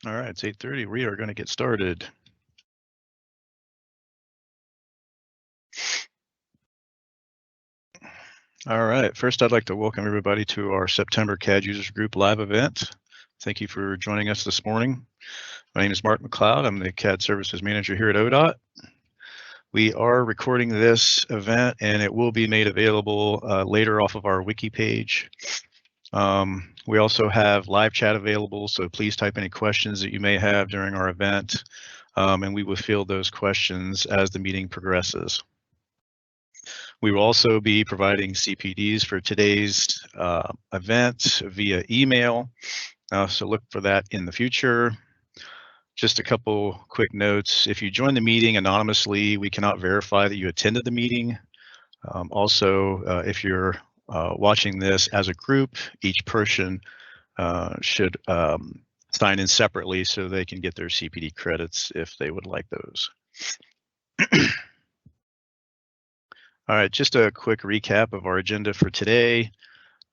All right, it's 8:30. We are going to get started. All right, first I'd like to welcome everybody to our September CAD Users Group live event. Thank you for joining us this morning. My name is Mark McLeod. I'm the CAD Services Manager here at OHDOT. We are recording this event and it will be made available later off of our wiki page. We also have live chat available, so please type any questions that you may have during our event, and we will field those questions as the meeting progresses. We will also be providing CPDs for today's event via email, so look for that in the future. Just a couple quick notes. If you join the meeting anonymously, we cannot verify that you attended the meeting. Also, if you're watching this as a group, each person should sign in separately so they can get their CPD credits if they would like those. All right, just a quick recap of our agenda for today.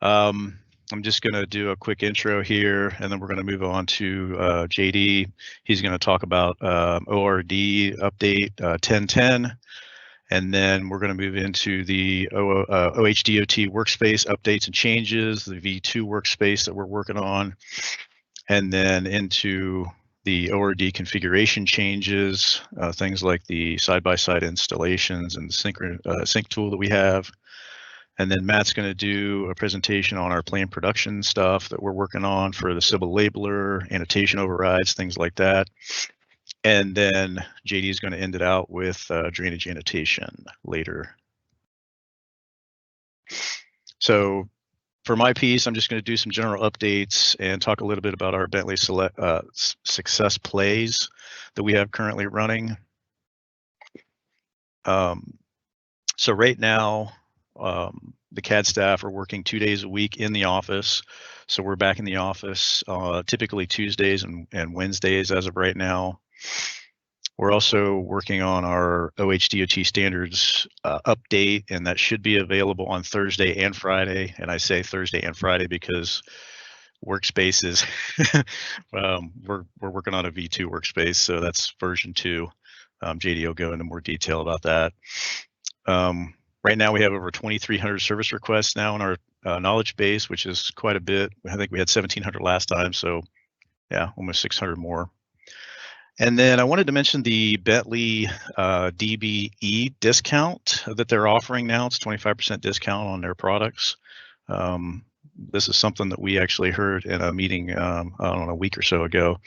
I'm just going to do a quick intro here, and then we're going to move on to JD. He's going to talk about ORD update 1010. And then we're going to move into the OHDOT workspace updates and changes, the V2 workspace that we're working on, and then into the ORD configuration changes, things like the side-by-side installations and the sync tool that we have. And then Matt's going to do a presentation on our planned production stuff that we're working on for the civil labeler, annotation overrides, things like that. And then JD is going to end it out with drainage annotation later. So for my piece, I'm just going to do some general updates and talk a little bit about our Bentley success plays that we have currently running. So right now, the CAD staff are working 2 days a week in the office. So we're back in the office typically Tuesdays and Wednesdays as of right now. We're also working on our OHDOT standards update, and that should be available on Thursday and Friday. And I say Thursday and Friday because Workspace is, we're working on a V2 workspace, so that's version 2. JD will go into more detail about that. Right now we have over 2,300 service requests now in our knowledge base, which is quite a bit. I think we had 1,700 last time, so yeah, almost 600 more. And then I wanted to mention the Bentley DBE discount that they're offering now. It's 25% discount on their products. This is something that we actually heard in a meeting, I don't know, a week or so ago.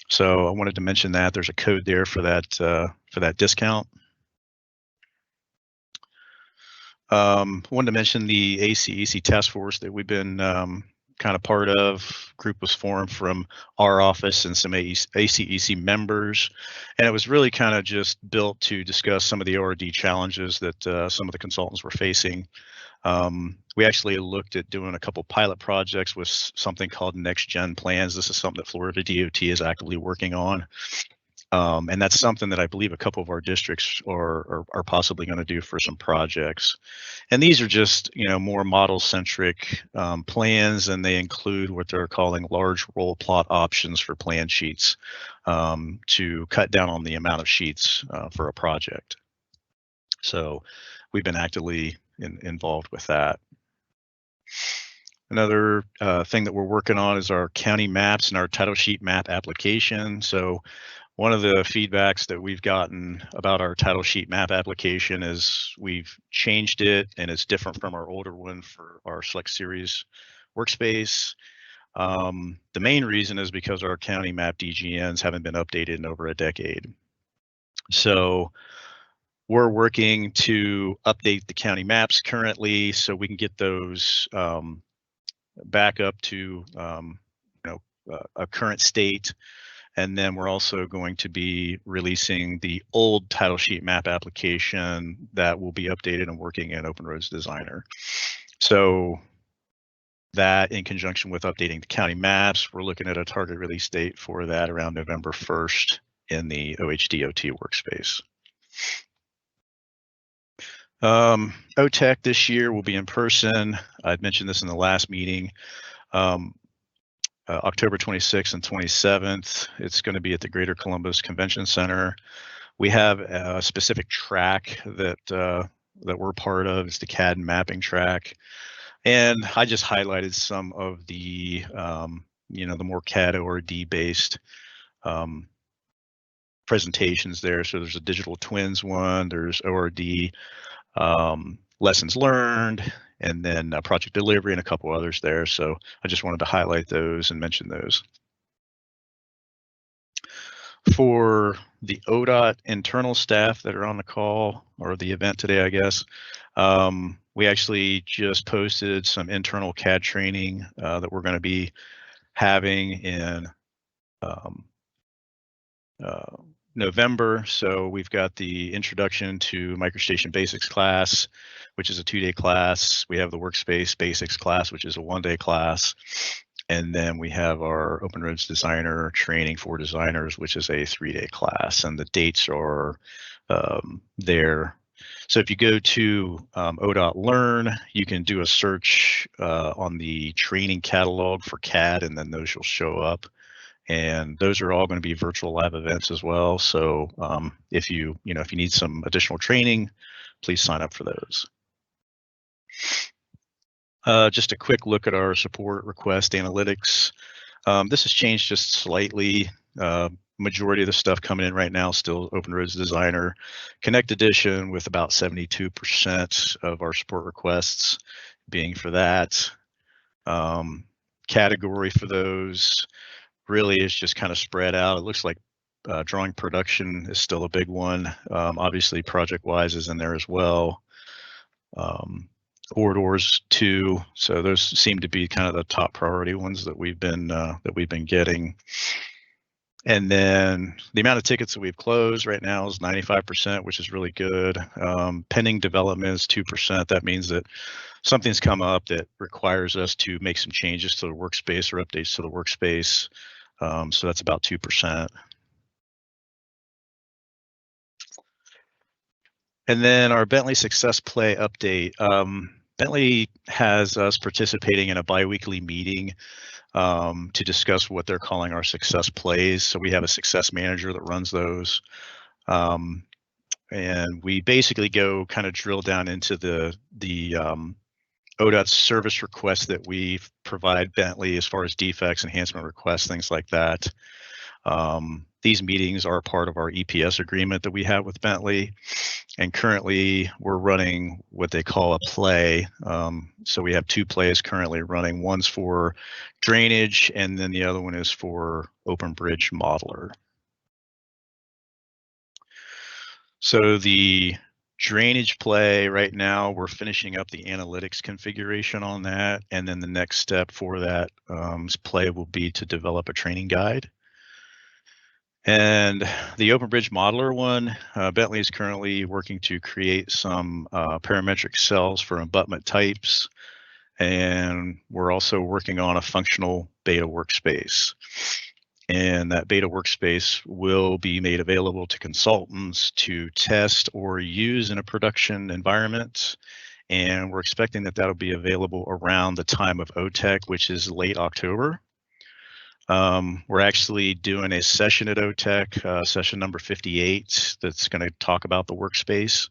So I wanted to mention that there's a code there for that discount. Wanted to mention the ACEC Taskforce that we've been kind of part of. Group was formed from our office and some ACEC members, and it was really kind of just built to discuss some of the ORD challenges that some of the consultants were facing. We actually looked at doing a couple pilot projects with something called Next Gen Plans. This is something that Florida DOT is actively working on. And that's something that I believe a couple of our districts are possibly going to do for some projects. And these are just, more model-centric plans, and they include what they're calling large roll plot options for plan sheets to cut down on the amount of sheets for a project. So we've been actively involved with that. Another thing that we're working on is our county maps and our title sheet map application. So one of the feedbacks that we've gotten about our title sheet map application is we've changed it and it's different from our older one for our Select Series workspace. The main reason is because our county map DGNs haven't been updated in over a decade. So we're working to update the county maps currently so we can get those back up to a current state. And then we're also going to be releasing the old title sheet map application that will be updated and working in Open Roads Designer. So that, in conjunction with updating the county maps, we're looking at a target release date for that around November 1st in the OHDOT workspace. OTEC this year will be in person. I'd mentioned this in the last meeting. October 26th and 27th. It's going to be at the Greater Columbus Convention Center. We have a specific track that we're part of. It's the CAD mapping track, and I just highlighted some of the the more CAD ORD based presentations there. So there's a digital twins one, there's ORD lessons learned, and then project delivery and a couple others there. So I just wanted to highlight those and mention those. For the ODOT internal staff that are on the call or the event today, I guess, we actually just posted some internal CAD training that we're going to be having in November. So we've got the Introduction to MicroStation Basics class, which is a 2-day class. We have the Workspace Basics class, which is a 1-day class. And then we have our Open Roads Designer training for designers, which is a 3-day class. And the dates are there. So if you go to ODOT Learn, you can do a search on the training catalog for CAD, and then those will show up. And those are all going to be virtual live events as well. So if you need some additional training, please sign up for those. Just a quick look at our support request analytics. This has changed just slightly. Majority of the stuff coming in right now still Open Roads Designer Connect Edition, with about 72% of our support requests being for that. Category for those really is just kind of spread out. It looks like drawing production is still a big one. Obviously, ProjectWise is in there as well. ORDORs too. So those seem to be kind of the top priority ones that we've been getting. And then the amount of tickets that we've closed right now is 95%, which is really good. Pending development is 2%. That means that something's come up that requires us to make some changes to the workspace or updates to the workspace. So that's about 2%. And then our Bentley Success Play update. Bentley has us participating in a biweekly meeting to discuss what they're calling our success plays. So we have a success manager that runs those. And we basically go kind of drill down into the ODOT service requests that we provide Bentley as far as defects, enhancement requests, things like that. These meetings are part of our EPS agreement that we have with Bentley, and currently we're running what they call a play. So we have 2 plays currently running. One's for drainage, and then the other one is for Open Bridge Modeler. So the drainage play right now, we're finishing up the analytics configuration on that, and then the next step for that play will be to develop a training guide. And the Open Bridge Modeler one, Bentley is currently working to create some parametric cells for abutment types, and we're also working on a functional beta workspace. And that beta workspace will be made available to consultants to test or use in a production environment. And we're expecting that that'll be available around the time of OTEC, which is late October. We're actually doing a session at OTEC, session number 58, that's going to talk about the workspace.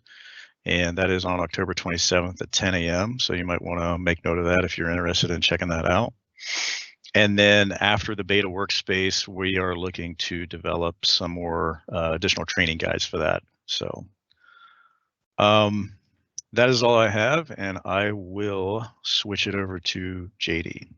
And that is on October 27th at 10 a.m. So you might want to make note of that if you're interested in checking that out. And then after the beta workspace, we are looking to develop some more additional training guides for that. So that is all I have, and I will switch it over to JD.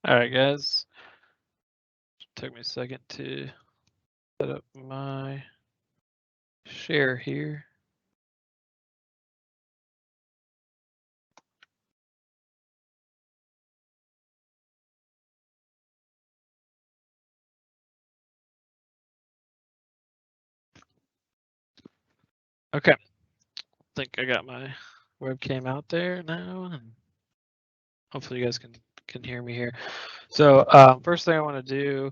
All right, guys. Took me a second to set up my share here. Okay. I think I got my webcam out there now, and hopefully you guys can hear me here. So first thing I want to do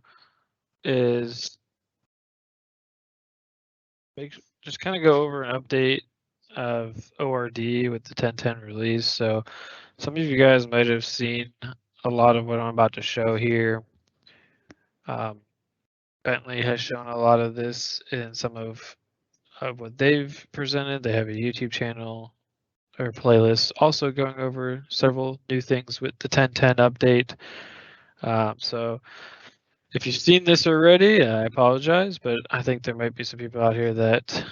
is just kind of go over an update of ORD with the 1010 release. So some of you guys might have seen a lot of what I'm about to show here. Bentley has shown a lot of this in some of what they've presented. They have a YouTube channel or playlist also going over several new things with the 1010 update. So if you've seen this already, I apologize, but I think there might be some people out here that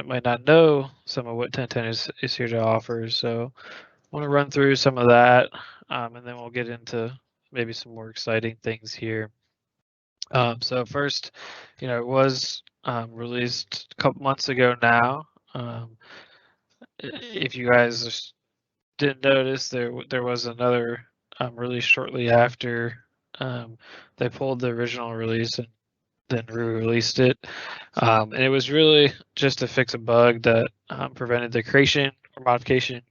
might not know some of what 1010 is here to offer. So I want to run through some of that, and then we'll get into maybe some more exciting things here. So first, it was released a couple months ago now. If you guys didn't notice, there was another release shortly after. They pulled the original release and then re-released it, and it was really just to fix a bug that prevented the creation or modification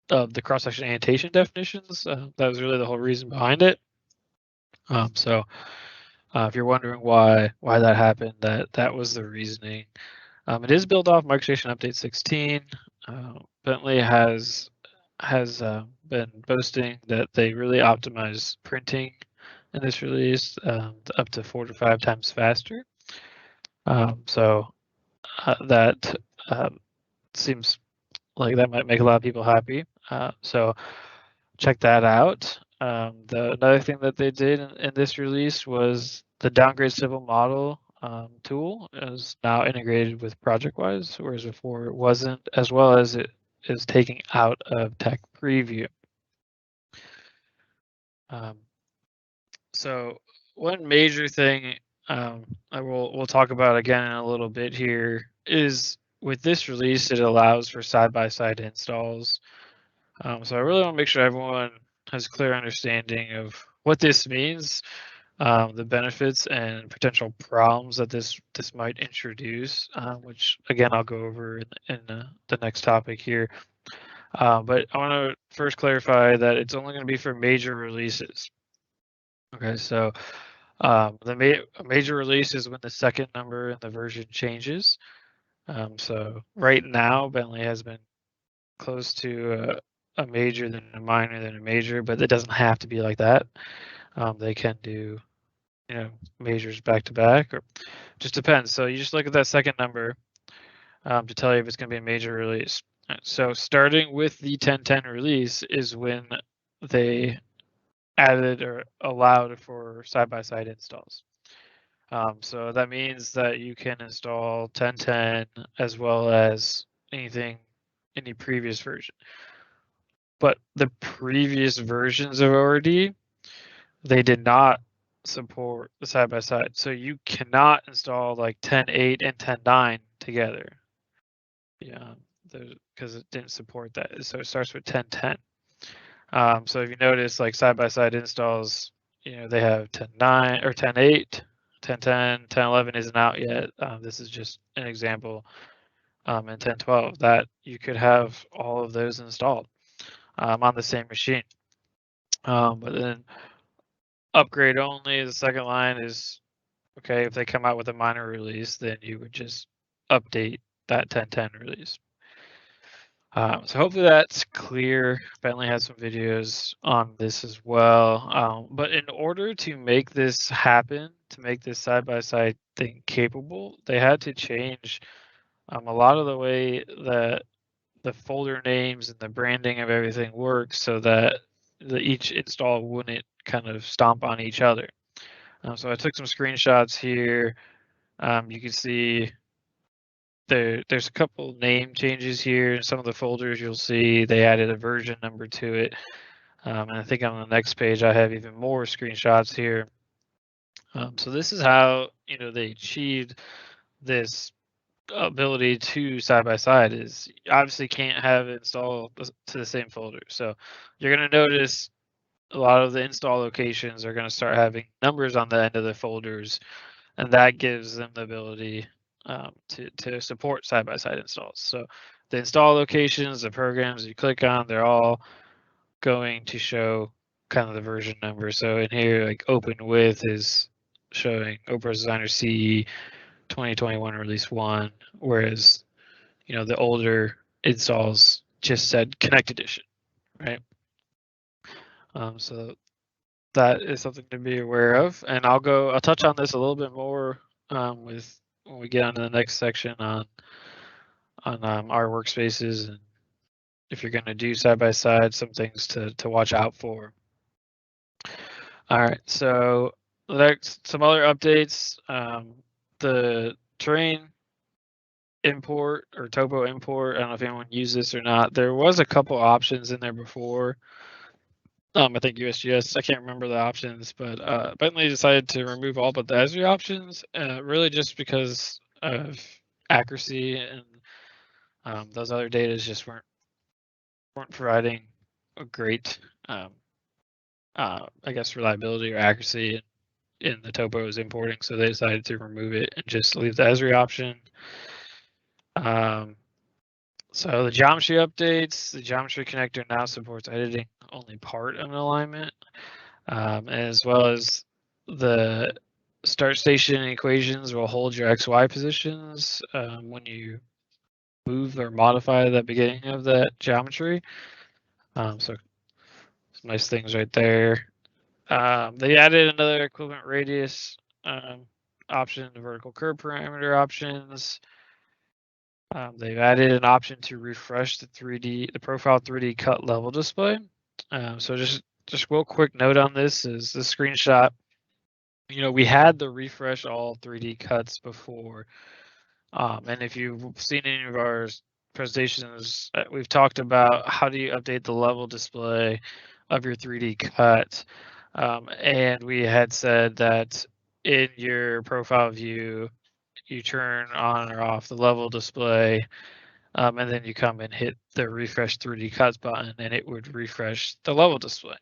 of the cross-section annotation definitions. That was really the whole reason behind it. So if you're wondering why that happened, that was the reasoning. It is built off Migration Update 16. Bentley has been boasting that they really optimize printing in this release up to 4 to 5 times faster. So that seems like that might make a lot of people happy. So check that out. Another thing that they did in this release was the downgrade civil model tool is now integrated with ProjectWise, whereas before it wasn't, as well as it is taking out of Tech Preview. So one major thing we'll talk about again in a little bit here is with this release, it allows for side-by-side installs. So I really want to make sure everyone has a clear understanding of what this means, the benefits and potential problems that this might introduce, which again I'll go over in the next topic here. But I want to first clarify that it's only going to be for major releases. Okay, so the major release is when the second number in the version changes. So right now, Bentley has been close to a major, then a minor, then a major, but it doesn't have to be like that. They can do, majors back to back, or just depends. So you just look at that second number to tell you if it's going to be a major release. So starting with the 1010 release is when they added or allowed for side-by-side installs. So that means that you can install 1010 as well as any previous version. But the previous versions of ORD, they did not support the side-by-side. So you cannot install like 10.8 and 10.9 together. Yeah, because it didn't support that. So it starts with 1010. So if you notice, like side-by-side installs, they have 10.9 or 10.8, 10.10, 10.11 isn't out yet. This is just an example. And 10.12 that you could have all of those installed on the same machine. But then upgrade only, the second line is okay. If they come out with a minor release, then you would just update that 10.10 release. So hopefully that's clear. Bentley has some videos on this as well. But in order to make this happen, to make this side-by-side thing capable, they had to change a lot of the way that the folder names and the branding of everything works so that each install wouldn't kind of stomp on each other. So I took some screenshots here. You can see there's a couple name changes here. In some of the folders you'll see they added a version number to it. And I think on the next page, I have even more screenshots here. So this is how, they achieved this ability to side by side. Is you obviously can't have it installed to the same folder. So you're going to notice a lot of the install locations are going to start having numbers on the end of the folders, and that gives them the ability to support side by side installs. So the install locations, the programs you click on, they're all going to show kind of the version number. So in here, like Open With is showing OPROS Designer CE 2021 release 1, whereas the older installs just said Connect Edition, right? So that is something to be aware of, and I'll touch on this a little bit more with when we get on to the next section on our workspaces, and if you're going to do side by side, some things to watch out for. All right, so some other updates. The terrain import or topo import, I don't know if anyone used this or not. There was a couple options in there before. I think USGS, I can't remember the options, but Bentley decided to remove all but the Esri options, really just because of accuracy, and those other data just weren't providing a great, I guess, reliability or accuracy in the topo it was importing, so they decided to remove it and just leave the Esri option. So the geometry updates, the geometry connector now supports editing only part of an alignment, as well as the start station equations will hold your XY positions when you move or modify the beginning of that geometry. So some nice things right there. They added another equivalent radius option, the vertical curve parameter options. They've added an option to refresh the profile 3D cut level display. So just real quick note on this is the screenshot. We had the refresh all 3D cuts before, and if you've seen any of our presentations, we've talked about how do you update the level display of your 3D cut, and we had said that in your profile view, you turn on or off the level display, and then you come and hit the refresh 3D cuts button, and it would refresh the level display.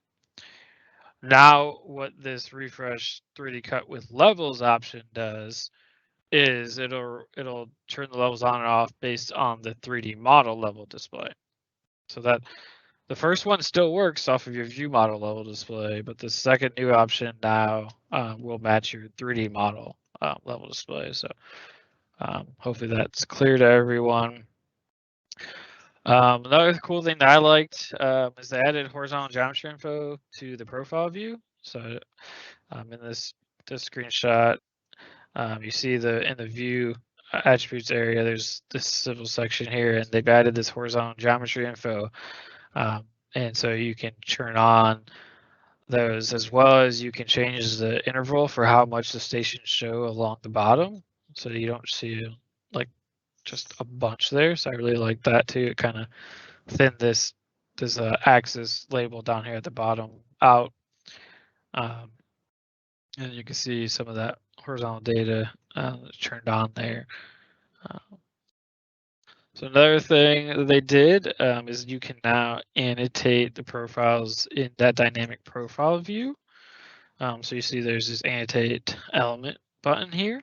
Now, what this refresh 3D cut with levels option does is it'll turn the levels on and off based on the 3D model level display. So that the first one still works off of your view model level display, but the second new option now will match your 3D model level display. So hopefully that's clear to everyone. Another cool thing that I liked is they added horizontal geometry info to the profile view. So in this screenshot, you see in the view attributes area, there's this civil section here, and they've added this horizontal geometry info. And so you can turn on those, as well as you can change the interval for how much the stations show along the bottom. So you don't see like just a bunch there. So I really like that too. It kind of thin this axis label down here at the bottom out. And you can see some of that horizontal data turned on there. So another thing that they did is you can now annotate the profiles in that dynamic profile view. So you see there's this annotate element button here.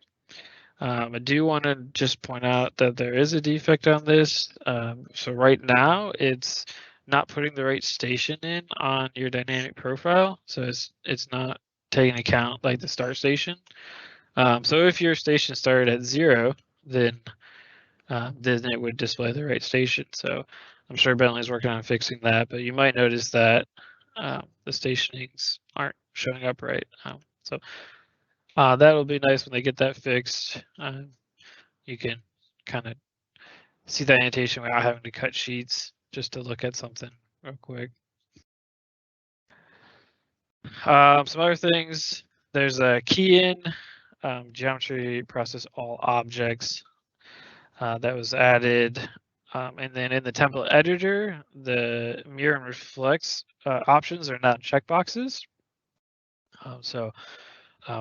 I do want to just point out that there is a defect on this. So right now it's not putting the right station in on your dynamic profile. So it's not taking account like the start station. So if your station started at 0, then it would display the right station. So I'm sure Bentley's working on fixing that, but you might notice that the stationings aren't showing up right. So that'll be nice when they get that fixed. You can kind of see the annotation without having to cut sheets just to look at something real quick. Some other things, there's a key in geometry process all objects that was added And then in the template editor, the mirror and reflects options are not checkboxes.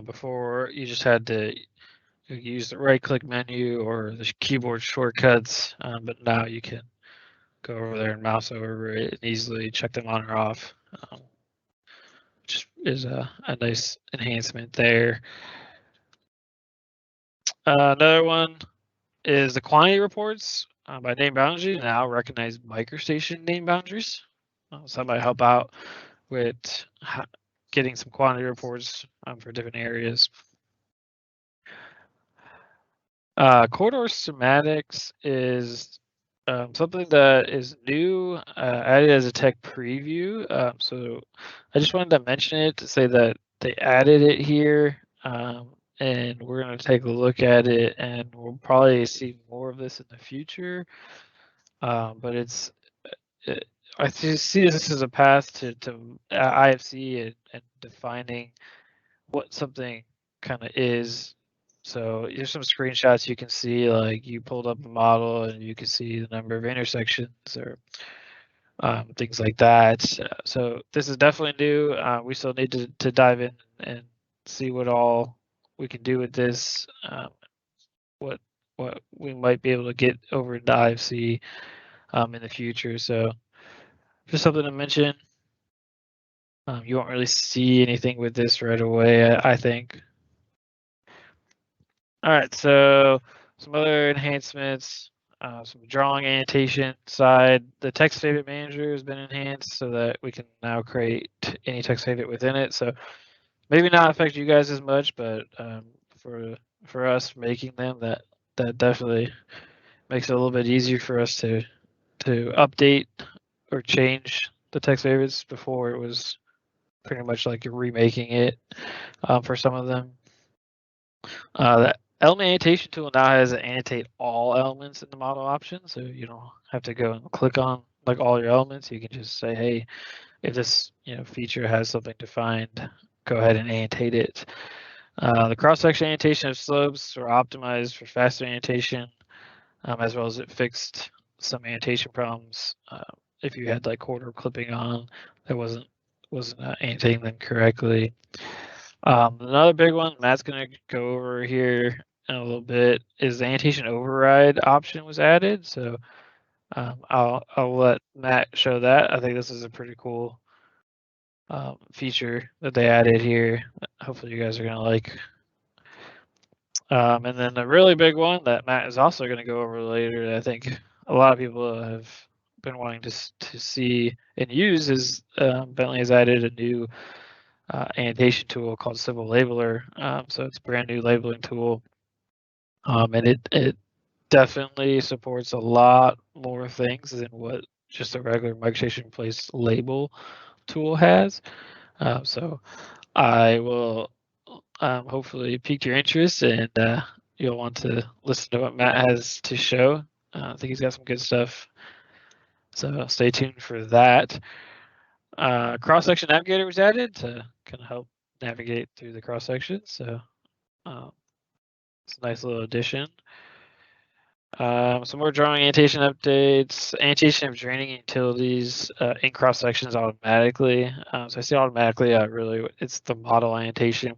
Before you just had to use the right-click menu or the keyboard shortcuts, but now you can go over there and mouse over it and easily check them on or off, which is a nice enhancement there. Another one is the quantity reports by name boundary now recognize microstation name boundaries. So that might help out with getting some quantity reports for different areas. Corridor schematics is something that is new, added as a tech preview. So I just wanted to mention it to say that they added it here, and we're going to take a look at it, and we'll probably see more of this in the future. But I see this as a path to IFC and defining what something kind of is. So here's some screenshots you can see, like you pulled up a model and you can see the number of intersections or things like that. So this is definitely new. We still need to dive in and see what all we can do with this, what we might be able to get over into IFC in the future. So just something to mention. You won't really see anything with this right away, I think. All right, so some other enhancements, some drawing annotation side. The text favorite manager has been enhanced so that we can now create any text favorite within it. So maybe not affect you guys as much, but for us making them, that definitely makes it a little bit easier for us to update or change the text favorites. Before it was pretty much like you're remaking it for some of them. The element annotation tool now has an annotate all elements in the model option, so you don't have to go and click on like all your elements. You can just say, hey, if this feature has something defined, go ahead and annotate it. The cross-section annotation of slopes are optimized for faster annotation, as well as it fixed some annotation problems. If you had like corridor clipping on, that wasn't annotating them correctly. Another big one Matt's going to go over here in a little bit is the annotation override option was added. So I'll let Matt show that. I think this is a pretty cool feature that they added here. Hopefully you guys are going to like. And then the really big one that Matt is also going to go over later that I think a lot of people have been wanting to see and use is Bentley has added a new annotation tool called Civil Labeler. So it's a brand new labeling tool. And it definitely supports a lot more things than what just a regular migration place label tool has. So I will hopefully pique your interest and you'll want to listen to what Matt has to show. I think he's got some good stuff. So stay tuned for that. Cross-section navigator was added to kind of help navigate through the cross-section. So it's a nice little addition. Some more drawing annotation updates. Annotation of draining utilities in cross sections automatically. So I see automatically. It's the model annotation.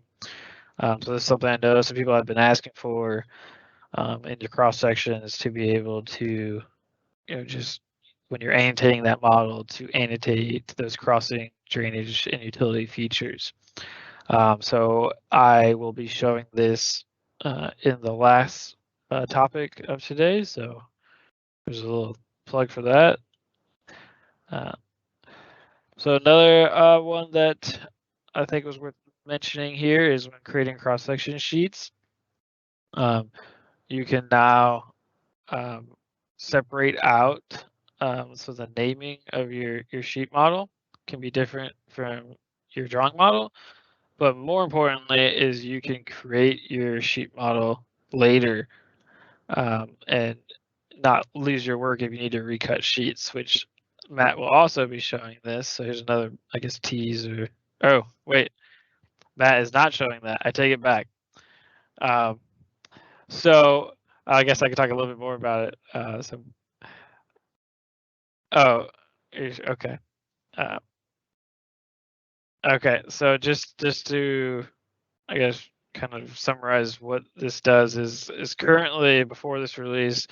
So this is something I know some people have been asking for in your cross sections to be able to, just when you're annotating that model to annotate those crossing drainage and utility features. So I will be showing this in the last topic of today, so there's a little plug for that. So another one that I think was worth mentioning here is when creating cross-section sheets, you can now separate out, so the naming of your sheet model can be different from your drawing model, but more importantly is you can create your sheet model later and not lose your work if you need to recut sheets, which Matt will also be showing this. So here's another, I guess, tease or, oh, wait, Matt is not showing that. I take it back. So I guess I could talk a little bit more about it. So Oh, okay. Okay, so just to, I guess, kind of summarize what this does is currently, before this release,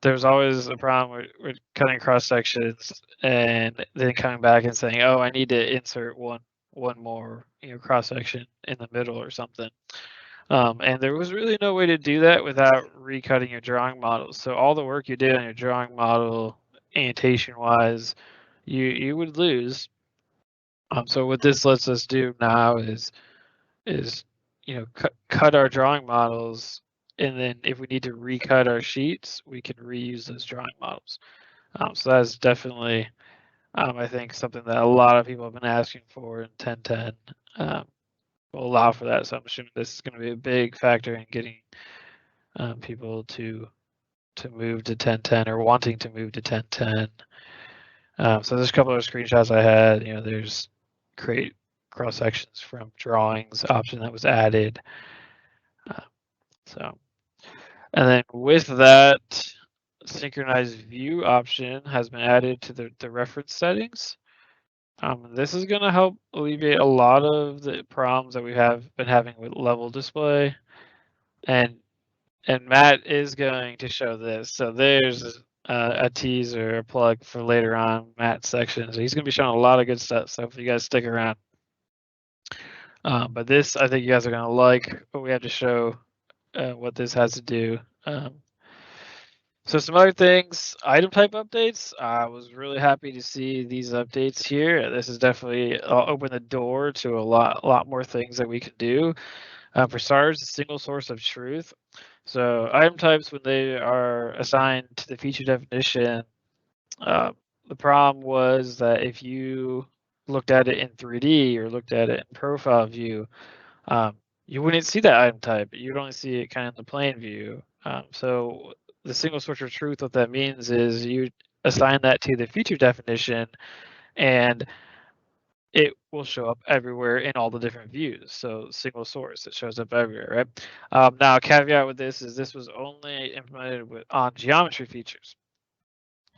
there's always a problem with cutting cross sections and then coming back and saying, oh, I need to insert one more cross section in the middle or something. And there was really no way to do that without recutting your drawing models. So all the work you did on your drawing model, annotation wise, you would lose. So what this lets us do now is cut our drawing models, and then if we need to recut our sheets, we can reuse those drawing models. So that's definitely, I think, something that a lot of people have been asking for in 1010. Will allow for that. So I'm assuming this is going to be a big factor in getting people to move to 1010 or wanting to move to 1010. So there's a couple of screenshots I had. There's create cross sections from drawings option that was added. So, and then with that, synchronized view option has been added to the reference settings. This is going to help alleviate a lot of the problems that we have been having with level display, and Matt is going to show this. So there's a teaser, a plug for later on Matt's section. So he's going to be showing a lot of good stuff. So if you guys stick around. But this, I think you guys are going to like what we have to show, what this has to do. So some other things, item type updates. I was really happy to see these updates here. This has definitely opened the door to a lot more things that we can do. For starters, a single source of truth. So item types, when they are assigned to the feature definition, the problem was that if you looked at it in 3D or looked at it in profile view, you wouldn't see that item type. You'd only see it kind of in the plain view. So the single source of truth, what that means is you assign that to the feature definition, and it will show up everywhere in all the different views. So single source, it shows up everywhere, right? Now, caveat with this is this was only implemented on geometry features.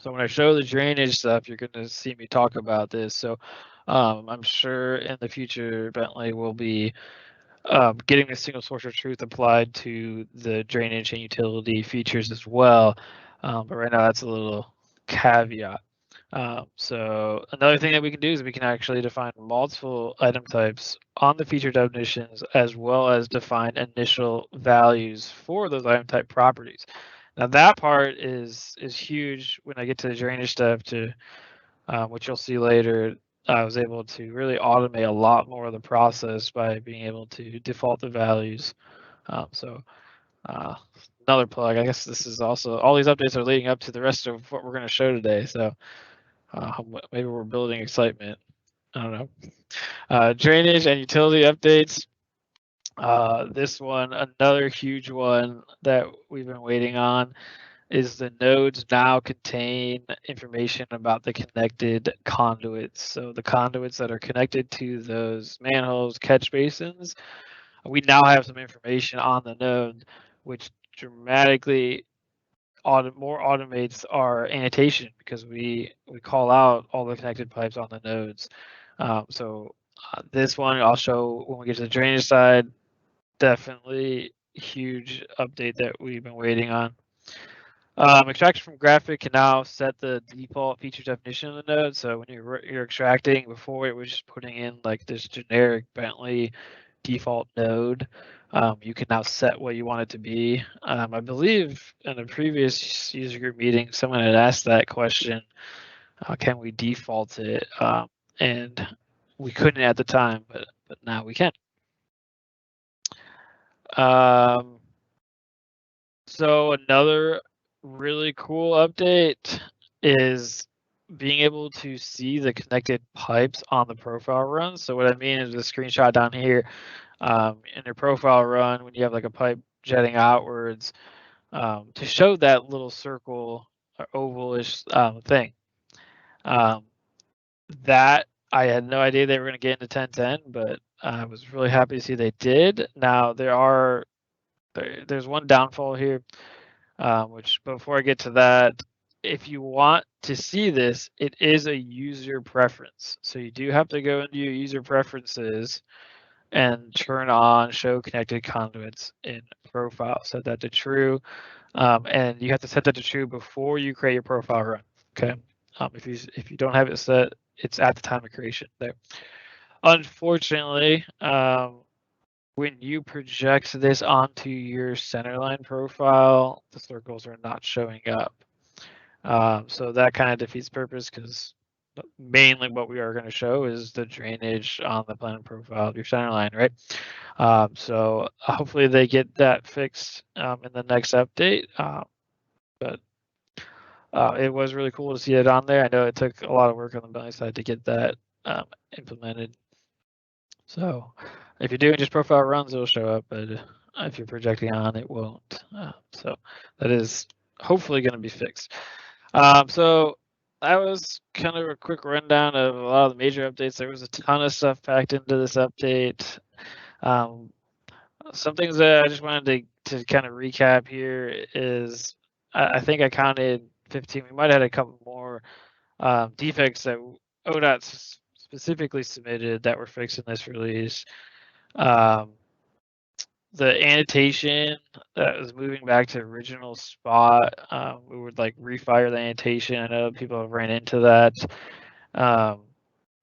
So when I show the drainage stuff, you're going to see me talk about this. So I'm sure in the future, Bentley will be getting the single source of truth applied to the drainage and utility features as well. But right now, that's a little caveat. So another thing that we can do is we can actually define multiple item types on the feature definitions, as well as define initial values for those item type properties. Now that part is huge when I get to the drainage stuff, which you'll see later. I was able to really automate a lot more of the process by being able to default the values. So another plug, I guess this is also, all these updates are leading up to the rest of what we're going to show today. So maybe we're building excitement. I don't know. Drainage and utility updates. This one, another huge one that we've been waiting on, is the nodes now contain information about the connected conduits. So the conduits that are connected to those manholes, catch basins, we now have some information on the node, which dramatically more automates our annotation, because we call out all the connected pipes on the nodes. So this one I'll show when we get to the drainage side. Definitely huge update that we've been waiting on. Extraction from graphic can now set the default feature definition of the node. So when you're extracting, before it was just putting in like this generic Bentley default node, you can now set what you want it to be. I believe in a previous user group meeting, someone had asked that question, can we default it? And we couldn't at the time, but now we can. So another really cool update is being able to see the connected pipes on the profile run. So what I mean is the screenshot down here, in your profile run, when you have like a pipe jetting outwards, to show that little circle or ovalish thing. That I had no idea they were going to get into 1010, but I was really happy to see they did. Now there's one downfall here. Which before I get to that, if you want to see this, it is a user preference. So you do have to go into your user preferences and turn on show connected conduits in profile. Set that to true. And you have to set that to true before you create your profile run. Okay. If you don't have it set, it's at the time of creation there. Unfortunately, when you project this onto your centerline profile, the circles are not showing up. So that kind of defeats purpose, because mainly what we are going to show is the drainage on the plan profile of your centerline, right? So hopefully they get that fixed in the next update. But it was really cool to see it on there. I know it took a lot of work on the Bentley side to get that implemented. So if you're doing just profile runs, it'll show up, but if you're projecting on, it won't. So that is hopefully going to be fixed. So that was kind of a quick rundown of a lot of the major updates. There was a ton of stuff packed into this update. Some things that I just wanted to kind of recap here is I think I counted 15. We might have had a couple more defects that ODOT specifically submitted that were fixed in this release. The annotation that was moving back to original spot, we would like refire the annotation. I know people have ran into that.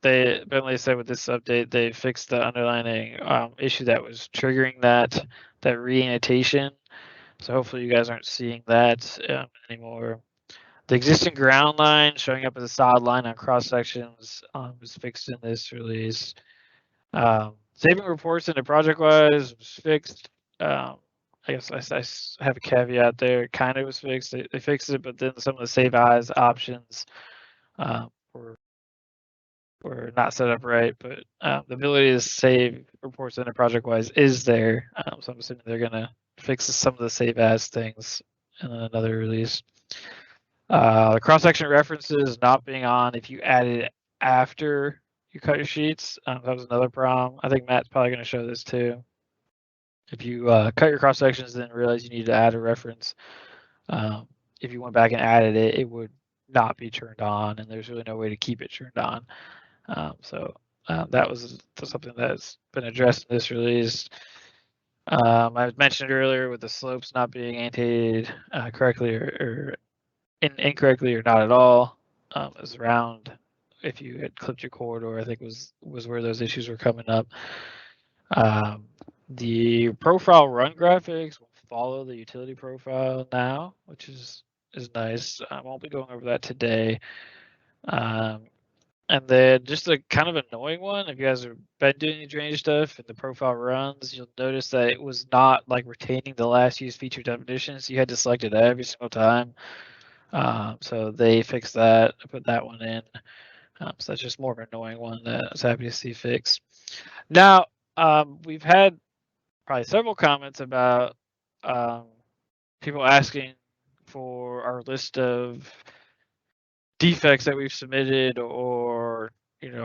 Bentley said with this update, they fixed the underlining issue that was triggering that re-annotation. So hopefully you guys aren't seeing that anymore. The existing ground line showing up as a solid line on cross sections was fixed in this release. Saving reports into ProjectWise was fixed. I guess I have a caveat there. It kind of was fixed. They fixed it, but then some of the save as options were not set up right. But the ability to save reports into ProjectWise is there. So I'm assuming they're gonna fix some of the save as things in another release. The cross-section references not being on if you added it after you cut your sheets. That was another problem. I think Matt's probably going to show this too. If you cut your cross sections and then realize you need to add a reference, if you went back and added it, it would not be turned on, and there's really no way to keep it turned on. So that was something that's been addressed in this release. I mentioned earlier with the slopes not being annotated correctly or incorrectly or not at all. It was around if you had clipped your corridor, I think was where those issues were coming up. The profile run graphics will follow the utility profile now, which is nice. I won't be going over that today. And then just a kind of annoying one, if you guys have been doing the drainage stuff and the profile runs, you'll notice that it was not like retaining the last used feature definitions. You had to select it every single time. So they fixed that, put that one in. So that's just more of an annoying one that I was happy to see fixed. Now, we've had probably several comments about people asking for our list of defects that we've submitted, or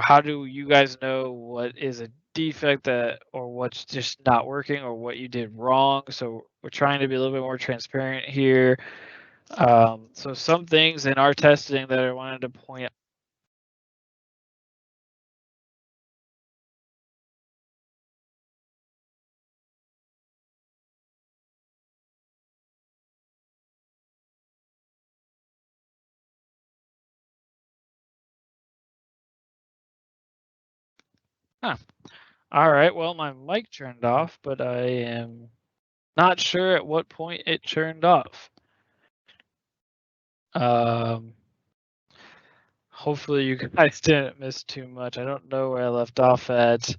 how do you guys know what is a defect or what's just not working or what you did wrong? So we're trying to be a little bit more transparent here. So some things in our testing that I wanted to point out. All right, well, my mic turned off, but I am not sure at what point it turned off. Hopefully you guys didn't miss too much. I don't know where I left off at.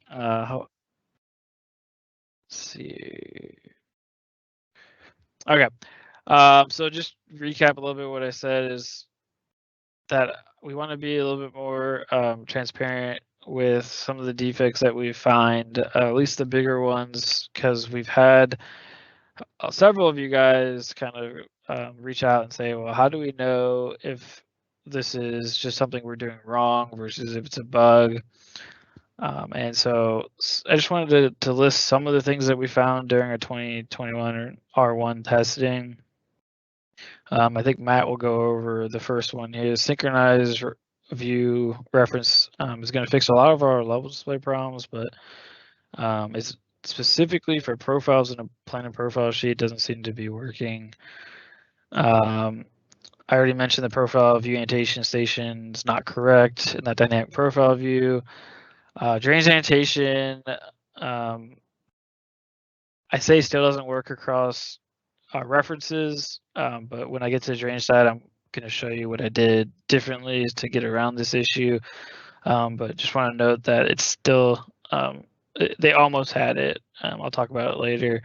Let's see. Okay. So just recap a little bit what I said is that we want to be a little bit more transparent with some of the defects that we find, at least the bigger ones, because we've had several of you guys kind of reach out and say, well, how do we know if this is just something we're doing wrong versus if it's a bug? And so I just wanted to list some of the things that we found during our 2021 R1 testing. I think Matt will go over the first one here. Synchronized view reference is going to fix a lot of our level display problems, but it's specifically for profiles in a plan and profile sheet doesn't seem to be working. I already mentioned the profile view annotation station is not correct in that dynamic profile view. Drainage annotation, I say still doesn't work across references, but when I get to the drainage side, I'm going to show you what I did differently to get around this issue. But just want to note that it's still, they almost had it. I'll talk about it later.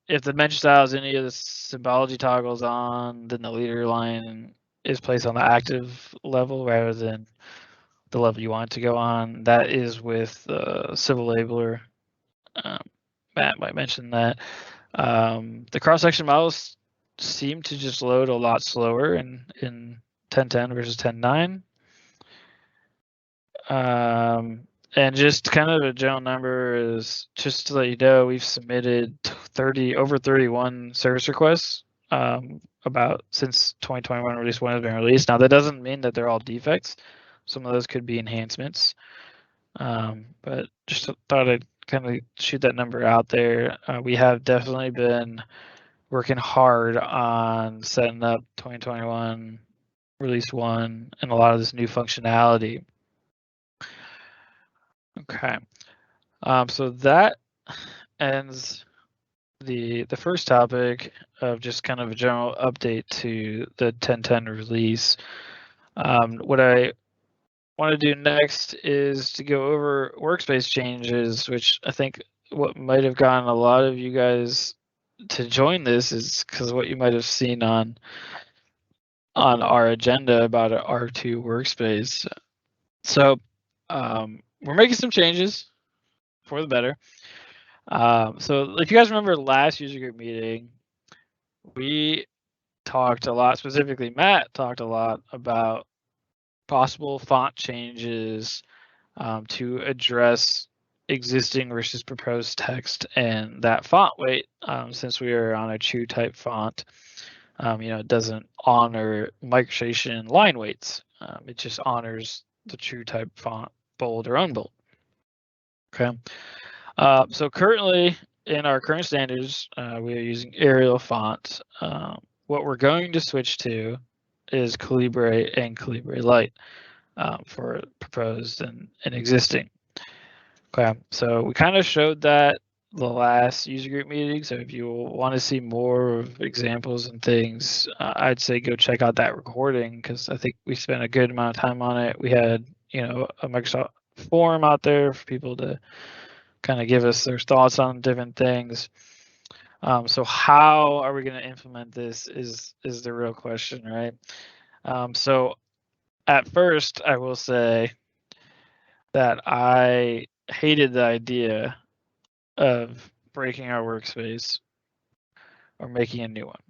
If the dimension style is any of the symbology toggles on, then the leader line is placed on the active level rather than the level you want it to go on. That is with Civil Labeler. Matt might mention that. The cross-section models seem to just load a lot slower in 1010 versus 10.9. And just kind of a general number is just to let you know, we've submitted over 31 service requests about since 2021 release 1 has been released. Now that doesn't mean that they're all defects. Some of those could be enhancements. But just thought I'd kind of shoot that number out there. We have definitely been working hard on setting up 2021 release 1 and a lot of this new functionality. Okay, so that ends the first topic of just kind of a general update to the 1010 release. What I want to do next is to go over workspace changes, which I think what might have gotten a lot of you guys to join this is because what you might have seen on our agenda about an R2 workspace. So we're making some changes for the better. So if you guys remember last user group meeting, we talked a lot, specifically Matt talked a lot about possible font changes to address existing versus proposed text and that font weight, since we are on a true type font. It doesn't honor migration line weights. It just honors the true type font, bold or unbold. Okay. So currently in our current standards, we are using Arial font. What we're going to switch to is Calibre and Calibre Light for proposed and existing. Okay, so we kind of showed that the last user group meeting. So if you want to see more of examples and things, I'd say go check out that recording because I think we spent a good amount of time on it. We had, a Microsoft forum out there for people to kind of give us their thoughts on different things. So how are we going to implement this is the real question, right? So at first, I will say that I hated the idea of breaking our workspace or making a new one.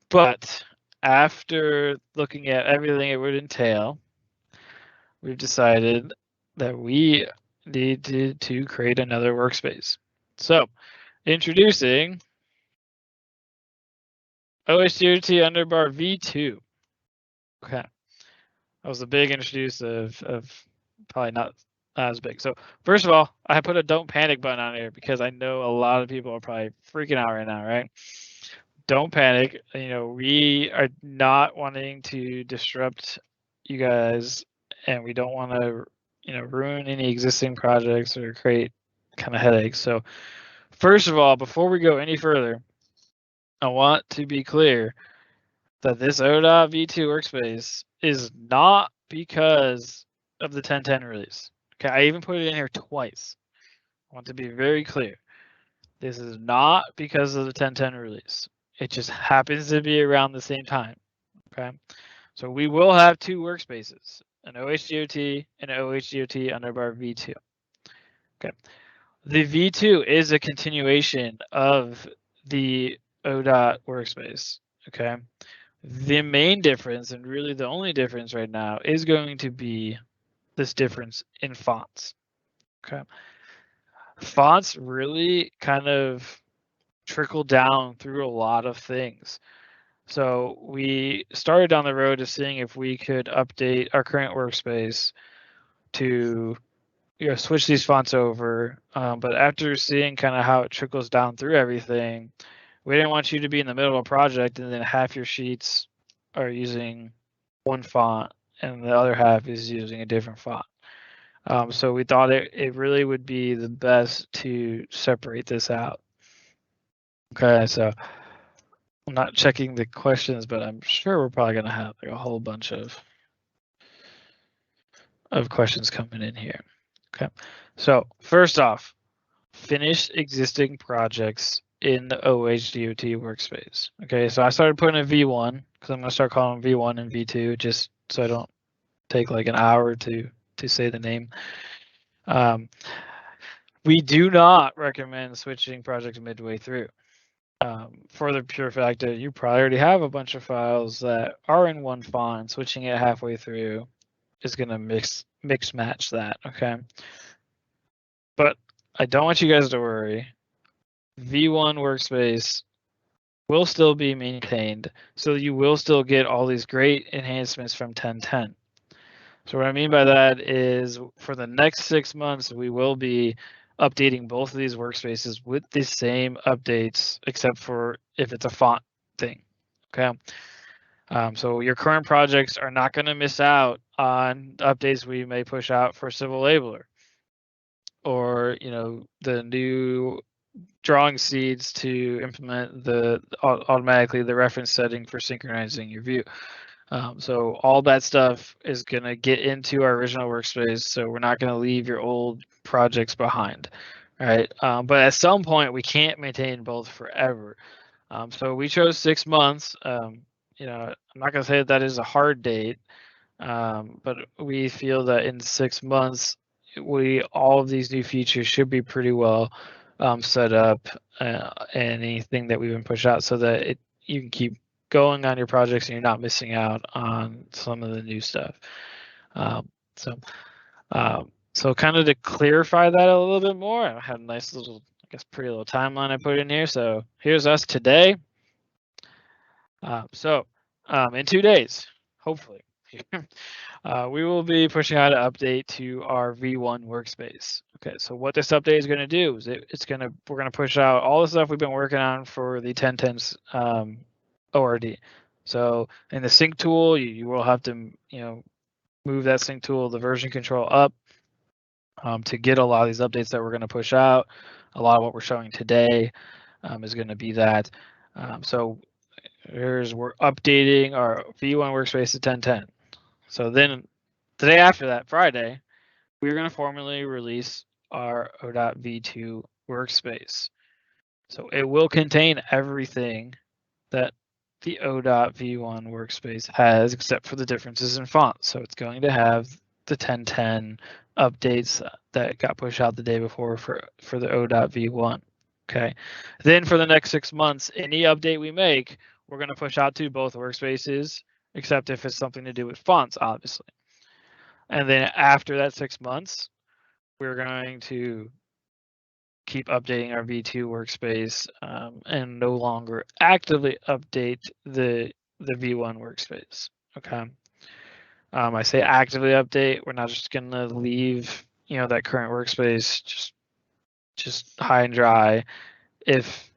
But after looking at everything it would entail, we've decided that we needed to create another workspace. So introducing OHDOT underbar V2. Okay. That was a big introduce of probably not as big. So first of all, I put a don't panic button on here because I know a lot of people are probably freaking out right now, right? Don't panic. We are not wanting to disrupt you guys, and we don't want to, ruin any existing projects or create kind of headaches. So first of all, before we go any further, I want to be clear that this OHDOT V2 workspace is not because of the 1010 release. Okay, I even put it in here twice. I want to be very clear. This is not because of the 1010 release. It just happens to be around the same time. Okay, so we will have two workspaces, an OHDOT and an OHDOT underbar V2. Okay, the V2 is a continuation of the OHDOT workspace. Okay, the main difference, and really the only difference right now, is going to be this difference in fonts. Okay, fonts really kind of trickle down through a lot of things. So we started down the road to seeing if we could update our current workspace to switch these fonts over. But after seeing kind of how it trickles down through everything, we didn't want you to be in the middle of a project and then half your sheets are using one font and the other half is using a different font. So we thought it really would be the best to separate this out. Okay, so I'm not checking the questions, but I'm sure we're probably going to have like a whole bunch of questions coming in here. Okay, so first off, finish existing projects in the OHDOT workspace. Okay, so I started putting a V1 because I'm going to start calling V1 and V2 just so I don't take like an hour to say the name. We do not recommend switching projects midway through. For the pure fact that you probably already have a bunch of files that are in one font. Switching it halfway through is going to mix match that. Okay, but I don't want you guys to worry. V1 workspace will still be maintained, so you will still get all these great enhancements from 10.10. So what I mean by that is for the next 6 months, we will be updating both of these workspaces with the same updates, except for if it's a font thing. Okay. So your current projects are not going to miss out on updates we may push out for Civil Labeler, or the new drawing seeds to implement the automatically the reference setting for synchronizing your view. So all that stuff is going to get into our original workspace, so we're not going to leave your old projects behind, right? But at some point, we can't maintain both forever. So we chose 6 months. I'm not going to say that is a hard date, but we feel that in 6 months, all of these new features should be pretty well set up, anything that we've been pushed out, so that you can keep going on your projects and you're not missing out on some of the new stuff. So kind of to clarify that a little bit more, I had a nice little, I guess, pretty little timeline I put in here. So here's us today. In 2 days, hopefully, we will be pushing out an update to our V1 workspace. Okay, so what this update is going to do is we're going to push out all the stuff we've been working on for the 10.10 ORD. So in the sync tool, you will have to move that sync tool, the version control up, to get a lot of these updates that we're going to push out. A lot of what we're showing today is going to be that. So we're updating our V1 workspace to 10.10. So then the day after that, Friday, we're going to formally release our OHDOT V2 workspace. So it will contain everything that the OHDOT V1 workspace has, except for the differences in font. So it's going to have the 10.10 updates that got pushed out the day before for the OHDOT V1. Okay. Then for the next 6 months, any update we make, we're going to push out to both workspaces, except if it's something to do with fonts, obviously. And then after that 6 months, we're going to keep updating our V2 workspace and no longer actively update the V1 workspace. Okay. I say actively update. We're not just going to leave that current workspace just high and dry. If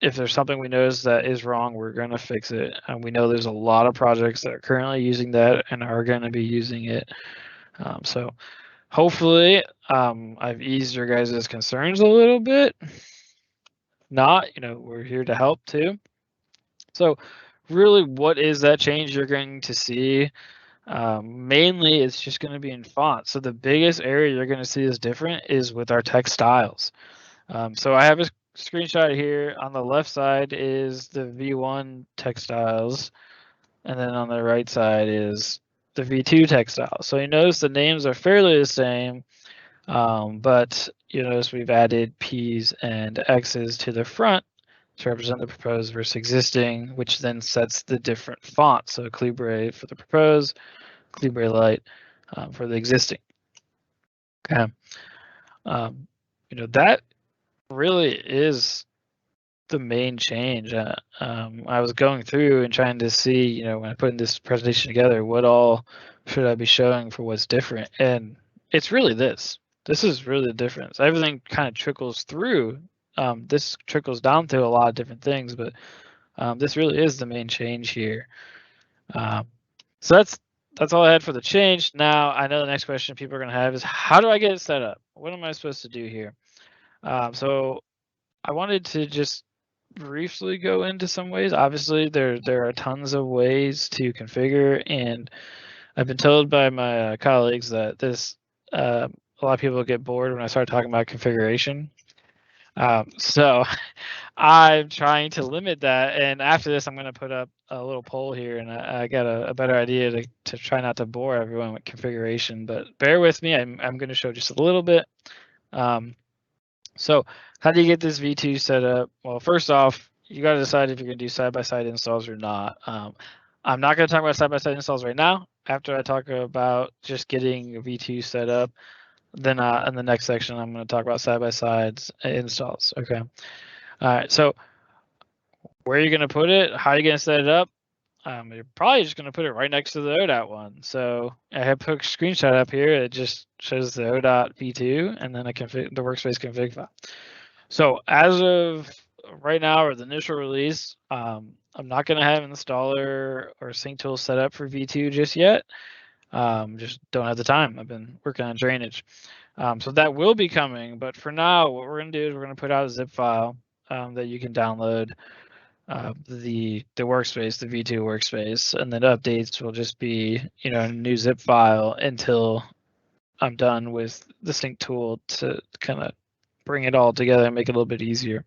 there's something we notice that is wrong, we're going to fix it. And we know there's a lot of projects that are currently using that and are going to be using it. So hopefully I've eased your guys' concerns a little bit. Not, we're here to help too. So really, what is that change you're going to see? Mainly, it's just going to be in font. So the biggest area you're going to see is different is with our text styles. So I have a screenshot here. On the left side is the V1 text styles, and then on the right side is the V2 text styles. So you notice the names are fairly the same, but you notice we've added P's and X's to the front to represent the proposed versus existing, which then sets the different fonts. So Calibre for the proposed, Calibre Light for the existing. Okay. That really is the main change. I was going through and trying to see, you know, when I put in this presentation together, what all should I be showing for what's different? And it's really this. This is really the difference. Everything kind of trickles through. This trickles down to a lot of different things, but this really is the main change here. So that's all I had for the change. Now I know the next question people are going to have is, how do I get it set up? What am I supposed to do here? So I wanted to just briefly go into some ways. Obviously, there are tons of ways to configure, and I've been told by my colleagues that this a lot of people get bored when I start talking about configuration. So I'm trying to limit that, and after this, I'm going to put up a little poll here, and I got a better idea to try not to bore everyone with configuration. But bear with me. I'm going to show just a little bit. So how do you get this V2 set up? Well, first off, you got to decide if you're going to do side-by-side installs or not. I'm not going to talk about side-by-side installs right now. After I talk about just getting V2 set up, then in the next section, I'm going to talk about side-by-sides installs. Okay. All right. So where are you going to put it? How are you going to set it up? You're probably just going to put it right next to the OHDOT one. So I have put a screenshot up here. It just shows the OHDOT V2 and then the workspace config file. So as of right now, or the initial release, I'm not going to have an installer or sync tool set up for V2 just yet. Just don't have the time. I've been working on drainage. So that will be coming. But for now, what we're going to do is we're going to put out a zip file that you can download. The workspace, the V2 workspace, and then updates will just be, you know, a new zip file until I'm done with the sync tool to kind of bring it all together and make it a little bit easier.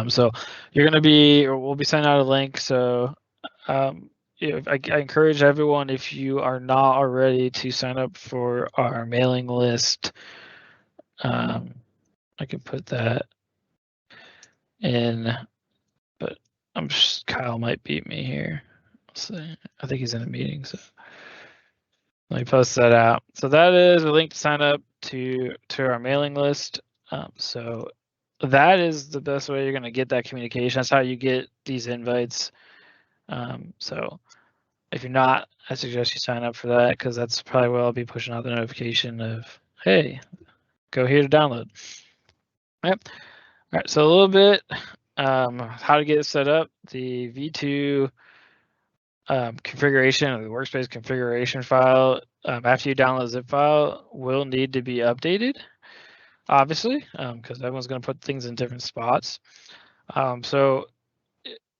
So you're going to be, or we'll be sending out a link. So I encourage everyone, if you are not already, to sign up for our mailing list. I can put that in. But Kyle might beat me here. Let's see. I think he's in a meeting, so let me post that out. So that is a link to sign up to our mailing list. So that is the best way you're going to get that communication. That's how you get these invites. So if you're not, I suggest you sign up for that, because that's probably where I'll be pushing out the notification of, hey, go here to download. Yep. All right. So a little bit. How to get it set up. The V2 configuration, or the workspace configuration file, after you download the zip file, will need to be updated, obviously, because everyone's going to put things in different spots. So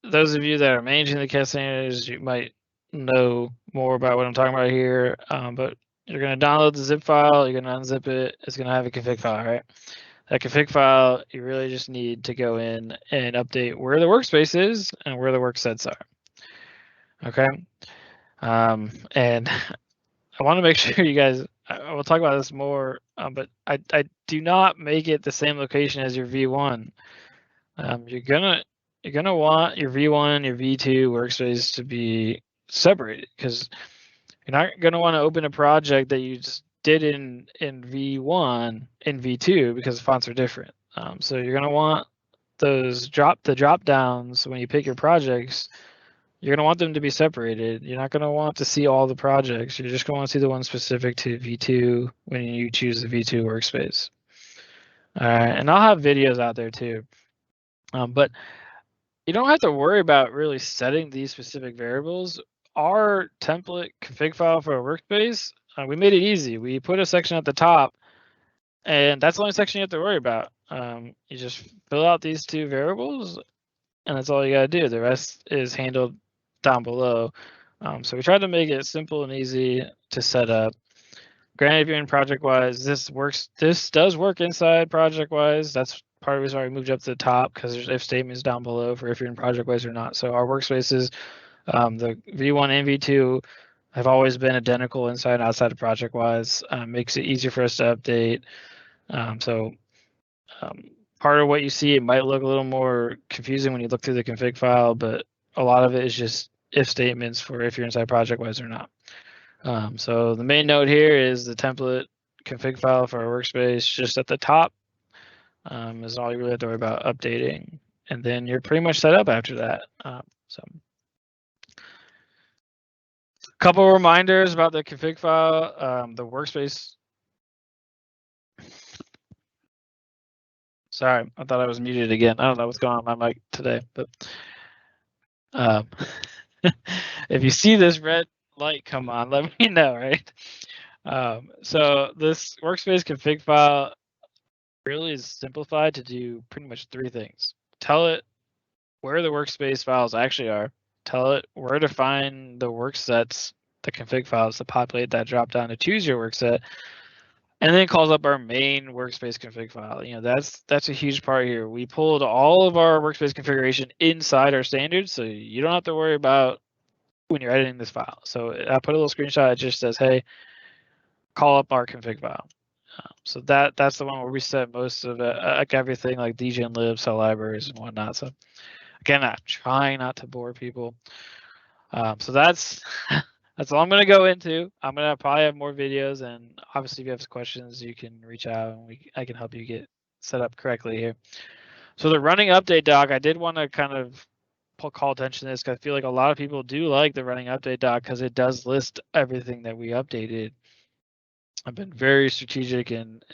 those of you that are managing the CAD standards, you might know more about what I'm talking about here, but you're going to download the zip file, you're going to unzip it, it's going to have a config file, right? That config file, you really just need to go in and update where the workspace is and where the work sets are. Okay. And I want to make sure you guys, I will talk about this more, but I do not make it the same location as your V1. You're gonna want your V1 and your V2 workspace to be separated, because you're not gonna want to open a project that you just did in V1 in V2, because the fonts are different. So you're gonna want those drop downs when you pick your projects. You're gonna want them to be separated. You're not gonna want to see all the projects. You're just gonna want to see the ones specific to V2 when you choose the V2 workspace. All right, and I'll have videos out there too. But you don't have to worry about really setting these specific variables. Our template config file for our workspace, we made it easy. We put a section at the top, and that's the only section you have to worry about. You just fill out these two variables, and that's all you gotta do. The rest is handled down below. So we tried to make it simple and easy to set up. Granted, if you're in ProjectWise, this does work inside ProjectWise. That's part of the reason why we moved up to the top, because there's if statements down below for if you're in ProjectWise or not. So our workspaces, the V1 and V2, have always been identical inside and outside of ProjectWise. Makes it easier for us to update. Part of what you see, it might look a little more confusing when you look through the config file, but a lot of it is just if statements for if you're inside ProjectWise or not. So the main note here is the template config file for our workspace just at the top is all you really have to worry about updating. and then you're pretty much set up after that. So a couple reminders about the config file, the workspace. Sorry, I thought I was muted again. I don't know what's going on with my mic today, but if you see this red light come on, let me know, right? So this workspace config file really is simplified to do pretty much 3 things. Tell it where the workspace files actually are, tell it where to find the work sets, the config files to populate that drop down to choose your work set, and then it calls up our main workspace config file. You know, that's a huge part here. We pulled all of our workspace configuration inside our standards, so you don't have to worry about when you're editing this file. So I put a little screenshot. It just says, hey, call up our config file. So that's the one where we set most of it, like everything like dgen lib, cell libraries and whatnot. So again, I'm trying not to bore people. So that's that's all I'm going to go into. I'm going to probably have more videos, and obviously if you have questions, you can reach out and I can help you get set up correctly here. So the running update doc, I did want to kind of call attention to this because I feel like a lot of people do like the running update doc because it does list everything that we updated. I've been very strategic, and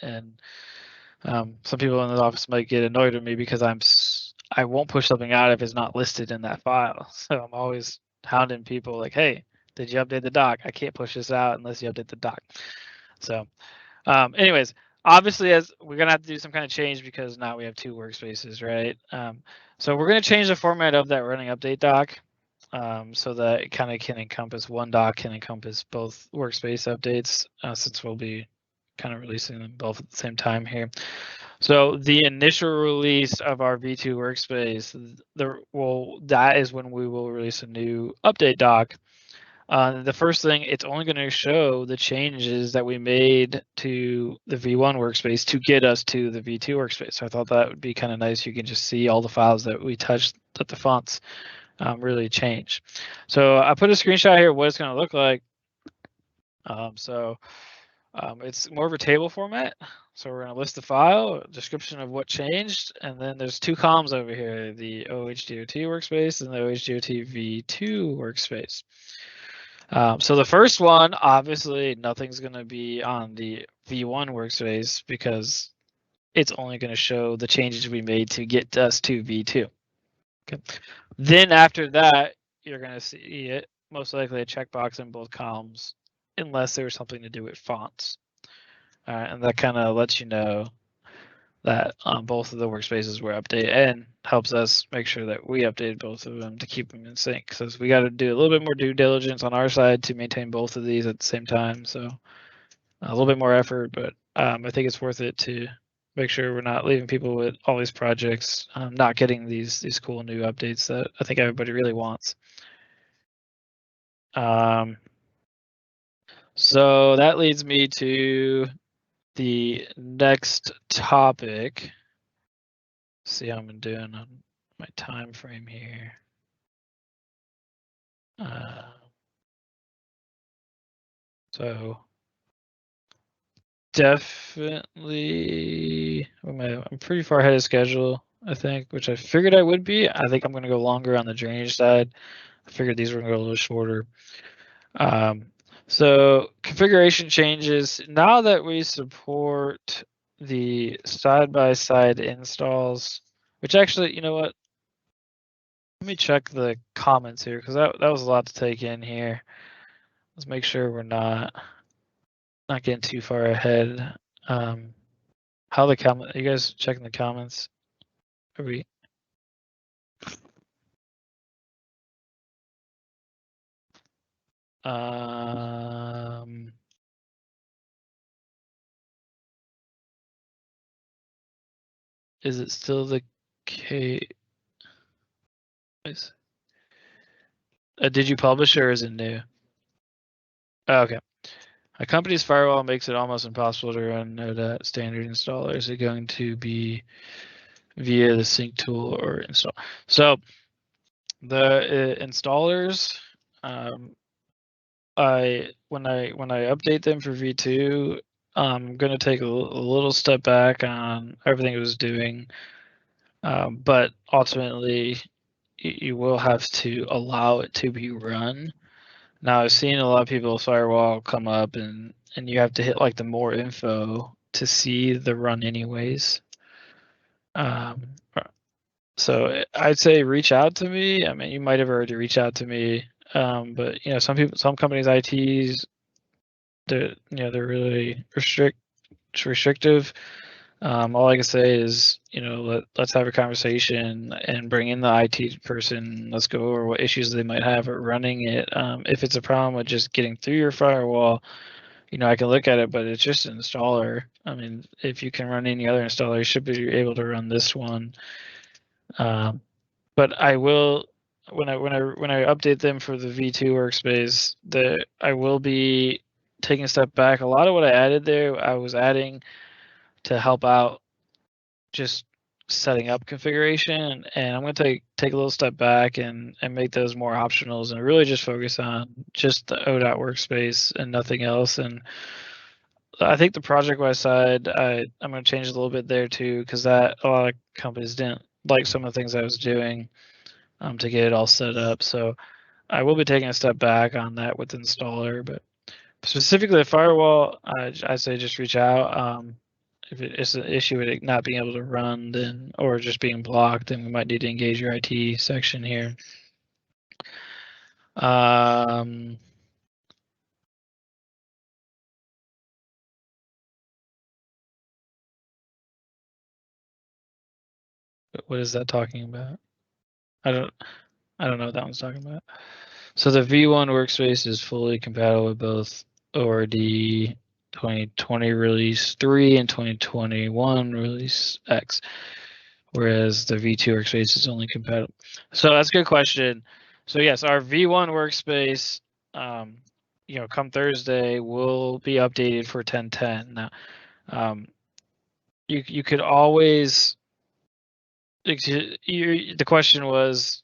some people in the office might get annoyed with me because I won't push something out if it's not listed in that file. So I'm always hounding people like, hey, did you update the doc? I can't push this out unless you update the doc. So anyways, obviously as we're gonna have to do some kind of change because now we have 2 workspaces, right? So we're gonna change the format of that running update doc so that it kind of can encompass one doc, can encompass both workspace updates since we'll be kind of releasing them both at the same time here. So the initial release of our V2 workspace, that is when we will release a new update doc. The first thing, it's only going to show the changes that we made to the V1 workspace to get us to the V2 workspace. So I thought that would be kind of nice. You can just see all the files that we touched, that the fonts really change. So I put a screenshot here of what it's going to look like. It's more of a table format. So we're going to list the file, description of what changed, and then there's 2 columns over here, the OHDOT workspace and the OHDOT V2 workspace. So the first one, obviously, nothing's going to be on the V1 workspace because it's only going to show the changes we made to get us to V2. Okay. Then after that, you're going to see it, most likely a checkbox in both columns, unless there was something to do with fonts. All right, and that kind of lets you know that both of the workspaces were updated and helps us make sure that we updated both of them to keep them in sync. Because we got to do a little bit more due diligence on our side to maintain both of these at the same time. So a little bit more effort, but I think it's worth it to make sure we're not leaving people with all these projects not getting these cool new updates that I think everybody really wants. So that leads me to the next topic. See how I'm doing on my time frame here. So definitely, I'm pretty far ahead of schedule, I think, which I figured I would be. I think I'm going to go longer on the drainage side. I figured these were going to go a little shorter. So configuration changes. Now that we support the side-by-side installs, which actually, you know what? Let me check the comments here because that was a lot to take in here. Let's make sure we're not getting too far ahead. How the comment? Are you guys checking the comments? Are we? Is it still the case? Did you publish or is it new? Oh, okay. A company's firewall makes it almost impossible to run OHDOT standard installer. Is it going to be via the sync tool or install? So the installers, when I update them for V2, I'm going to take a little step back on everything it was doing. But ultimately, you will have to allow it to be run. Now, I've seen a lot of people's firewall come up, and you have to hit like the more info to see the run anyways. So I'd say reach out to me. I mean, you might have already reached out to me, but some companies' ITs, they're really restrictive. All I can say is, let's have a conversation and bring in the IT person. Let's go over what issues they might have at running it. If it's a problem with just getting through your firewall, I can look at it, but it's just an installer. I mean, if you can run any other installer, you should be able to run this one. But I will, when I update them for the V2 workspace, I will be taking a step back. A lot of what I added there, I was adding to help out just setting up configuration, and I'm going to take a little step back and make those more optionals and really just focus on just the ODOT workspace and nothing else. And I think the project-wise side, I'm going to change a little bit there too, because that a lot of companies didn't like some of the things I was doing to get it all set up. So I will be taking a step back on that with installer, but specifically the firewall, I say just reach out. If it's an issue with it not being able to run, then or just being blocked, then we might need to engage your IT section here. What is that talking about? I don't know what that one's talking about. So the V1 workspace is fully compatible with both ORD 2020 release 3 and 2021 release X, whereas the V2 workspace is only compatible. So that's a good question. So yes, our V1 workspace, come Thursday, will be updated for 10.10. Now, you could always. The question was,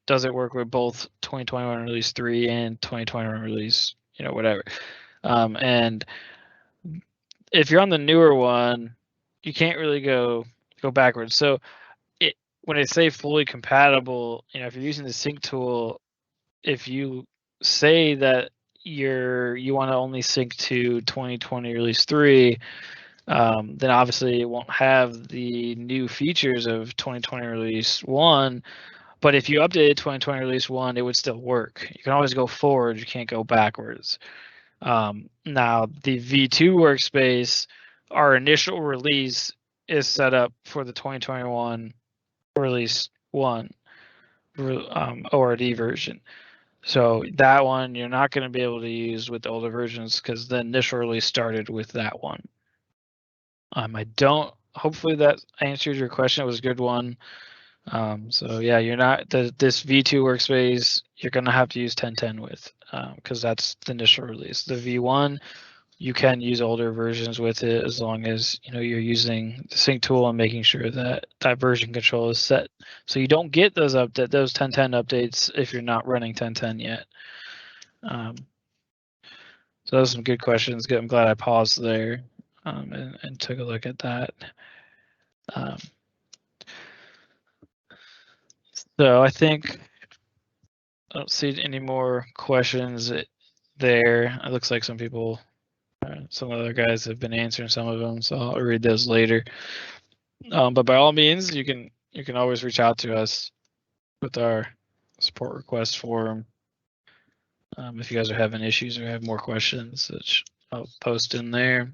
does it work with both 2021 release 3 and 2021 release, whatever. And if you're on the newer one, you can't really go backwards. So when I say fully compatible, if you're using the sync tool, if you say that you want to only sync to 2020 release 3, then obviously it won't have the new features of 2020 release 1. But if you updated 2020 release 1, it would still work. You can always go forward, you can't go backwards. Now, the V2 workspace, our initial release is set up for the 2021 release 1 ORD version. So that one you're not going to be able to use with the older versions because the initial release started with that one. Hopefully that answered your question. It was a good one. So yeah, you're not this V2 workspace, you're going to have to use 10.10 with, because that's the initial release. The V1, you can use older versions with it as long as you're using the sync tool and making sure that version control is set. So you don't get those 10.10 updates if you're not running 10.10 yet. So those are some good questions. I'm glad I paused there and took a look at that. So I think I don't see any more questions there. It looks like some people, some other guys have been answering some of them, so I'll read those later. But by all means, you can always reach out to us with our support request form. If you guys are having issues or have more questions, which I'll post in there.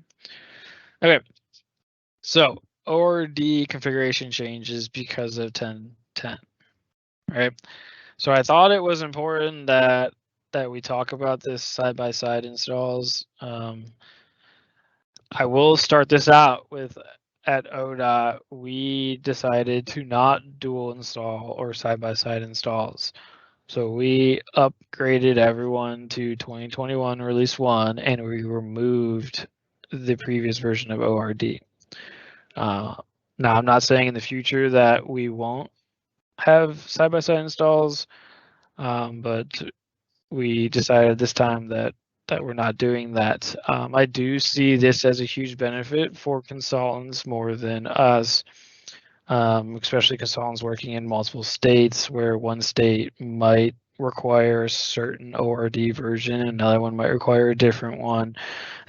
Okay, so ORD configuration changes because of 10.10, right? So I thought it was important that we talk about this side-by-side installs. I will start this out with, at ODOT, we decided to not dual install or side-by-side installs. So we upgraded everyone to 2021 release 1, and we removed the previous version of ORD. Now, I'm not saying in the future that we won't have side-by-side installs, but we decided this time that we're not doing that. I do see this as a huge benefit for consultants more than us. especially consultants working in multiple states where one state might require a certain ORD version, another one might require a different one.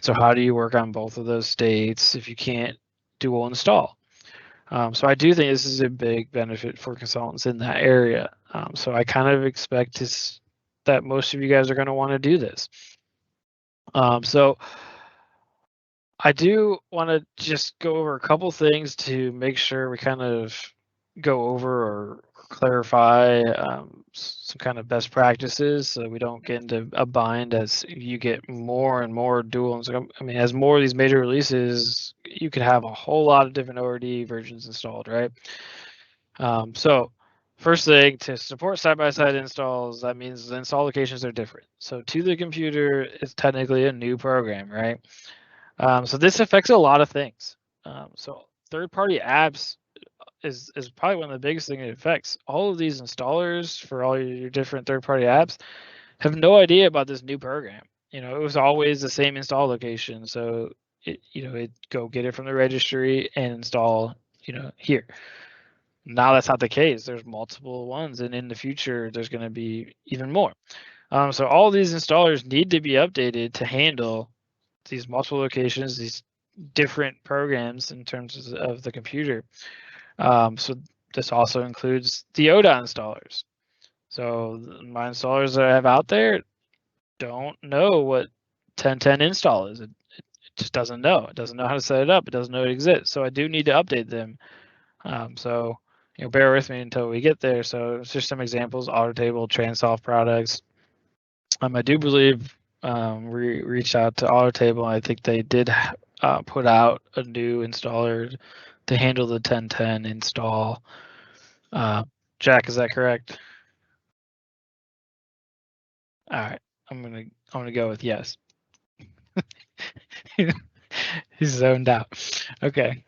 So how do you work on both of those states if you can't dual install? So I do think this is a big benefit for consultants in that area. So I kind of expect that most of you guys are going to want to do this. So I do want to just go over a couple things to make sure we kind of go over or clarify some kind of best practices so we don't get into a bind as you get more and more dual. I mean, as more of these major releases, you could have a whole lot of different ORD versions installed, right? So first thing, to support side-by-side installs, that means the install locations are different. So to the computer, it's technically a new program, right? So this affects a lot of things. So third-party apps is probably one of the biggest things it affects. All of these installers for all your different third-party apps have no idea about this new program. You know, it was always the same install location. So it go get it from the registry and install, here. Now that's not the case. There's multiple ones, and in the future, there's going to be even more. So all these installers need to be updated to handle these multiple locations, these different programs in terms of the computer. So this also includes the OHDOT installers. So my installers that I have out there don't know what 1010 install is. It just doesn't know. It doesn't know how to set it up. It doesn't know it exists. So I do need to update them. So bear with me until we get there. So it's just some examples: AutoTable, Transolve products. I do believe we reached out to AutoTable. I think they did put out a new installer to handle the 1010 install. Jack, is that correct? All right, I'm gonna go with yes. He's zoned out. Okay.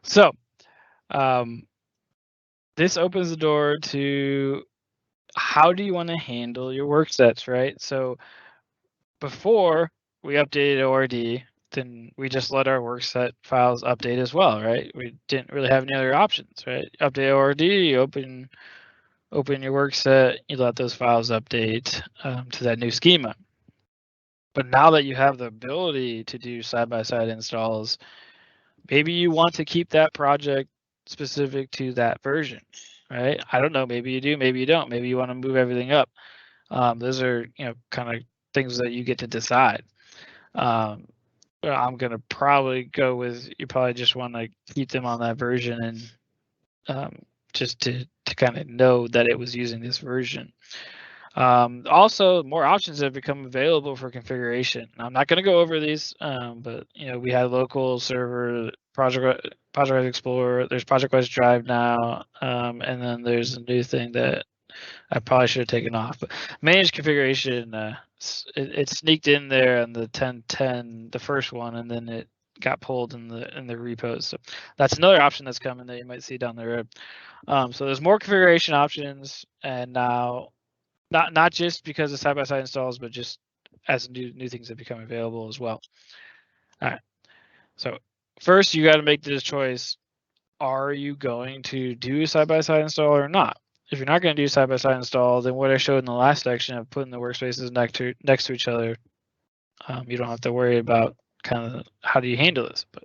So this opens the door to how do you want to handle your work sets, right? So before we updated ORD, then we just let our work set files update as well, right? We didn't really have any other options, right? Update ORD, you open your work set, you let those files update to that new schema. But now that you have the ability to do side-by-side installs, maybe you want to keep that project specific to that version, right? I don't know. Maybe you do. Maybe you don't. Maybe you want to move everything up. Those are kind of things that you get to decide. I'm gonna probably go with you. Probably just want to keep them on that version and just to kind of know that it was using this version. Also, more options have become available for configuration. I'm not going to go over these, but we had local server, Project Explorer. There's ProjectWise Drive now, and then there's a new thing that I probably should have taken off. But managed configuration, it sneaked in there on the 1010, the first one, and then it got pulled in the repos. So that's another option that's coming that you might see down the road. So there's more configuration options, and now not just because of side-by-side installs, but just as new things have become available as well. All right. So first, you got to make this choice. Are you going to do side-by-side install or not? If you're not going to do side-by-side install, then what I showed in the last section of putting the workspaces next to each other, you don't have to worry about kind of how do you handle this. But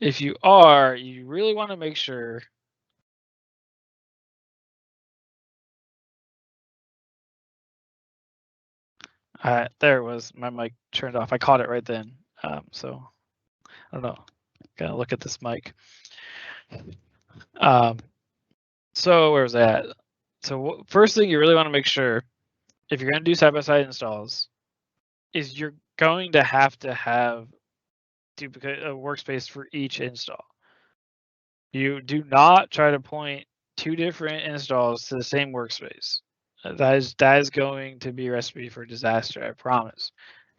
if you are, you really want to make sure there it was. My mic turned off. I caught it right then. So I don't know. Gotta look at this mic. So where was that? So first thing you really want to make sure, if you're going to do side-by-side installs, is you're going to have duplicate a workspace for each install. You do not try to point two different installs to the same workspace. That is going to be a recipe for disaster, I promise.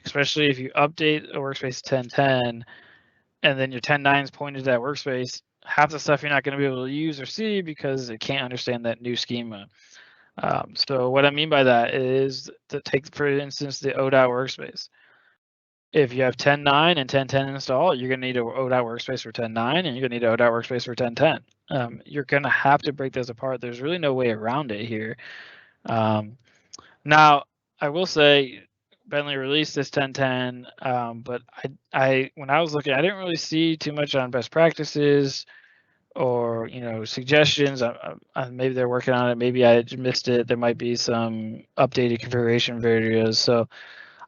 Especially if you update a workspace to 1010 and then your 10.9 is pointed to that workspace, half the stuff you're not going to be able to use or see because it can't understand that new schema. So what I mean by that is to take, for instance, the OHDOT workspace. if you have 10.9 and 10.10 installed, you're going to need an OHDOT workspace for 10.9, and you're going to need an OHDOT workspace for 10.10. You're going to have to break those apart. There's really no way around it here. Now, I will say Bentley released this 10.10, but I when I was looking, I didn't really see too much on best practices or suggestions. Maybe they're working on it. Maybe I missed it. There might be some updated configuration videos. So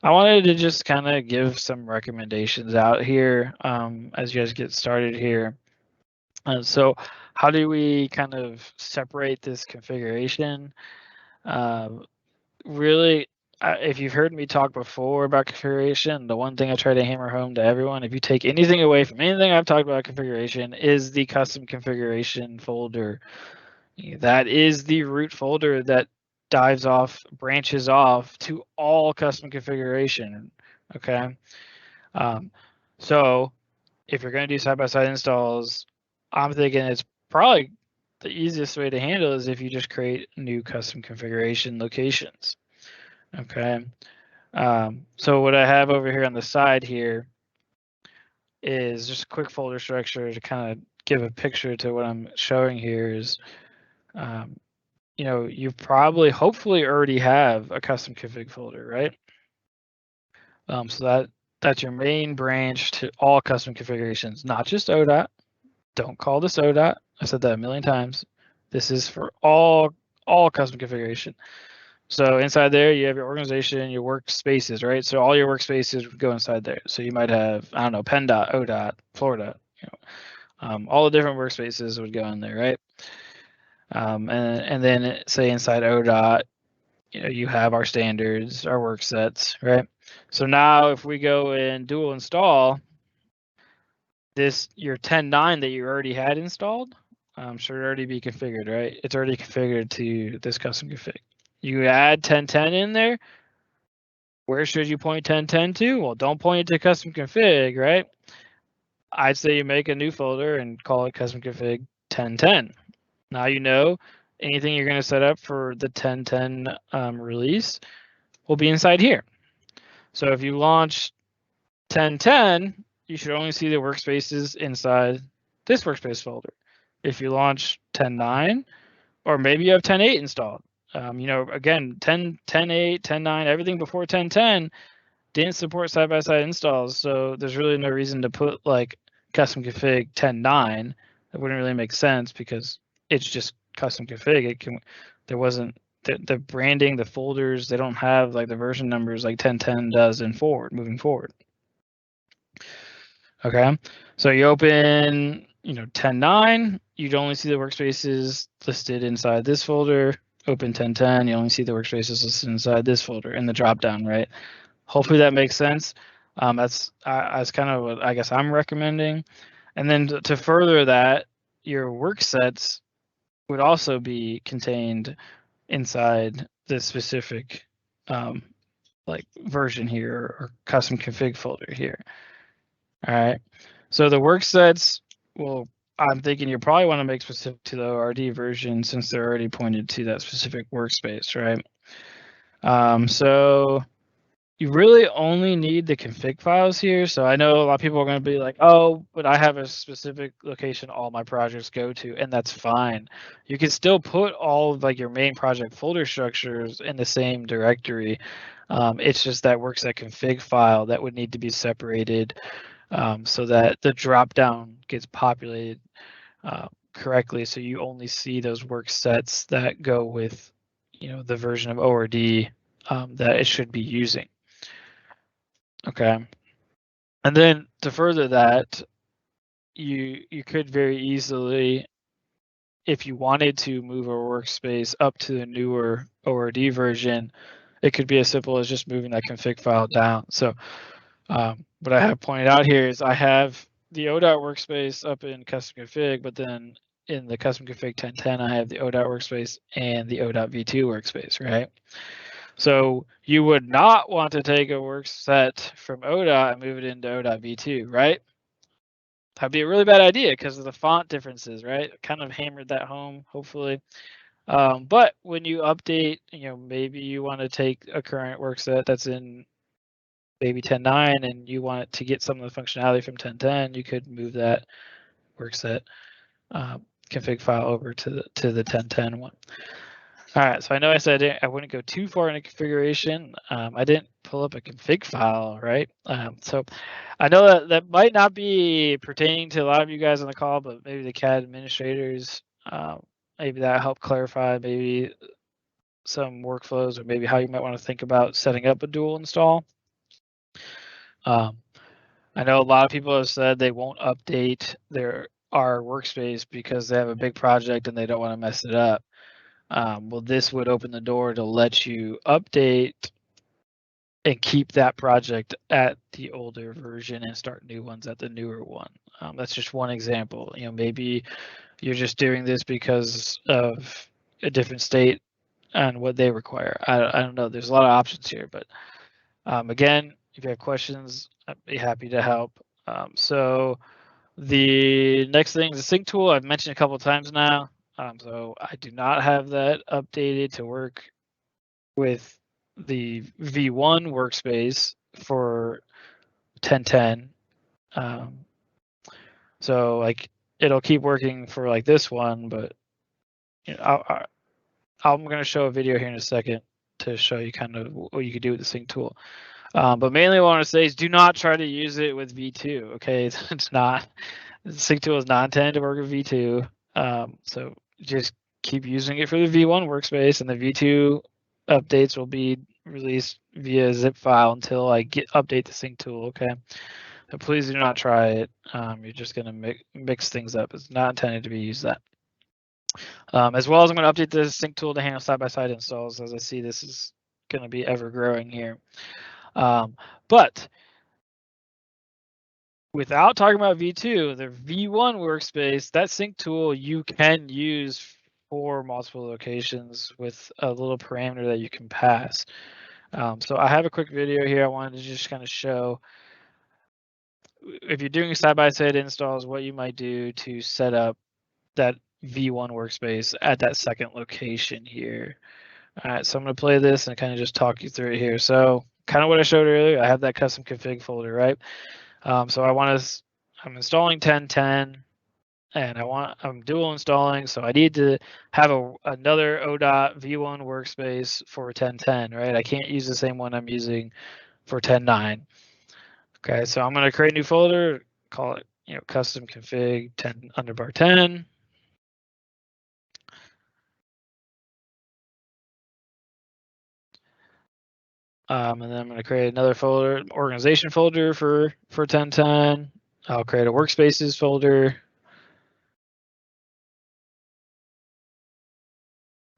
I wanted to just kind of give some recommendations out here as you guys get started here. So how do we kind of separate this configuration? Really, if you've heard me talk before about configuration, the one thing I try to hammer home to everyone, if you take anything away from anything I've talked about configuration, is the custom configuration folder. That is the root folder that branches off to all custom configuration. Okay. So if you're going to do side-by-side installs, I'm thinking it's probably the easiest way to handle is if you just create new custom configuration locations. Okay. So what I have over here on the side here is just a quick folder structure to kind of give a picture to what I'm showing here is, you probably hopefully already have a custom config folder, right? So that's your main branch to all custom configurations, not just OHDOT. Don't call this OHDOT. I said that a million times. This is for all custom configuration. So inside there, you have your organization, your workspaces, right? So all your workspaces would go inside there. So you might have, I don't know, PennDOT, ODOT, Florida, all the different workspaces would go in there, right? And then say inside ODOT, you have our standards, our work sets, right? So now if we go and dual install this, your 10.9 that you already had installed, should already be configured, right? It's already configured to this custom config. You add 10.10 in there. Where should you point 10.10 to? Well, don't point it to custom config, right? I'd say you make a new folder and call it custom config 10.10. Now you know anything you're going to set up for the 10.10 release will be inside here. So if you launch 10.10, you should only see the workspaces inside this workspace folder. If you launch 10.9, or maybe you have 10.8 installed, again, 10.8, 10.9, everything before 10.10 didn't support side-by-side installs. So there's really no reason to put like custom config 10.9. That wouldn't really make sense because it's just custom config. There wasn't the branding, the folders, they don't have like the version numbers like 10.10 does moving forward. Okay, so you open 10.9, you'd only see the workspaces listed inside this folder. Open 10.10, you only see the workspaces listed inside this folder in the dropdown, right? Hopefully that makes sense. That's kind of what I guess I'm recommending. And then to further that, your work sets would also be contained inside this specific like version here or custom config folder here. All right. So the work sets, well, I'm thinking you probably want to make specific to the ORD version since they're already pointed to that specific workspace, right? So you really only need the config files here. So I know a lot of people are going to be like, oh, but I have a specific location all my projects go to, and that's fine. You can still put all of like your main project folder structures in the same directory. It's just that workset config file that would need to be separated so that the dropdown gets populated correctly. So you only see those work sets that go with, the version of ORD that it should be using. Okay. And then to further that, you could very easily, if you wanted to move a workspace up to the newer ORD version, it could be as simple as just moving that config file down. So what I have pointed out here is I have the OHDOT workspace up in custom config, but then in the custom config 10.10, I have the OHDOT workspace and the OHDOT v2 workspace, right? So you would not want to take a work set from OHDOT and move it into OHDOT v2, right? That'd be a really bad idea because of the font differences, right? Kind of hammered that home, hopefully. But when you update, maybe you want to take a current work set that's in maybe 10.9 and you want to get some of the functionality from 10.10, you could move that workset config file over to the 10.10 one. All right, so I know I said I wouldn't go too far into configuration. I didn't pull up a config file, right? So I know that might not be pertaining to a lot of you guys on the call, but maybe the CAD administrators, maybe that helped clarify maybe some workflows or maybe how you might want to think about setting up a dual install. I know a lot of people have said they won't update our workspace because they have a big project and they don't want to mess it up. Well, this would open the door to let you update and keep that project at the older version and start new ones at the newer one. That's just one example. You know, maybe you're just doing this because of a different state and what they require. I don't know. There's a lot of options here, but again, if you have questions, I'd be happy to help. So the next thing is the sync tool. I've mentioned a couple of times now. So I do not have that updated to work with the V1 workspace for 10.10. So like it'll keep working for like this one, but you know, I'm going to show a video here in a second to show you kind of what you could do with the sync tool. But mainly what I want to say is do not try to use it with V2. Okay, it's not. The sync tool is not intended to work with V2. So just keep using it for the V1 workspace, and the V2 updates will be released via zip file until I update the sync tool. Okay, so please do not try it. You're just going to mix things up. It's not intended to be used that. As well as I'm going to update the sync tool to handle side-by-side installs, as I see this is going to be ever growing here. But without talking about V2, the V1 workspace, that sync tool you can use for multiple locations with a little parameter that you can pass. So I have a quick video here I wanted to just kind of show if you're doing side-by-side installs, what you might do to set up that V1 workspace at that second location here. All right, so I'm going to play this and kind of just talk you through it here. So kind of what I showed earlier, I have that custom config folder, right? So I'm installing 10.10 and I'm dual installing. So I need to have another ODOT V1 workspace for 10.10, right? I can't use the same one I'm using for 10.9. Okay, so I'm going to create a new folder, call it, custom config 10 underbar 10. And then I'm going to create another folder, organization folder for 10.10. I'll create a workspaces folder.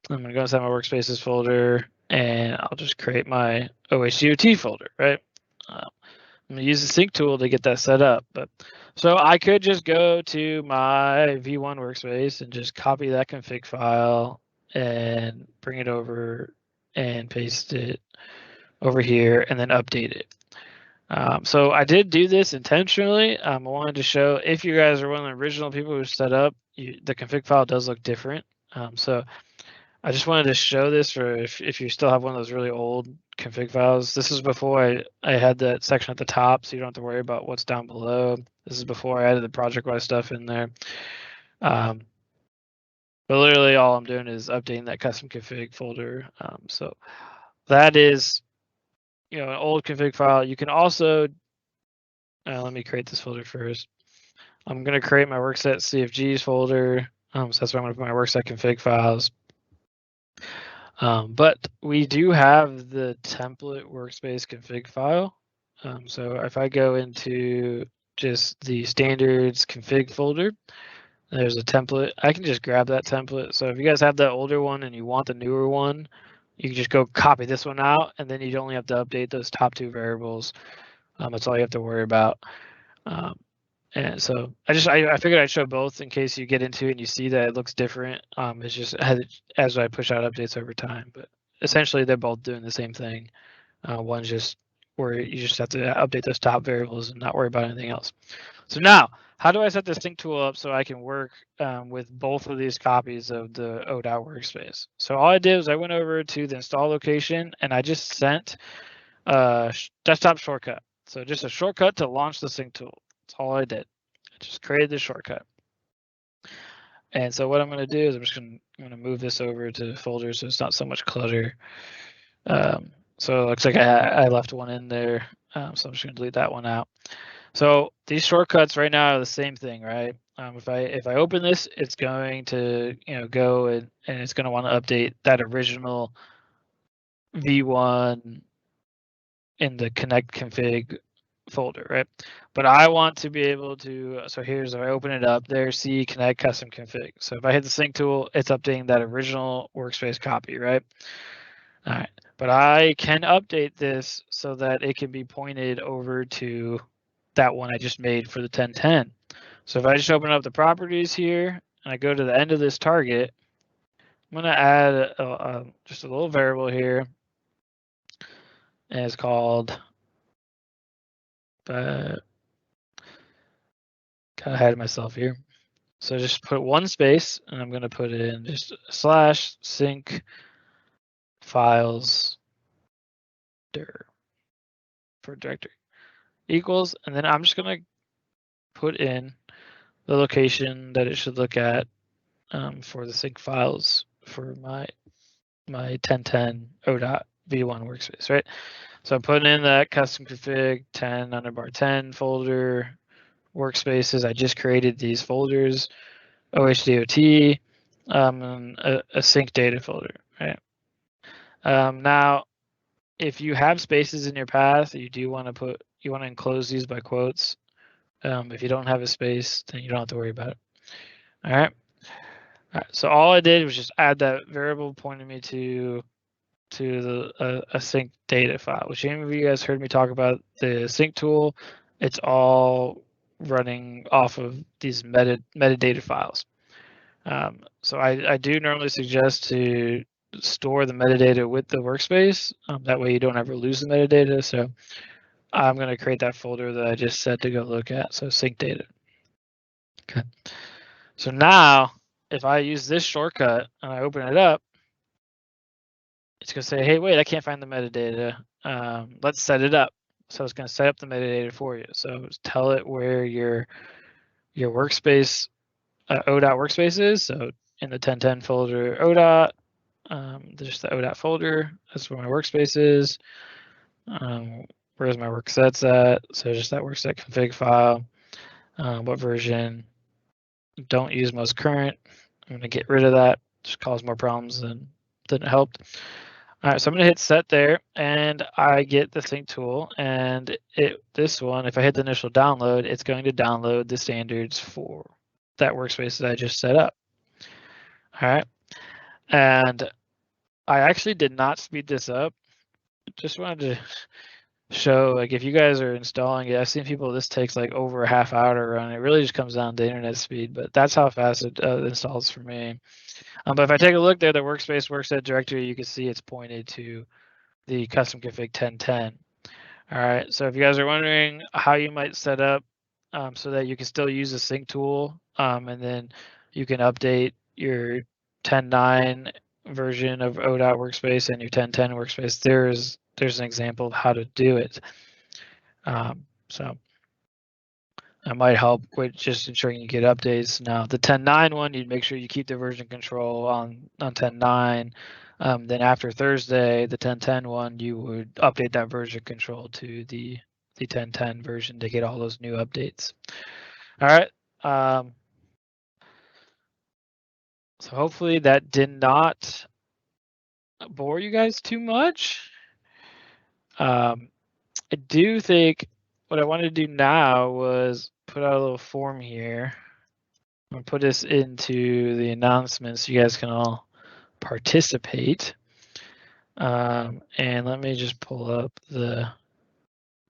I'm going to go inside my workspaces folder and I'll just create my OHDOT folder, right? I'm going to use the sync tool to get that set up. So I could just go to my V1 workspace and just copy that config file and bring it over and paste it over here and then update it. So I did do this intentionally. I wanted to show if you guys are one of the original people who set up, the config file does look different. So I just wanted to show this for if you still have one of those really old config files. This is before I had that section at the top, so you don't have to worry about what's down below. This is before I added the project-wise stuff in there. But literally all I'm doing is updating that custom config folder. So that is, an old config file. You can also, let me create this folder first. I'm going to create my workset CFGs folder. So that's where I'm going to put my workset config files. But we do have the template workspace config file. So if I go into just the standards config folder, there's a template. I can just grab that template. So if you guys have that older one and you want the newer one, you can just go copy this one out, and then you only have to update those top two variables. That's all you have to worry about. And so I figured I'd show both in case you get into it and you see that it looks different. It's just as I push out updates over time, but essentially they're both doing the same thing. One's just where you just have to update those top variables and not worry about anything else. So now, how do I set this sync tool up so I can work with both of these copies of the ODOT workspace? So all I did was I went over to the install location and I just sent desktop shortcut. So just a shortcut to launch the sync tool. That's all I did. I just created the shortcut. And so what I'm going to do is I'm going to move this over to folders so it's not so much clutter. So it looks like I left one in there. So I'm just going to delete that one out. So these shortcuts right now are the same thing, right? If I open this, it's going to go and it's going to want to update that original V1 in the connect config folder, right? But I want to be able to, so here's, if I open it up, there's C connect custom config. So if I hit the sync tool, it's updating that original workspace copy, right? All right, but I can update this so that it can be pointed over to that one I just made for the 1010. So if I just open up the properties here and I go to the end of this target, I'm going to add just a little variable here, and it's called kind of hide myself here. So just put one space, and I'm going to put in just / sync files dir for directory equals, and then I'm just going to put in the location that it should look at for the sync files for my 1010 OHDOT V1 workspace, right? So I'm putting in that custom config 10 underbar 10 folder workspaces. I just created these folders, OHDOT, and a sync data folder, right? Now, if you have spaces in your path, you want to enclose these by quotes. If you don't have a space, then you don't have to worry about it. All right. So all I did was just add that variable pointing me to a sync data file, which any of you guys heard me talk about the sync tool. It's all running off of these metadata files. So I do normally suggest to store the metadata with the workspace. That way you don't ever lose the metadata. So I'm going to create that folder that I just said to go look at. So sync data. Okay. So now if I use this shortcut and I open it up, it's going to say, hey, wait, I can't find the metadata. Let's set it up. So it's going to set up the metadata for you. So tell it where your workspace, OHDOT workspace is. So in the 1010 folder, OHDOT, there's the OHDOT folder. That's where my workspace is. Where's my work sets at? So just that work set config file. What version? Don't use most current. I'm going to get rid of that. Just cause more problems than it helped. All right, so I'm going to hit set there, and I get the sync tool. And this one, if I hit the initial download, it's going to download the standards for that workspace that I just set up. All right, and I actually did not speed this up. Just wanted to show, like, if you guys are installing it, I've seen people, this takes like over a half hour to run. It really just comes down to internet speed, but that's how fast it installs for me. But if I take a look there, the workspace workset directory, you can see it's pointed to the custom config 1010. All right, so if you guys are wondering how you might set up so that you can still use the sync tool, and then you can update your 10.9 version of OHDOT workspace and your 1010 workspace, there's an example of how to do it. So that might help with just ensuring you get updates. Now, the 10.9 one, you'd make sure you keep the version control on 10.9. Then after Thursday, the 10.10 one, you would update that version control to the 10.10 version to get all those new updates. All right. So hopefully that did not bore you guys too much. I do think what I wanted to do now was put out a little form here. I'm going to put this into the announcements so you guys can all participate. And let me just pull up the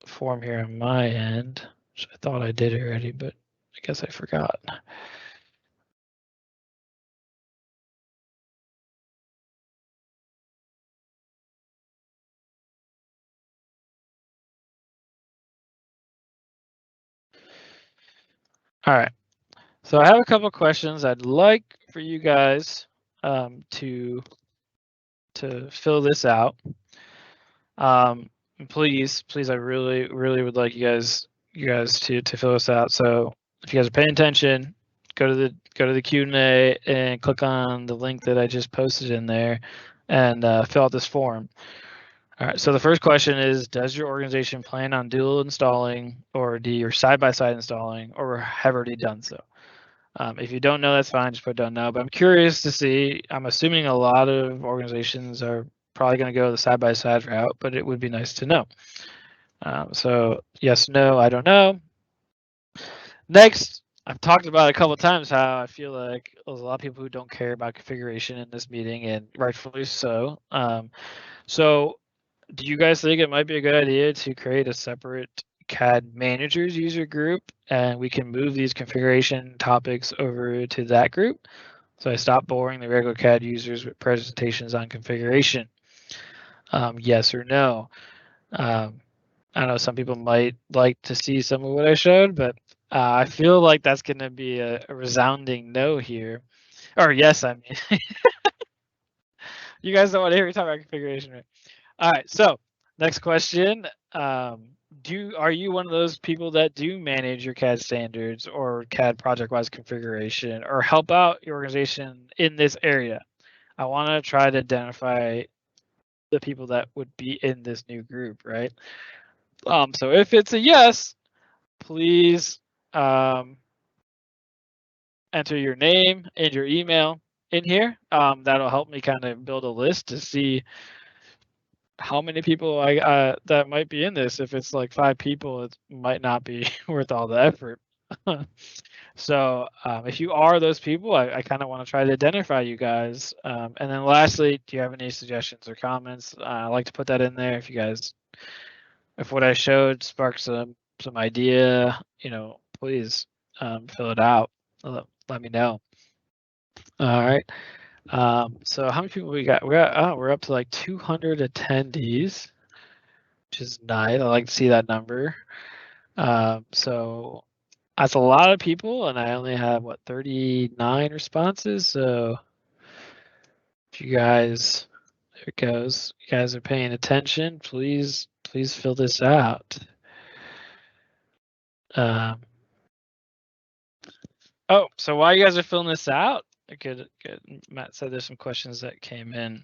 form here on my end, which I thought I did already, but I guess I forgot. All right, so I have a couple of questions I'd like for you guys to fill this out. please, I really would like you guys to fill this out. So if you guys are paying attention, go to the Q&A and click on the link that I just posted in there, and fill out this form. All right, so the first question is, does your organization plan on dual installing ORD or side-by-side installing, or have already done so? If you don't know, that's fine, just put don't know. But I'm curious to see, I'm assuming a lot of organizations are probably going to go the side-by-side route, but it would be nice to know. So yes, no, I don't know. Next, I've talked about a couple of times how I feel like there's a lot of people who don't care about configuration in this meeting, and rightfully so. So do you guys think it might be a good idea to create a separate CAD managers user group, and we can move these configuration topics over to that group? So I stop boring the regular CAD users with presentations on configuration. Yes or no? I know some people might like to see some of what I showed, but I feel like that's going to be a resounding no here. Or yes, I mean. You guys don't want to hear me talk about configuration, right? All right, so next question. Are you one of those people that do manage your CAD standards or CAD project-wise configuration, or help out your organization in this area? I want to try to identify the people that would be in this new group, right? So if it's a yes, please enter your name and your email in here. That'll help me kind of build a list to see how many people that might be in this. If it's like 5 people, it might not be worth all the effort. So if you are those people, I kind of want to try to identify you guys. And then lastly, do you have any suggestions or comments? I like to put that in there. If what I showed sparks some idea, please fill it out. Let me know. All right. So how many people we got? We're up to like 200 attendees, which is nice. I like to see that number. So that's a lot of people, and I only have 39 responses. So if you guys, there it goes. You guys are paying attention. Please fill this out. Oh, so while you guys are filling this out, good. Matt said there's some questions that came in.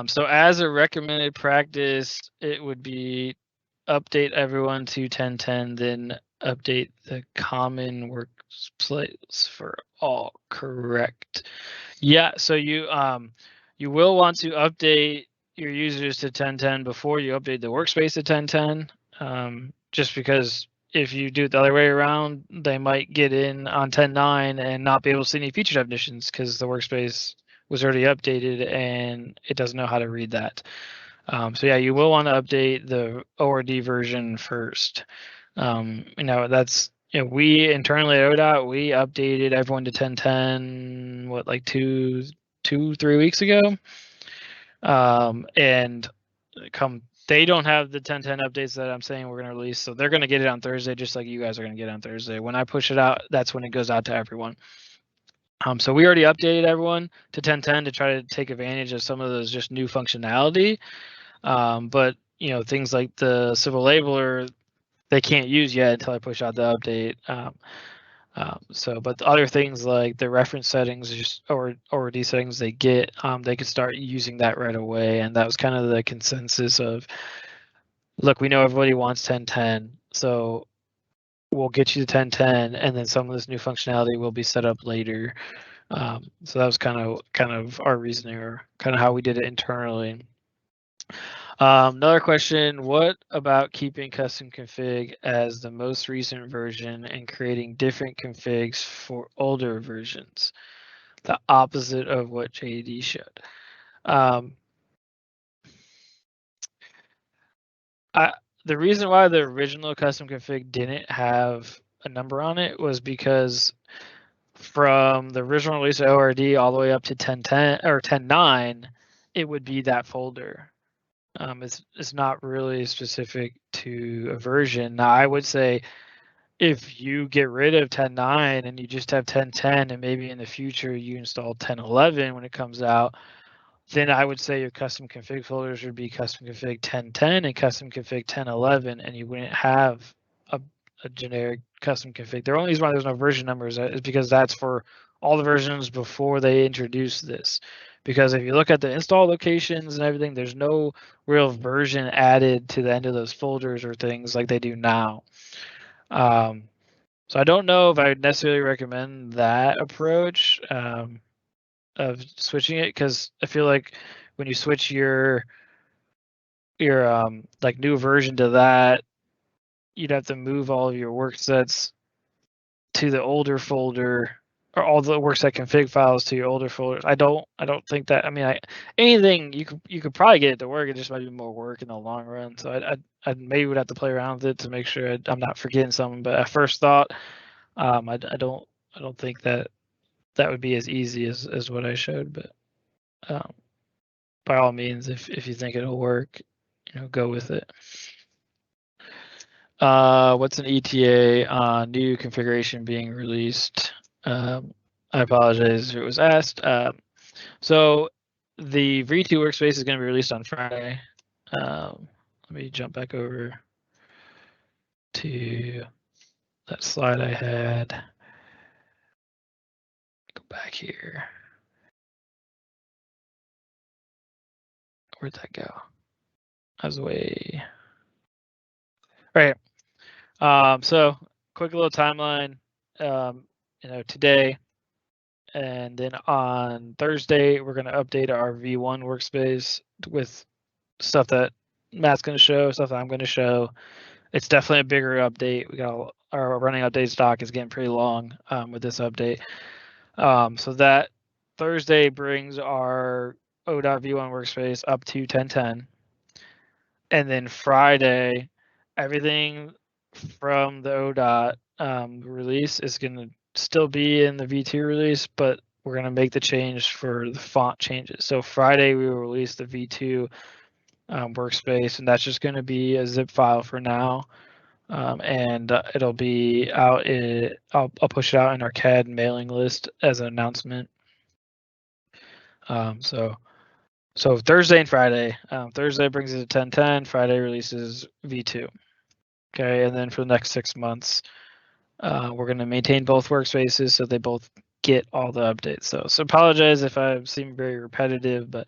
So as a recommended practice, it would be update everyone to 1010, then update the common workspace for all. Correct. Yeah. So you will want to update your users to 1010 before you update the workspace to 1010. Just because if you do it the other way around, they might get in on 10.9 and not be able to see any feature definitions because the workspace was already updated and it doesn't know how to read that. So yeah, you will want to update the ORD version first. That's we internally at OHDOT, we updated everyone to 1010 like 2-3 weeks ago. And they don't have the 1010 updates that I'm saying we're going to release, so they're going to get it on Thursday, just like you guys are going to get it on Thursday. When I push it out, that's when it goes out to everyone. So we already updated everyone to 1010 to try to take advantage of some of those just new functionality. But things like the civil labeler, they can't use yet until I push out the update. But the other things like the reference settings or ORD settings they get, they could start using that right away. And that was kind of the consensus of, look, we know everybody wants 1010, so we'll get you to 1010, and then some of this new functionality will be set up later. So that was kind of our reasoning, or kind of how we did it internally. Another question, what about keeping custom config as the most recent version and creating different configs for older versions? The opposite of what JD showed. The reason why the original custom config didn't have a number on it was because from the original release of ORD all the way up to 1010 or 10.9, it would be that folder. It's not really specific to a version. Now, I would say if you get rid of 10.9 and you just have 10.10, and maybe in the future you install 10.11 when it comes out, then I would say your custom config folders would be custom config 1010 and custom config 1011, and you wouldn't have a generic custom config. The only reason why there's no version numbers is because that's for all the versions before they introduced this. Because if you look at the install locations and everything, there's no real version added to the end of those folders or things like they do now. So I don't know if I would necessarily recommend that approach of switching it, because I feel like when you switch your like new version to that, you'd have to move all of your work sets to the older folder, or all the workset config files to your older folders. I don't think that. I mean, anything you could probably get it to work. It just might be more work in the long run. So I maybe would have to play around with it to make sure I'm not forgetting something. But at first thought, I don't think that would be as easy as what I showed. But by all means, if you think it'll work, go with it. What's an ETA on new configuration being released? I apologize if it was asked. So the V2 workspace is going to be released on Friday. Let me jump back over to that slide I had. Go back here. Where'd that go? I was away. Right. So quick little timeline. Today, and then on Thursday we're going to update our V1 workspace with stuff that Matt's going to show, stuff that I'm going to show. It's definitely a bigger update. We got our running update stock is getting pretty long with this update. So that Thursday brings our OHDOT V1 workspace up to 1010. And then Friday, everything from the OHDOT release is going to still be in the V2 release, but we're going to make the change for the font changes. So Friday, we will release the V2 workspace, and that's just going to be a zip file for now. And it'll be out. I'll push it out in our CADD mailing list as an announcement. So Thursday and Friday. Thursday brings it to 1010. Friday releases V2. Okay, and then for the next 6 months, we're going to maintain both workspaces so they both get all the updates. So apologize if I seem very repetitive, but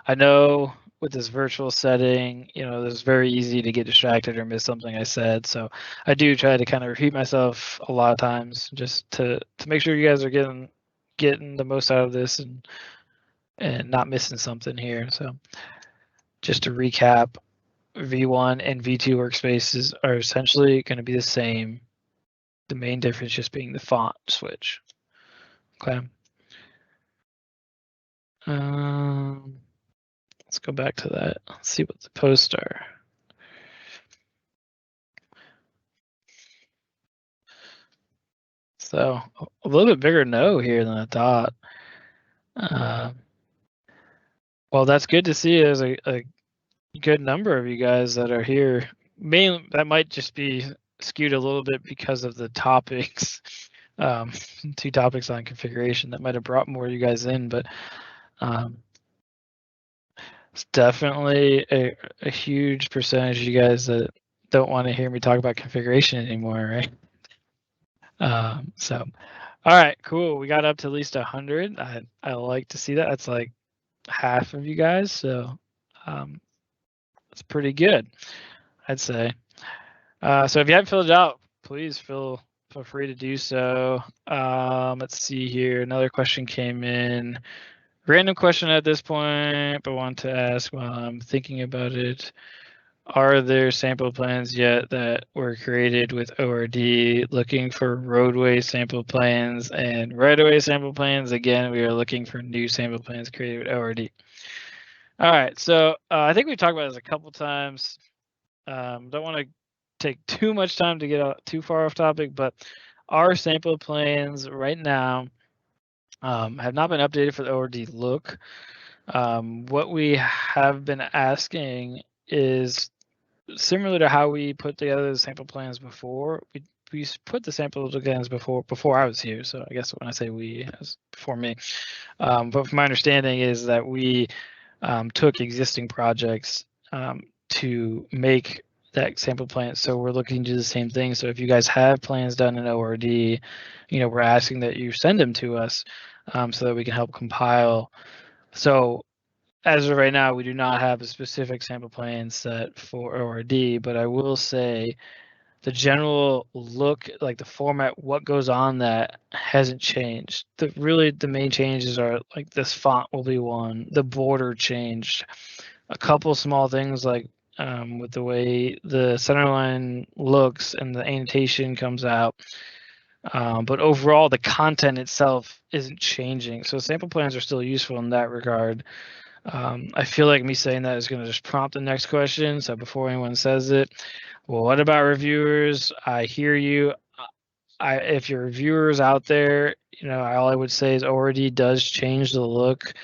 I know with this virtual setting, it's very easy to get distracted or miss something I said. So I do try to kind of repeat myself a lot of times just to make sure you guys are getting the most out of this and not missing something here. So just to recap, V1 and V2 workspaces are essentially going to be the same. The main difference just being the font switch. Okay. Let's go back to that. Let's see what the posts are. So a little bit bigger no here than I thought. Well, that's good to see. There's a good number of you guys that are here. Mainly, that might just be skewed a little bit because of the topics. 2 topics on configuration that might have brought more of you guys in, but it's definitely a huge percentage of you guys that don't want to hear me talk about configuration anymore, right? So, all right, cool. We got up to at least 100. I like to see that. That's like half of you guys, so it's pretty good, I'd say. So if you haven't filled it out, please feel free to do so. Let's see here. Another question came in. Random question at this point, but want to ask while I'm thinking about it. Are there sample plans yet that were created with ORD? Looking for roadway sample plans and right-of-way sample plans. Again, we are looking for new sample plans created with ORD. All right, so I think we've talked about this a couple times. Don't want to take too much time to get too far off topic, but our sample plans right now have not been updated for the ORD look. What we have been asking is similar to how we put together the sample plans before. put the sample plans before I was here. So I guess when I say we, it was before me. But from my understanding is that we took existing projects to make that sample plan. So we're looking to do the same thing. So if you guys have plans done in ORD, we're asking that you send them to us so that we can help compile. So as of right now, we do not have a specific sample plan set for ORD, but I will say the general look, like the format, what goes on that hasn't changed. The main changes are like this font will be one, the border changed, a couple small things like with the way the centerline looks and the annotation comes out. But overall, the content itself isn't changing. So sample plans are still useful in that regard. I feel like me saying that is going to just prompt the next question. So before anyone says it, well, what about reviewers? I hear you. If your reviewers out there, all I would say is ORD does change the look.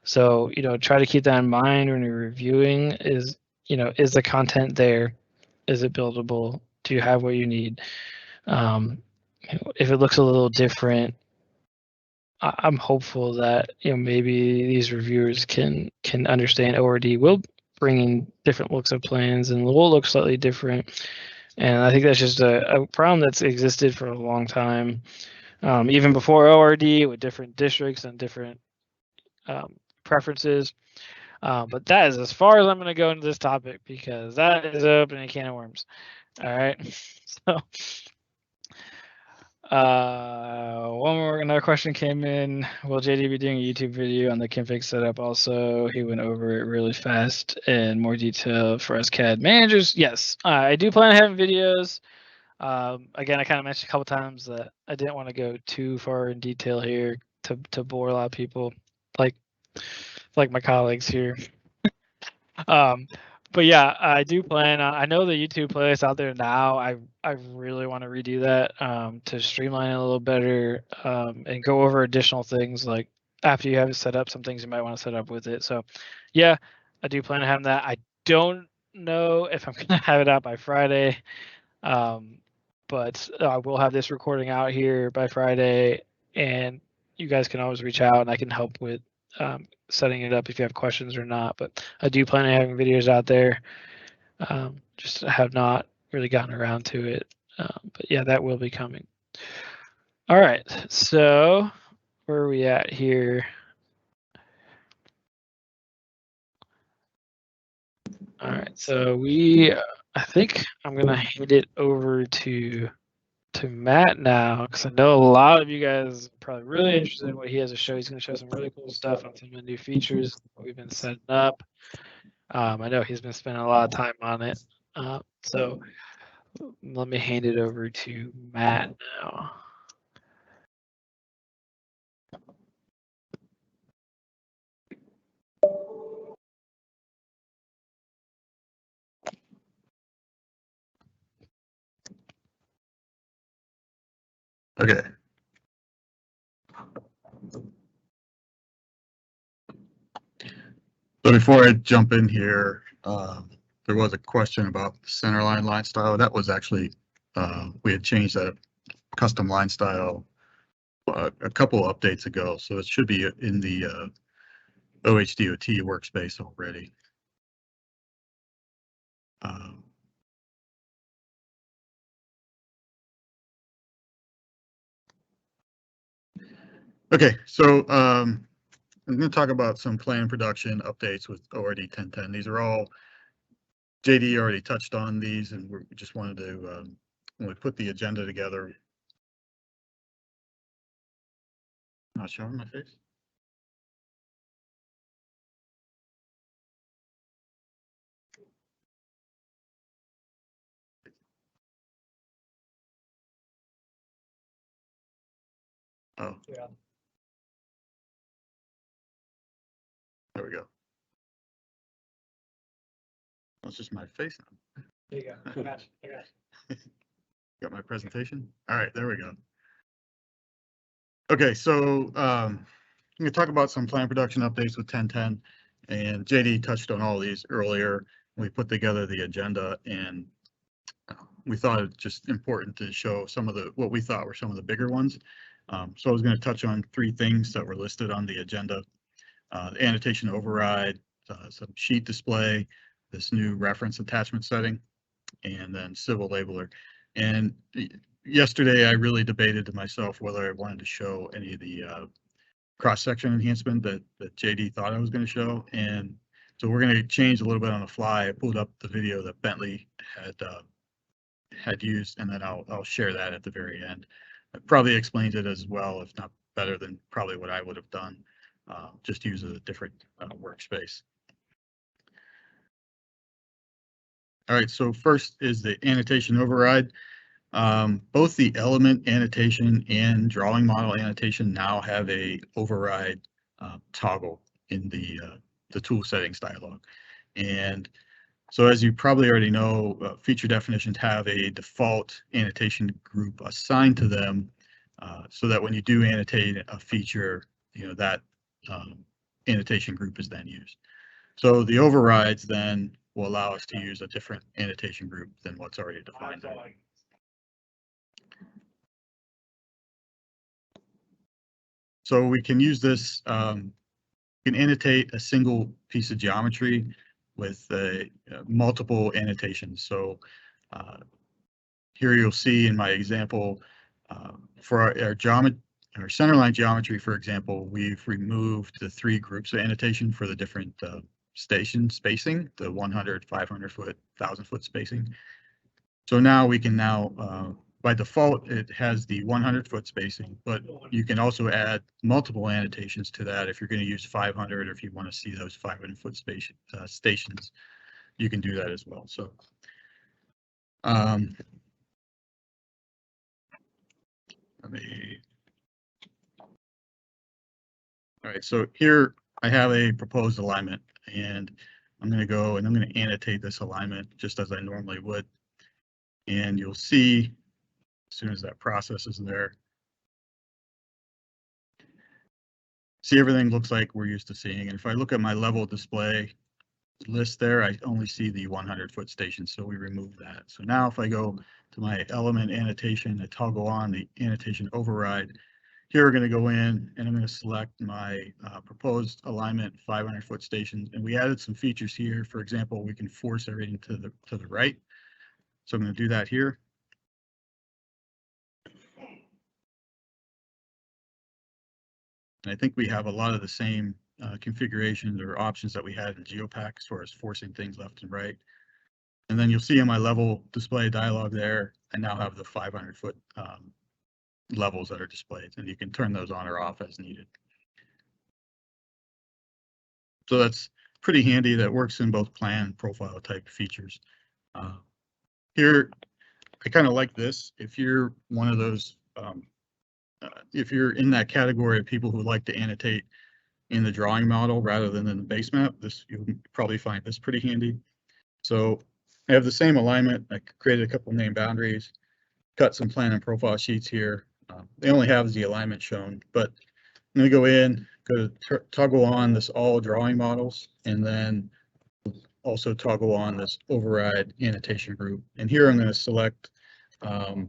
So, try to keep that in mind when you're reviewing is the content there? Is it buildable? Do you have what you need? If it looks a little different, I'm hopeful that maybe these reviewers can understand ORD will bring in different looks of plans and will look slightly different. And I think that's just a problem that's existed for a long time, even before ORD with different districts and different preferences. But that is as far as I'm going to go into this topic because that is opening a can of worms. All right. So another question came in. Will JD be doing a YouTube video on the config setup also? He went over it really fast and more detail for us CAD managers. Yes, I do plan on having videos. Again, I kind of mentioned a couple times that I didn't want to go too far in detail here to bore a lot of people, like my colleagues here. But yeah, I do plan. I know the YouTube playlist out there now. I really want to redo that to streamline it a little better and go over additional things like after you have it set up, some things you might want to set up with it. So yeah, I do plan on having that. I don't know if I'm gonna have it out by Friday, but I will have this recording out here by Friday, and you guys can always reach out and I can help with setting it up if you have questions or not. But I do plan on having videos out there. Just have not really gotten around to it. But yeah, that will be coming. All right, so where are we at here? All right, so I think I'm gonna hand it over to Matt now, because I know a lot of you guys are probably really interested in what he has to show. He's going to show some really cool stuff on some of the new features we've been setting up. I know he's been spending a lot of time on it. So let me hand it over to Matt now. Okay. So before I jump in here, there was a question about the centerline line style. That was actually, we had changed that custom line style a couple updates ago. So it should be in the OHDOT workspace already. Okay, so I'm going to talk about some plan production updates with ORD 1010. These are all, JD already touched on these, and we just wanted to, when we put the agenda together. Not showing my face? Oh. Yeah. There we go. That's just my face now. There you go. I got you. Got my presentation. All right, there we go. Okay, so I'm going to talk about some plan production updates with 1010, and JD touched on all these earlier. We put together the agenda, and we thought it just important to show some of what we thought were some of the bigger ones. So I was going to touch on 3 things that were listed on the agenda: the annotation override, some sheet display, this new reference attachment setting, and then civil labeler. And yesterday I really debated to myself whether I wanted to show any of the cross-section enhancement that JD thought I was going to show. And so we're going to change a little bit on the fly. I pulled up the video that Bentley had used, and then I'll share that at the very end. It probably explains it as well, if not better than probably what I would have done. Just use a different workspace. All right, so first is the annotation override. Both the element annotation and drawing model annotation now have a override toggle in the tool settings dialog. And so as you probably already know, feature definitions have a default annotation group assigned to them, so that when you do annotate a feature, that annotation group is then used. So the overrides then will allow us to use a different annotation group than what's already defined. So we can use this, we can annotate a single piece of geometry with multiple annotations. So here you'll see in my example, for our centerline geometry, for example, we've removed the 3 groups of annotation for the different station spacing, the 100, 500 foot, 1,000 foot spacing. So now we can by default, it has the 100 foot spacing, but you can also add multiple annotations to that. If you're going to use 500, or if you want to see those 500 foot stations, you can do that as well. So all right, so here I have a proposed alignment, and I'm going to go and I'm going to annotate this alignment just as I normally would. And you'll see as soon as that process is there, see, everything looks like we're used to seeing. And if I look at my level display list there, I only see the 100 foot station, so we remove that. So now if I go to my element annotation, I toggle on the annotation override. Here we're going to go in and I'm going to select my proposed alignment 500 foot stations, and we added some features here. For example, we can force everything to the right. So I'm going to do that here. And I think we have a lot of the same configurations or options that we had in GeoPack as far as forcing things left and right. And then you'll see in my level display dialog there, I now have the 500 foot levels that are displayed, and you can turn those on or off as needed. So that's pretty handy. That works in both plan and profile type features. Here, I kind of like this. If you're one of those, if you're in that category of people who like to annotate in the drawing model rather than in the base map, you'll probably find this pretty handy. So I have the same alignment. I created a couple name boundaries, cut some plan and profile sheets here. They only have the alignment shown, but I'm going to go in, go to toggle on this all drawing models, and then also toggle on this override annotation group. And here I'm going to select, I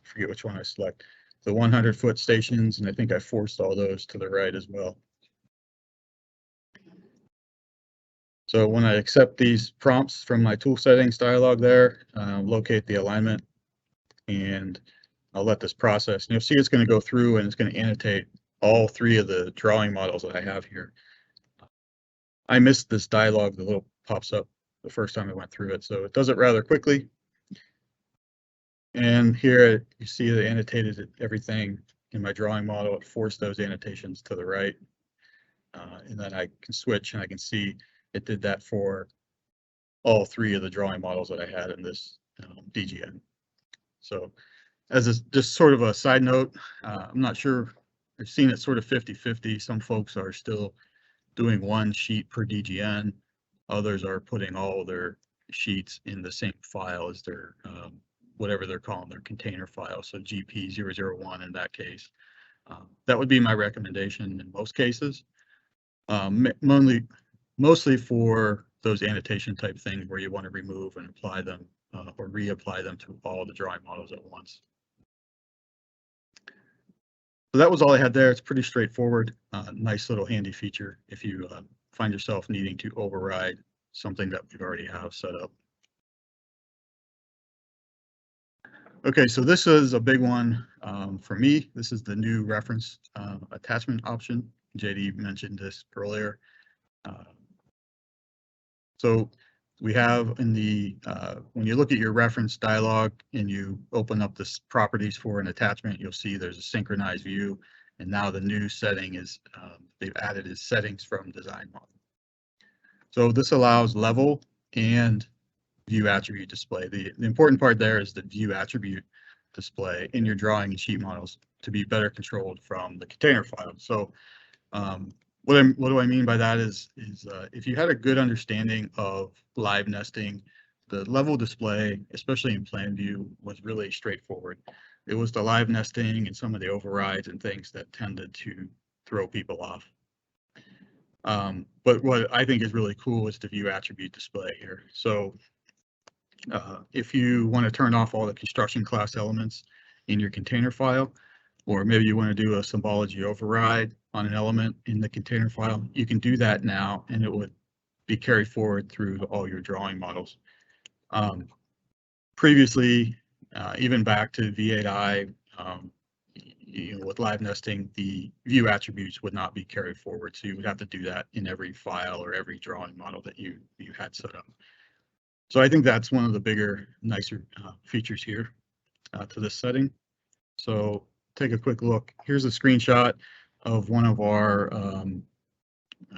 forget which one I select, the 100 foot stations, and I think I forced all those to the right as well. So when I accept these prompts from my tool settings dialog there, locate the alignment, and I'll let this process. And you'll see it's going to go through and it's going to annotate all 3 of the drawing models that I have here. I missed this dialog that little pops up the first time I went through it, so it does it rather quickly. And here you see it annotated everything in my drawing model. It forced those annotations to the right, and then I can switch and I can see it did that for all 3 of the drawing models that I had in this DGN. So as just sort of a side note, I'm not sure, I've seen it sort of 50-50. Some folks are still doing 1 sheet per DGN. Others are putting all their sheets in the same file as their, whatever they're calling their container file. So GP001 in that case. That would be my recommendation in most cases. Mostly for those annotation type things where you want to remove and apply them or reapply them to all the drawing models at once. So that was all I had there. It's pretty straightforward. Nice little handy feature if you find yourself needing to override something that we already have set up. Okay, so this is a big one for me. This is the new reference attachment option. JD mentioned this earlier. So we have in the, when you look at your reference dialog and you open up this properties for an attachment, you'll see there's a synchronized view. And now the new setting is, they've added is settings from design model. So this allows level and view attribute display. The important part there is the view attribute display in your drawing and sheet models to be better controlled from the container file. So what do I mean by that is if you had a good understanding of live nesting, the level display, especially in plan view, was really straightforward. It was the live nesting and some of the overrides and things that tended to throw people off. But what I think is really cool is the view attribute display here. So if you want to turn off all the construction class elements in your container file, or maybe you want to do a symbology override on an element in the container file, you can do that now and it would be carried forward through all your drawing models. Previously, even back to V8i, you know, with live nesting, the view attributes would not be carried forward. So you would have to do that in every file or every drawing model that you had set up. So I think that's one of the bigger, nicer features here to this setting. So take a quick look. Here's a screenshot of one of our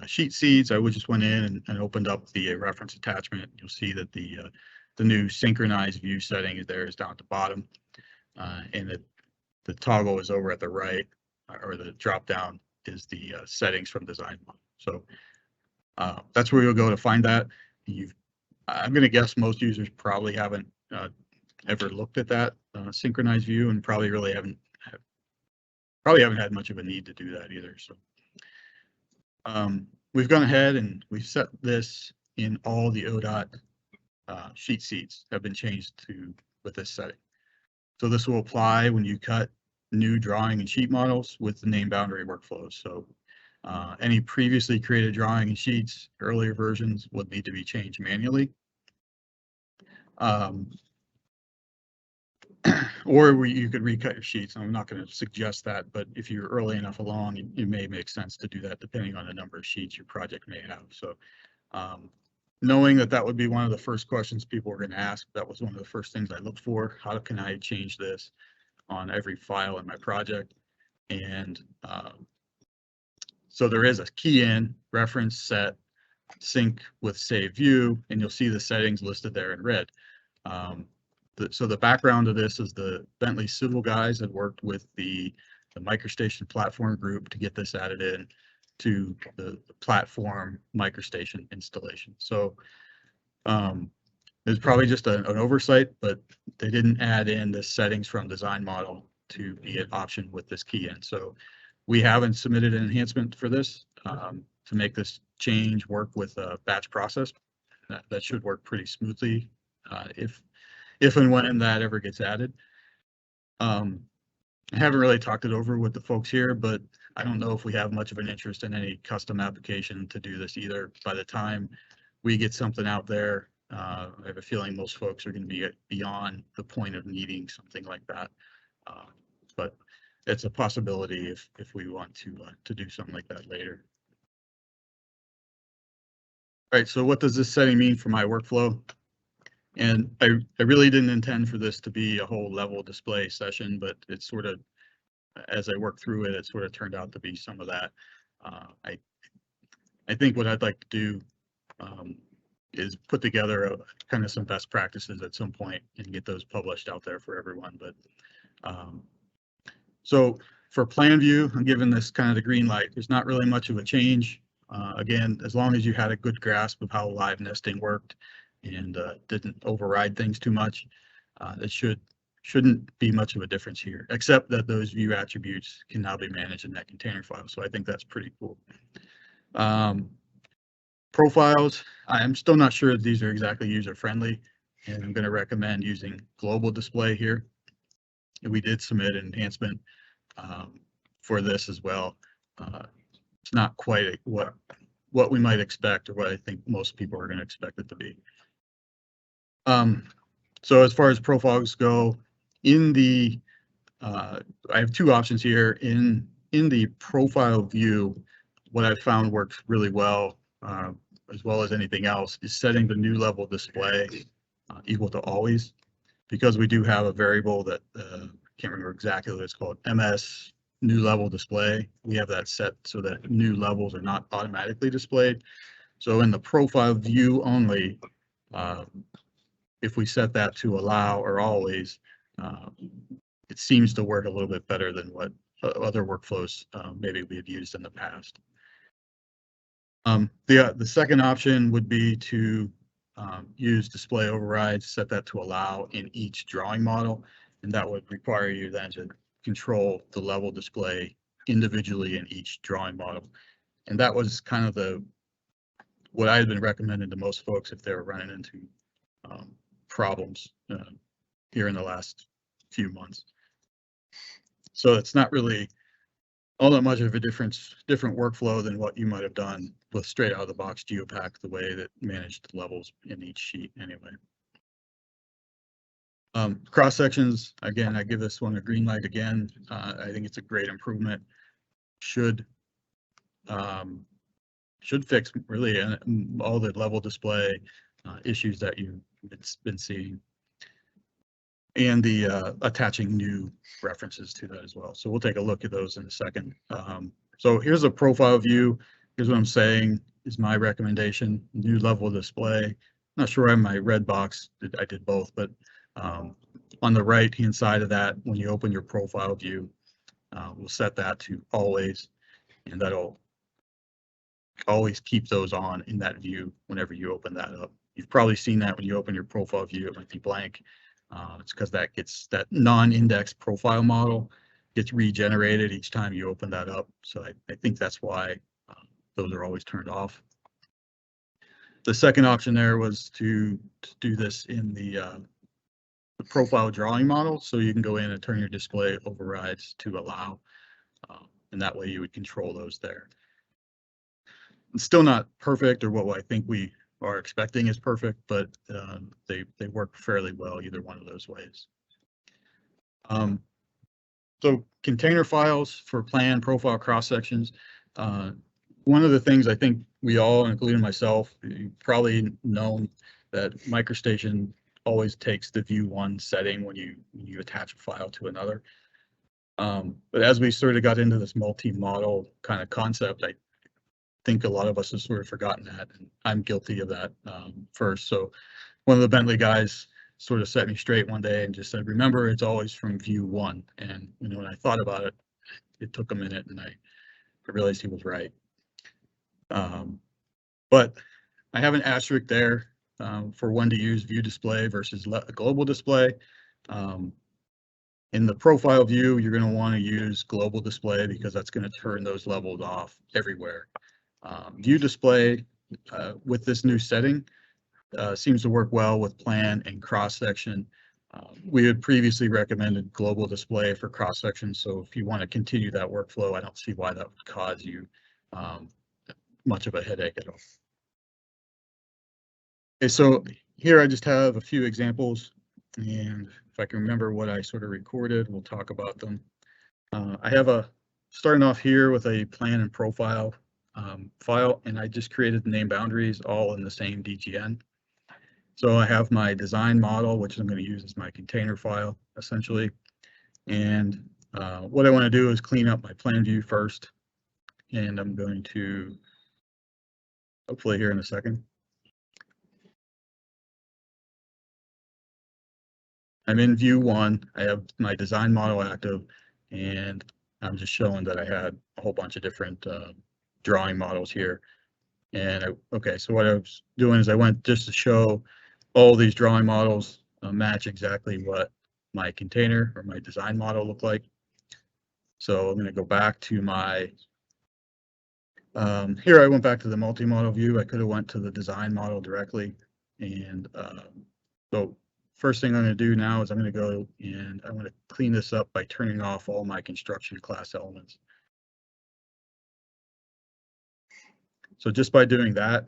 sheet seeds. I just went in and opened up the reference attachment. You'll see that the new synchronized view setting is there, is down at the bottom, and the toggle is over at the right, or the drop down is the settings from design model. So that's where you'll go to find that. I'm going to guess most users probably haven't ever looked at that synchronized view, and probably haven't had much of a need to do that either. So we've gone ahead and we've set this in all the ODOT sheet seats have been changed to with this setting. So this will apply when you cut new drawing and sheet models with the name boundary workflows. So any previously created drawing and sheets, earlier versions, would need to be changed manually. Or you could recut your sheets. I'm not going to suggest that, but if you're early enough along, it may make sense to do that depending on the number of sheets your project may have. So knowing that would be one of the first questions people were going to ask, that was one of the first things I looked for. How can I change this on every file in my project? And so there is a key in, reference, set, sync with save view, and you'll see the settings listed there in red. So the background of this is the Bentley civil guys had worked with the MicroStation platform group to get this added in to the platform MicroStation installation. So it's probably just an oversight, but they didn't add in the settings from design model to be an option with this key in. So we haven't submitted an enhancement for this to make this change work with a batch process. That should work pretty smoothly if and when that ever gets added. I haven't really talked it over with the folks here, but I don't know if we have much of an interest in any custom application to do this either. By the time we get something out there, I have a feeling most folks are going to be beyond the point of needing something like that. But it's a possibility if we want to do something like that later. All right, so what does this setting mean for my workflow? And I really didn't intend for this to be a whole level display session, but it's sort of, as I worked through it, it sort of turned out to be some of that. I think what I'd like to do is put together kind of some best practices at some point and get those published out there for everyone. But so for plan view, I'm giving this kind of the green light. There's not really much of a change. Again, as long as you had a good grasp of how live nesting worked and didn't override things too much, it shouldn't be much of a difference here, except that those view attributes can now be managed in that container file. So I think that's pretty cool. Profiles, I'm still not sure if these are exactly user friendly. and I'm going to recommend using global display here. And we did submit an enhancement for this as well. It's not quite what we might expect, or what I think most people are going to expect it to be. So as far as profiles go, in the I have two options here. In the profile view, what I found works really well, as well as anything else, is setting the new level display equal to always, because we do have a variable that can't remember exactly what it's called, MS new level display. We have that set so that new levels are not automatically displayed. So in the profile view only, if we set that to allow or always, it seems to work a little bit better than what other workflows maybe we had used in the past. The second option would be to use display overrides, set that to allow in each drawing model, and that would require you then to control the level display individually in each drawing model. And that was kind of what I had been recommending to most folks if they were running into problems here in the last few months. So it's not really all that much of a different workflow than what you might have done with straight out of the box GeoPack, the way that managed levels in each sheet anyway. Cross sections, again, I give this one a green light again. I think it's a great improvement. Should fix really all the level display issues that you've been seeing, and the attaching new references to that as well. So we'll take a look at those in a second. So here's a profile view. Here's what I'm saying is my recommendation: new level display. Not sure why my red box I did both, but on the right hand side of that, when you open your profile view, we'll set that to always, and that'll always keep those on in that view whenever you open that up. You've probably seen that when you open your profile view, it might be blank. It's because that non-index profile model gets regenerated each time you open that up. So I think that's why those are always turned off. The second option there was to do this in the profile drawing model. So you can go in and turn your display overrides to allow, and that way you would control those there. It's still not perfect, or what I think we are expecting is perfect, but they work fairly well either one of those ways. So container files for plan, profile, cross sections. One of the things I think we all, including myself, you've probably known that MicroStation always takes the view one setting when you attach a file to another. But as we sort of got into this multi-model kind of concept, I think a lot of us have sort of forgotten that, and I'm guilty of that first. So one of the Bentley guys sort of set me straight one day and just said, remember, it's always from view one. And when I thought about it, it took a minute, and I realized he was right. But I have an asterisk there for when to use view display versus global display. In the profile view, you're going to want to use global display because that's going to turn those levels off everywhere. View display with this new setting seems to work well with plan and cross section. We had previously recommended global display for cross section, so if you want to continue that workflow, I don't see why that would cause you much of a headache at all. Okay, so here I just have a few examples, and if I can remember what I sort of recorded, we'll talk about them. I have starting off here with a plan and profile file, and I just created the name boundaries all in the same DGN. So I have my design model, which I'm going to use as my container file, essentially. And what I want to do is clean up my plan view first. And I'm going to, hopefully here in a second. I'm in view one. I have my design model active, and I'm just showing that I had a whole bunch of different drawing models here. And okay, so what I was doing is I went just to show all these drawing models match exactly what my container or my design model look like. So I'm going to go back to my, here I went back to the multi-model view. I could have went to the design model directly and So first thing I'm going to do now is I'm going to go and I'm going to clean this up by turning off all my construction class elements. So just by doing that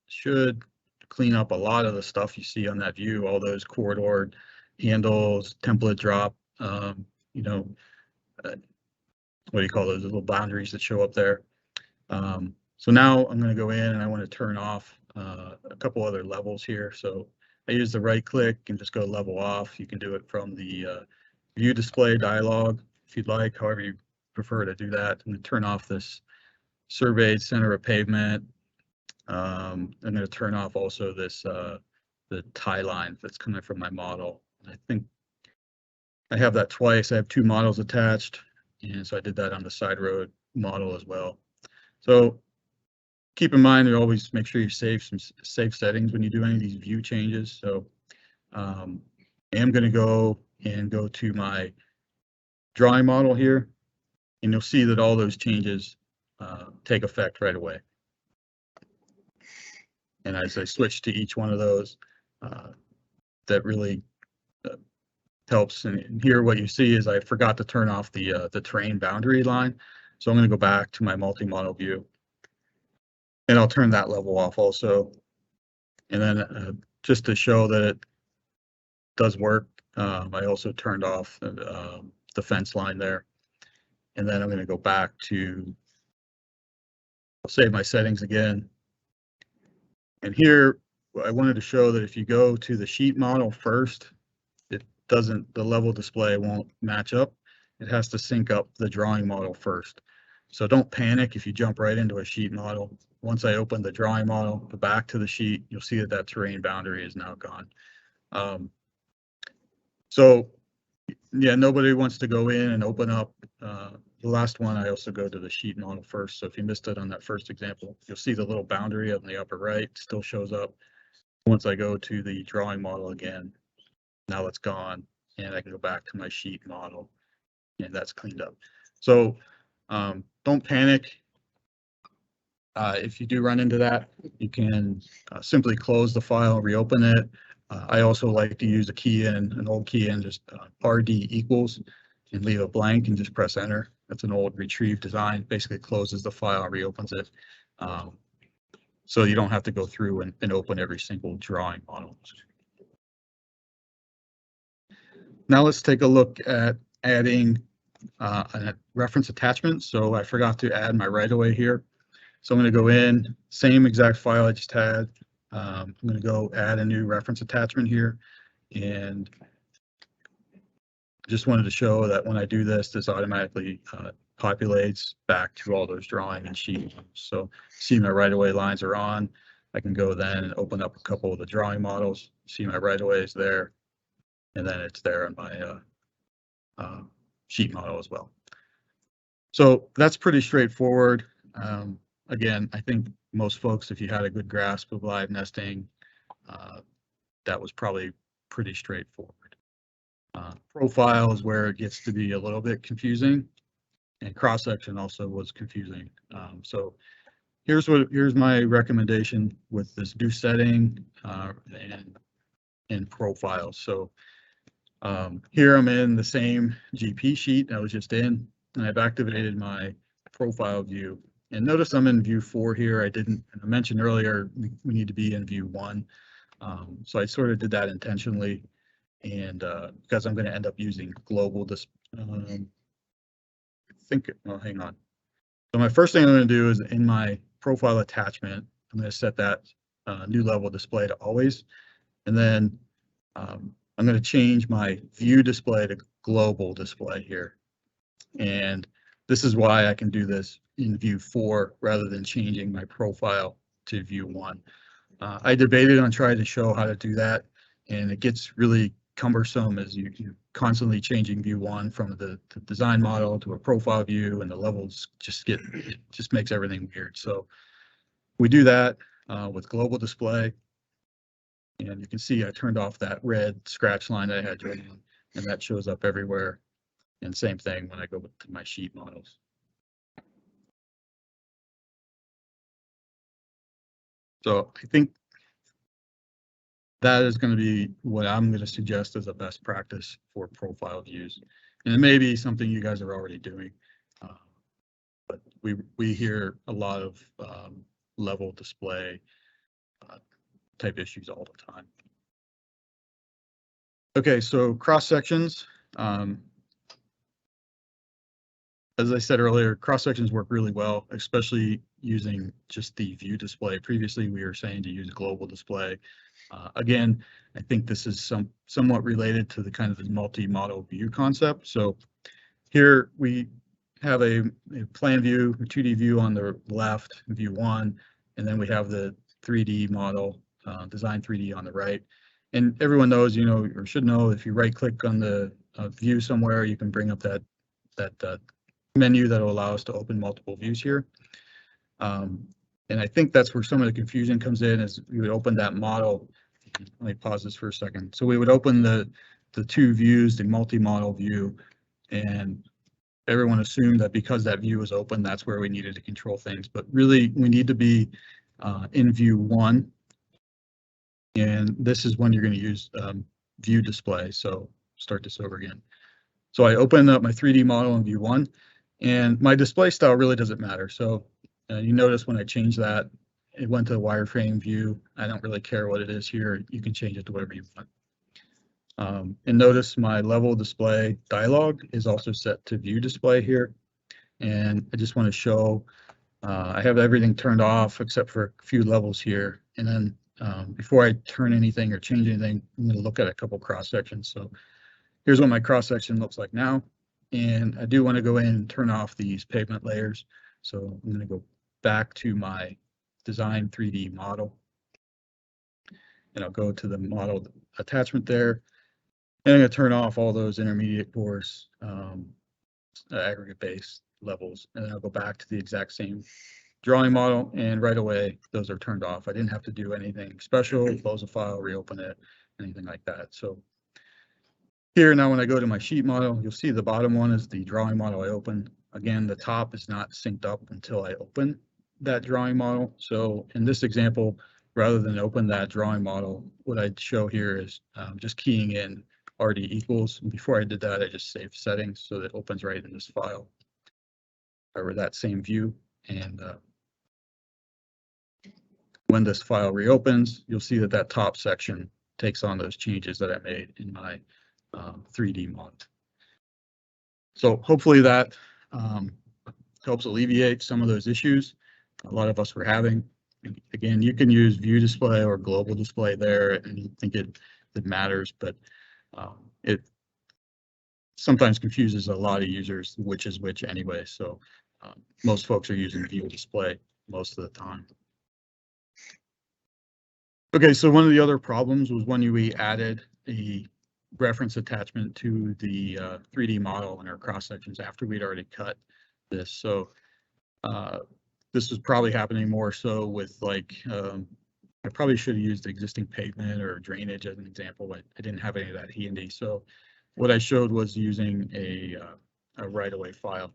should clean up a lot of the stuff you see on that view, all those corridor handles, template drop, you know, what do you call those little boundaries that show up there. So now I'm going to go in and I want to turn off a couple other levels here. So I use the right click and just go level off. You can do it from the view display dialog if you'd like, however you prefer to do that. I'm going to turn off this surveyed center of pavement. I'm going to turn off also this the tie line that's coming from my model. I think I have that twice. I have two models attached, and so I did that on the side road model as well. So keep in mind to always make sure you save some safe settings when you do any of these view changes. So I am going to go to my drawing model here, and you'll see that all those changes take effect right away. And as I switch to each one of those, that really helps. And here what you see is I forgot to turn off the terrain boundary line. So I'm going to go back to my multi-model view, and I'll turn that level off also. And then just to show that it does work, I also turned off the fence line there. And then I'm going to go back to, I'll save my settings again. And here I wanted to show that if you go to the sheet model first, the level display won't match up. It has to sync up the drawing model first. So don't panic if you jump right into a sheet model. Once I open the drawing model, go back to the sheet, you'll see that that terrain boundary is now gone. So yeah, nobody wants to go in and open up the last one. I also go to the sheet model first. So if you missed it on that first example, you'll see the little boundary on the upper right still shows up. Once I go to the drawing model again, now it's gone, and I can go back to my sheet model, and that's cleaned up. So don't panic. If you do run into that, you can simply close the file, reopen it. I also like to use a key in, an old key in, just RD equals, and leave it blank and just press enter. That's an old retrieve design, basically closes the file, reopens it. So you don't have to go through and open every single drawing model. Now let's take a look at adding a reference attachment. So I forgot to add my right-of-way here. So I'm going to go in, same exact file I just had. I'm going to go add a new reference attachment here. And just wanted to show that when I do this, this automatically populates back to all those drawing and sheet. So see my right-of-way lines are on. I can go then and open up a couple of the drawing models. See my right-of-way is there. And then it's there on my sheet model as well. So that's pretty straightforward. Again, I think most folks, if you had a good grasp of live nesting, that was probably pretty straightforward. Profile is where it gets to be a little bit confusing, and cross-section also was confusing. So here's my recommendation with this do setting and profiles. So here I'm in the same GP sheet I was just in, and I've activated my profile view. And notice I'm in view 4 here. I mentioned earlier we need to be in view 1. So I sort of did that intentionally, and because I'm going to end up using global hang on. So my first thing I'm going to do is in my profile attachment, I'm going to set that new level display to always, and then I'm going to change my view display to global display here. And this is why I can do this in view 4 rather than changing my profile to view 1. I debated on trying to show how to do that, and it gets really cumbersome as you're constantly changing view 1 from the design model to a profile view, and the levels it just makes everything weird. So we do that with global display. And you can see I turned off that red scratch line that I had drawn, and that shows up everywhere. And same thing when I go to my sheet models. So I think that is going to be what I'm going to suggest as a best practice for profile views. And it may be something you guys are already doing, but we hear a lot of level display type issues all the time. Okay, so cross sections. As I said earlier, cross sections work really well, especially using just the view display. Previously, we were saying to use global display. Again, I think this is somewhat related to the kind of the multi-model view concept. So here we have a plan view, a 2D view on the left, view 1, and then we have the 3D model, design 3D on the right. And everyone knows, you know, or should know, if you right click on the view somewhere, you can bring up that menu that will allow us to open multiple views here. And I think that's where some of the confusion comes in, is we would open that model. Let me pause this for a second. So we would open the two views, the multi-model view, and everyone assumed that because that view was open, that's where we needed to control things. But really, we need to be in view 1. And this is when you're going to use view display. So start this over again. So I open up my 3D model in view 1, and my display style really doesn't matter. So you notice when I change that, it went to the wireframe view. I don't really care what it is here. You can change it to whatever you want. And notice my level display dialog is also set to view display here. And I just want to show I have everything turned off except for a few levels here. And then before I turn anything or change anything, I'm going to look at a couple cross sections. So here's what my cross section looks like now. And I do want to go in and turn off these pavement layers. So I'm going to go back to my design 3D model. And I'll go to the model attachment there. And I'm going to turn off all those intermediate course aggregate base levels. And then I'll go back to the exact same drawing model, and right away those are turned off. I didn't have to do anything special, close a file, reopen it, anything like that. So here now when I go to my sheet model, you'll see the bottom one is the drawing model I opened. Again, the top is not synced up until I open that drawing model. So in this example, rather than open that drawing model, what I'd show here is just keying in RD equals. And before I did that, I just saved settings so that it opens right in this file or that same view. And when this file reopens, you'll see that that top section takes on those changes that I made in my 3D model. So hopefully that helps alleviate some of those issues a lot of us were having. Again, you can use view display or global display there, and you think it matters, but it sometimes confuses a lot of users which is which anyway. So most folks are using view display most of the time. Okay, so one of the other problems was when we added a reference attachment to the 3D model in our cross sections after we'd already cut this. So this was probably happening more so with like, I probably should have used existing pavement or drainage as an example, but I didn't have any of that handy. So what I showed was using a right-of-way file.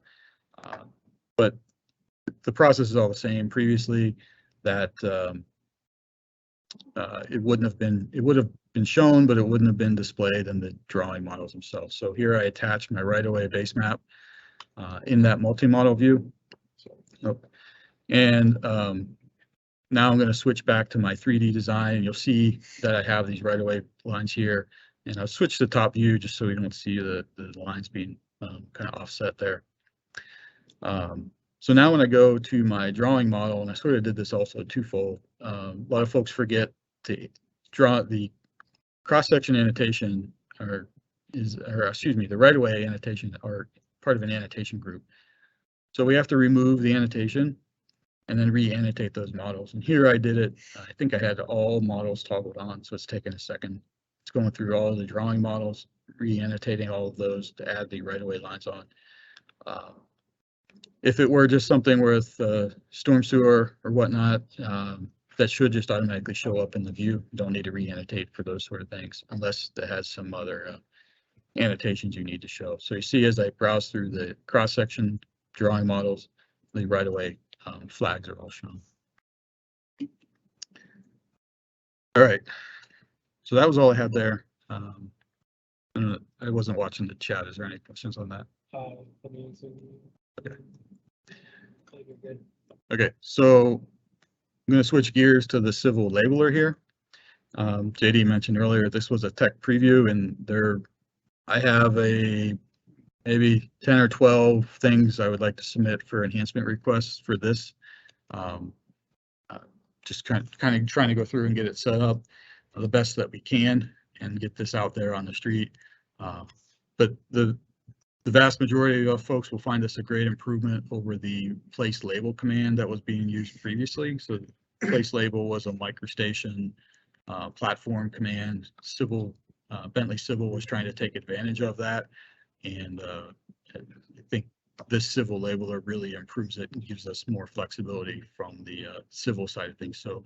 But the process is all the same. Previously, that it would have been shown, but it wouldn't have been displayed in the drawing models themselves. So here I attach my right-of-way base map in that multi-model view. And now I'm going to switch back to my 3D design, and you'll see that I have these right-of-way lines here. And I'll switch to top view just so we don't see the lines being kind of offset there. So now when I go to my drawing model, and I sort of did this also twofold, a lot of folks forget to draw the cross-section annotation, or excuse me, the right-of-way annotation are part of an annotation group. So we have to remove the annotation and then re-annotate those models. And here I did it, I think I had all models toggled on, so it's taking a second. It's going through all the drawing models, re-annotating all of those to add the right-of-way lines on. If it were just something with storm sewer or whatnot, that should just automatically show up in the view. You don't need to re-annotate for those sort of things, unless it has some other annotations you need to show. So you see, as I browse through the cross-section drawing models, the right-of-way flags are all shown. All right. So that was all I had there. And I wasn't watching the chat. Is there any questions on that? Okay, so I'm going to switch gears to the civil labeler here. JD mentioned earlier this was a tech preview, and I have maybe 10 or 12 things I would like to submit for enhancement requests for this. Just kind of trying to go through and get it set up the best that we can and get this out there on the street. But the vast majority of folks will find this a great improvement over the place label command that was being used previously. So place label was a microstation platform command. Bentley Civil was trying to take advantage of that, and I think this civil labeler really improves it and gives us more flexibility from the civil side of things. So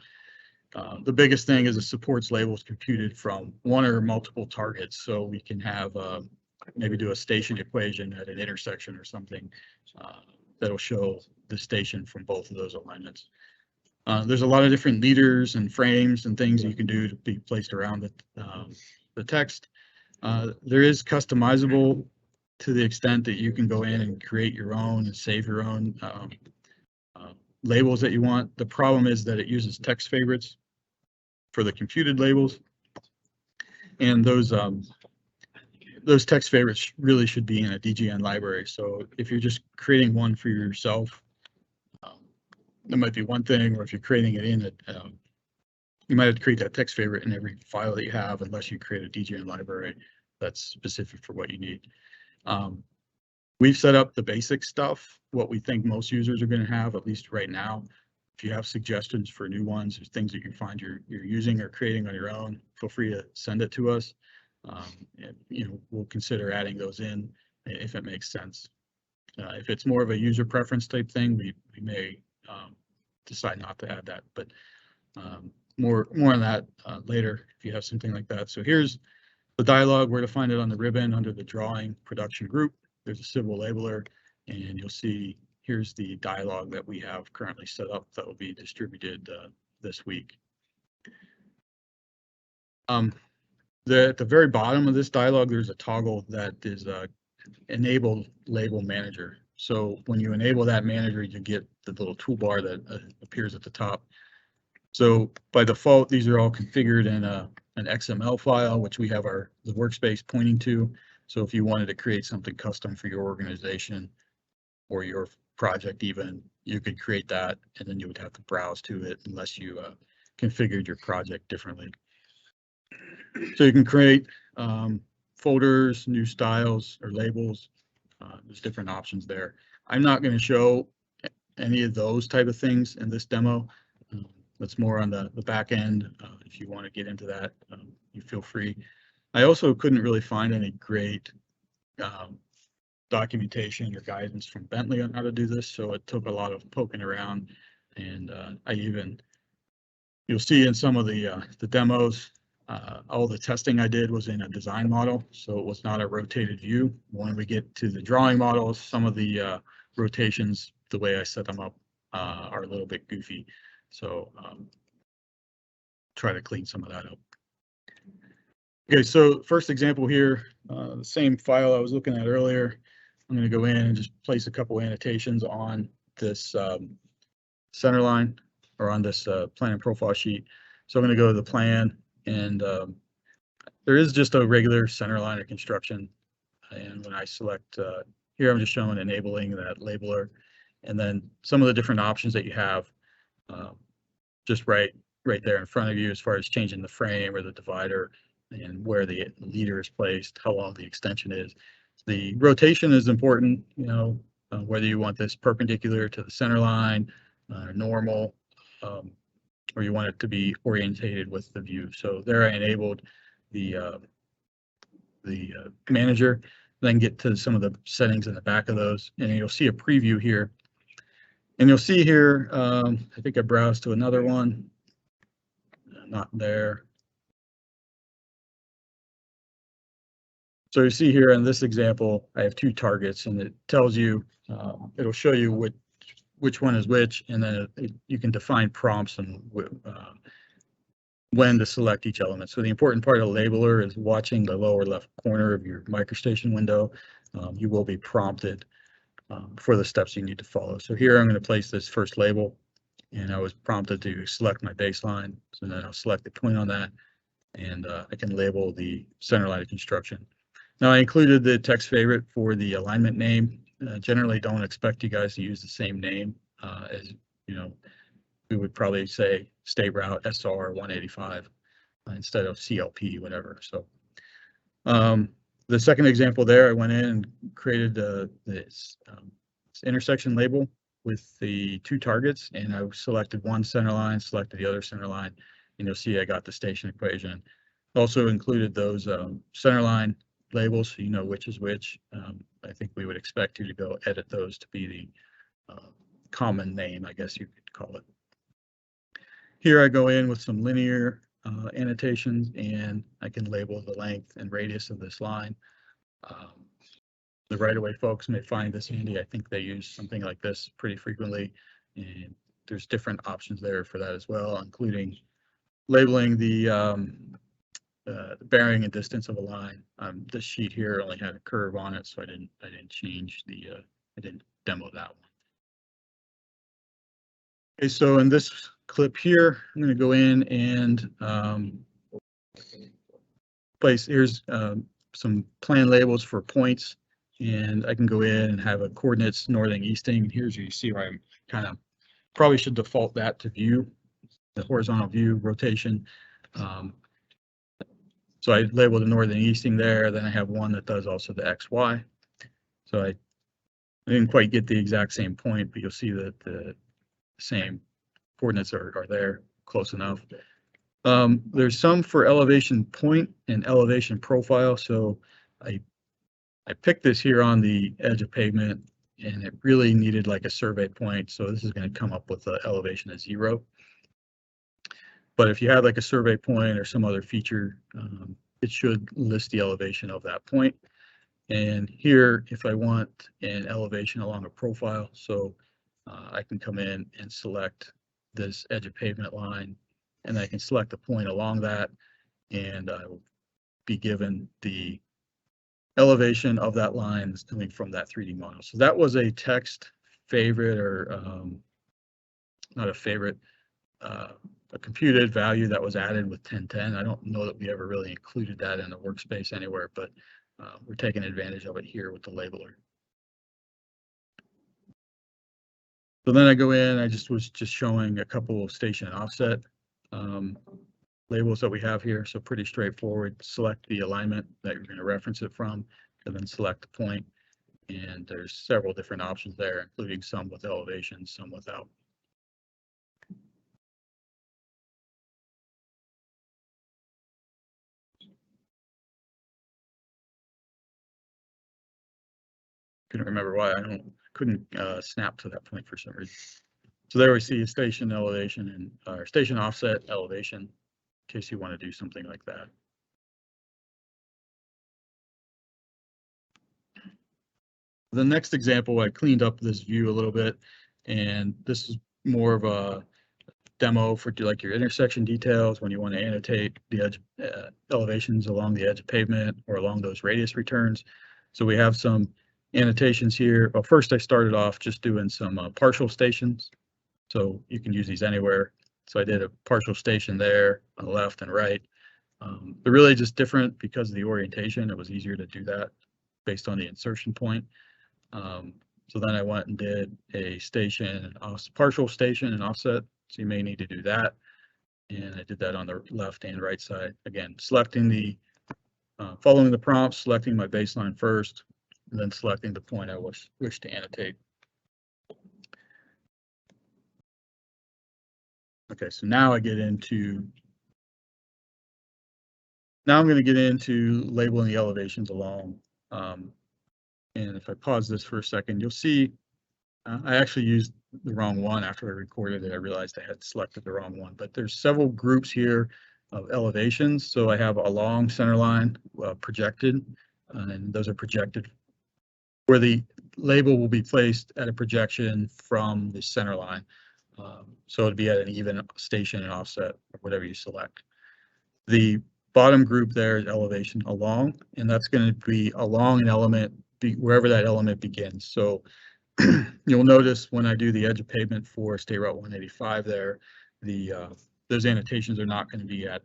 the biggest thing is it supports labels computed from one or multiple targets, so we can have maybe do a station equation at an intersection or something that'll show the station from both of those alignments. There's a lot of different leaders and frames and things you can do to be placed around the text. There is customizable to the extent that you can go in and create your own and save your own labels that you want. The problem is that it uses text favorites for the computed labels, and those text favorites really should be in a DGN library. So if you're just creating one for yourself, that might be one thing, or if you're creating it in it, you might have to create that text favorite in every file that you have, unless you create a DGN library that's specific for what you need. We've set up the basic stuff, what we think most users are going to have, at least right now. If you have suggestions for new ones or things that you find you're using or creating on your own, feel free to send it to us. And, we'll consider adding those in if it makes sense. If it's more of a user preference type thing, we may decide not to add that, but more on that later if you have something like that. So here's the dialog, where to find it on the ribbon under the drawing production group. There's a civil labeler, and you'll see here's the dialog that we have currently set up that will be distributed this week. At the very bottom of this dialog, there's a toggle that is enable label manager. So when you enable that manager, you get the little toolbar that appears at the top. So by default, these are all configured in an XML file, which we have the workspace pointing to. So if you wanted to create something custom for your organization or your project even, you could create that, and then you would have to browse to it unless you configured your project differently. So you can create folders, new styles or labels. There's different options there. I'm not going to show any of those type of things in this demo. That's more on the back end. If you want to get into that, you feel free. I also couldn't really find any great documentation or guidance from Bentley on how to do this, so it took a lot of poking around. And you'll see in some of the demos, all the testing I did was in a design model, so it was not a rotated view. When we get to the drawing models, some of the rotations, the way I set them up, are a little bit goofy. So try to clean some of that up. Okay, so first example here, the same file I was looking at earlier. I'm going to go in and just place a couple annotations on this center line, or on this plan and profile sheet. So I'm going to go to the plan, and there is just a regular center line of construction. And when I select here, I'm just showing enabling that labeler, and then some of the different options that you have just right there in front of you, as far as changing the frame or the divider and where the leader is placed, how long the extension is. The rotation is important, whether you want this perpendicular to the center line, normal, or you want it to be orientated with the view. So there I enabled the manager, then get to some of the settings in the back of those, and you'll see a preview here. And you'll see here, I think I browsed to another one, not there. So you see here in this example, I have two targets, and it tells you, it'll show you which one is which, and then you can define prompts and when to select each element. So the important part of the labeler is watching the lower left corner of your MicroStation window. You will be prompted for the steps you need to follow. So here I'm going to place this first label, and I was prompted to select my baseline. So then I'll select the point on that, and I can label the center line of construction. Now I included the text favorite for the alignment name. Generally don't expect you guys to use the same name as, you know, we would probably say state route SR 185 instead of CLP, whatever. So the second example there, I went in and created this intersection label with the two targets, and I selected one center line, selected the other center line, and you'll see I got the station equation. Also included those center line labels, so you know which is which. I think we would expect you to go edit those to be the common name, I guess you could call it. Here I go in with some linear annotations, and I can label the length and radius of this line. The right-of-way folks may find this handy. I think they use something like this pretty frequently, and there's different options there for that as well, including labeling the bearing and distance of a line. This sheet here only had a curve on it, so I didn't change the I didn't demo that one. Okay, so in this clip here, I'm going to go in and place, here's some plan labels for points, and I can go in and have a coordinates northing easting. Here's where you see where I'm kind of probably should default that to view, the horizontal view rotation. So I labeled the northern easting there. Then I have one that does also the XY. So I didn't quite get the exact same point, but you'll see that the same coordinates are there, close enough. There's some for elevation point and elevation profile. So I picked this here on the edge of pavement, and it really needed like a survey point. So this is going to come up with the elevation of 0. But if you had like a survey point or some other feature, it should list the elevation of that point. And here, if I want an elevation along a profile, so I can come in and select this edge of pavement line, and I can select a point along that, and I will be given the elevation of that line that's coming from that 3D model. So that was a text favorite, or not a favorite, a computed value that was added with 1010. I don't know that we ever really included that in the workspace anywhere, but we're taking advantage of it here with the labeler. So then I go in, I was just showing a couple of station and offset labels that we have here. So pretty straightforward. Select the alignment that you're going to reference it from, and then select the point. And there's several different options there, including some with elevation, some without. Couldn't remember why I couldn't snap to that point for some reason. So there we see station elevation and station offset elevation, in case you want to do something like that. The next example, I cleaned up this view a little bit, and this is more of a demo for like your intersection details when you want to annotate the edge elevations along the edge of pavement or along those radius returns. So we have some annotations here. Well, first I started off just doing some partial stations. So you can use these anywhere. So I did a partial station there on the left and right. They're really just different because of the orientation. It was easier to do that based on the insertion point. So then I went and did a station, partial station and offset. So you may need to do that. And I did that on the left and right side. Again, selecting the, following the prompts, selecting my baseline first, and then selecting the point I wish to annotate. Okay, so now I'm going to get into labeling the elevations along. And if I pause this for a second, you'll see I actually used the wrong one after I recorded it. I realized I had selected the wrong one, but there's several groups here of elevations. So I have a long center line projected, and those are projected where the label will be placed at a projection from the center line. So it'd be at an even station and offset, or whatever you select. The bottom group there is elevation along, and that's going to be along an element wherever that element begins. So you'll notice when I do the edge of pavement for State Route 185 there, those annotations are not going to be at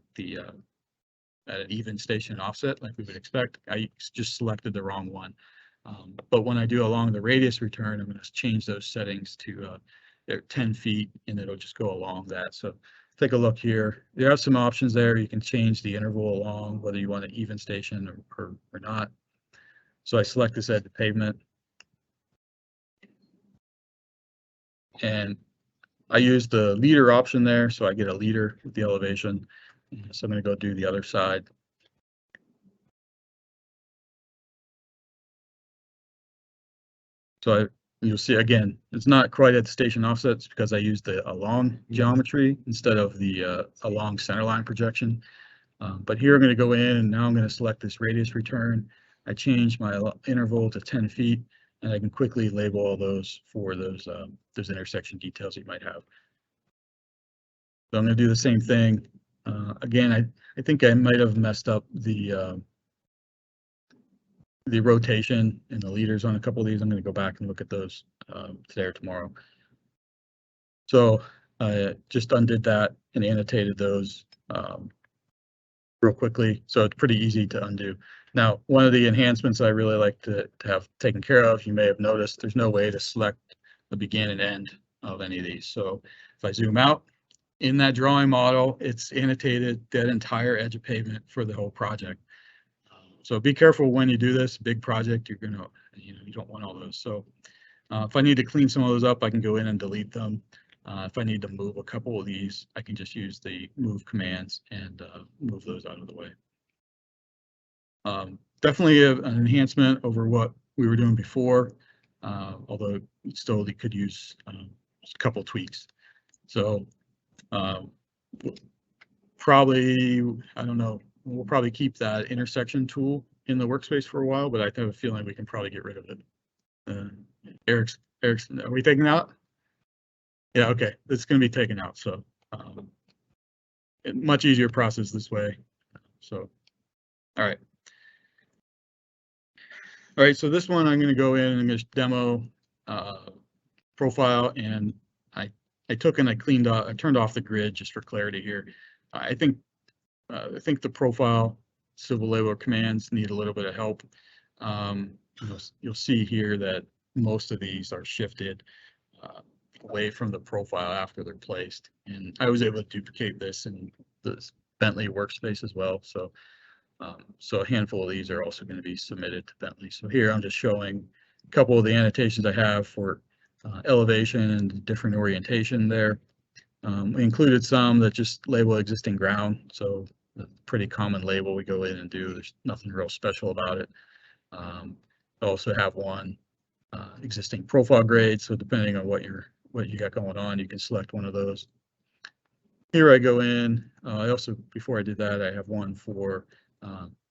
an even station offset like we would expect. I just selected the wrong one. But when I do along the radius return, I'm going to change those settings to 10 feet, and it'll just go along that. So take a look here. There are some options there. You can change the interval along, whether you want an even station or not. So I select this edge of pavement. And I use the leader option there, so I get a leader with the elevation. So I'm going to go do the other side. So you'll see again, it's not quite at the station offsets because I used the along geometry instead of the along centerline projection. But here I'm going to go in, and now I'm going to select this radius return. I change my interval to 10 feet, and I can quickly label all those for those intersection details you might have. So I'm going to do the same thing. Again, I think I might have messed up the rotation and the leaders on a couple of these. I'm going to go back and look at those today or tomorrow. So I just undid that and annotated those real quickly. So it's pretty easy to undo. Now, one of the enhancements I really like to have taken care of, you may have noticed there's no way to select the begin and end of any of these. So if I zoom out, in that drawing model, it's annotated that entire edge of pavement for the whole project. So be careful when you do this big project. You're gonna, you don't want all those. So if I need to clean some of those up, I can go in and delete them. If I need to move a couple of these, I can just use the move commands and move those out of the way. Definitely an enhancement over what we were doing before, although still they could use just a couple tweaks. So probably, I don't know, we'll probably keep that intersection tool in the workspace for a while, but I have a feeling we can probably get rid of it. Eric's, are we taking out? Yeah, okay, it's going to be taken out. So much easier process this way. So, all right. All right, so this one I'm going to go in and I'm going to demo profile, and I took and I cleaned up, I turned off the grid just for clarity here. I think the profile civil label commands need a little bit of help. You'll see here that most of these are shifted away from the profile after they're placed, and I was able to duplicate this in this Bentley workspace as well. So so a handful of these are also going to be submitted to Bentley. So here I'm just showing a couple of the annotations I have for elevation and different orientation there. We included some that just label existing ground, so a pretty common label we go in and do. There's nothing real special about it. I also have one existing profile grade, so depending on what you got going on, you can select one of those. Here I go in. I also, before I did that, I have one for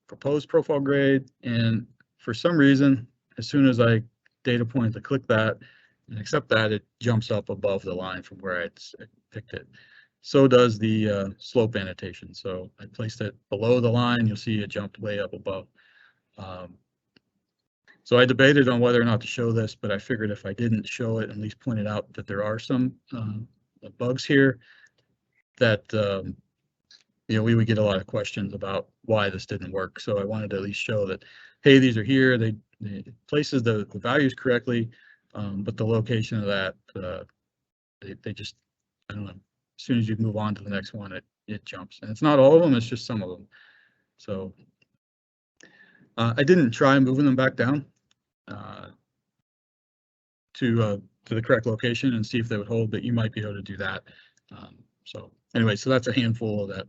proposed profile grade, and for some reason, as soon as I data point to click that and accept that, it jumps up above the line from where I picked it. So does the slope annotation. So I placed it below the line. You'll see it jumped way up above. So I debated on whether or not to show this, but I figured if I didn't show it, at least pointed out that there are some bugs here that we would get a lot of questions about why this didn't work. So I wanted to at least show that, hey, these are here. They places the values correctly, but the location of that, they just, I don't know. As soon as you move on to the next one, it jumps, and it's not all of them. It's just some of them. So I didn't try moving them back down to the correct location and see if they would hold, but you might be able to do that. So anyway, so that's a handful that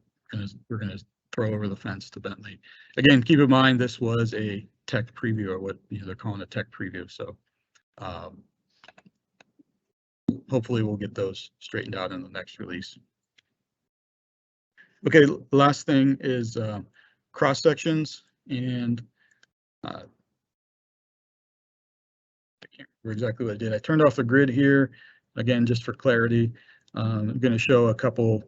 we're gonna throw over the fence to Bentley. Again, keep in mind this was a tech preview, or what they're calling a tech preview. So hopefully we'll get those straightened out in the next release. Okay, the last thing is cross sections, and I can't remember exactly what I did. I turned off the grid here again just for clarity. I'm going to show a couple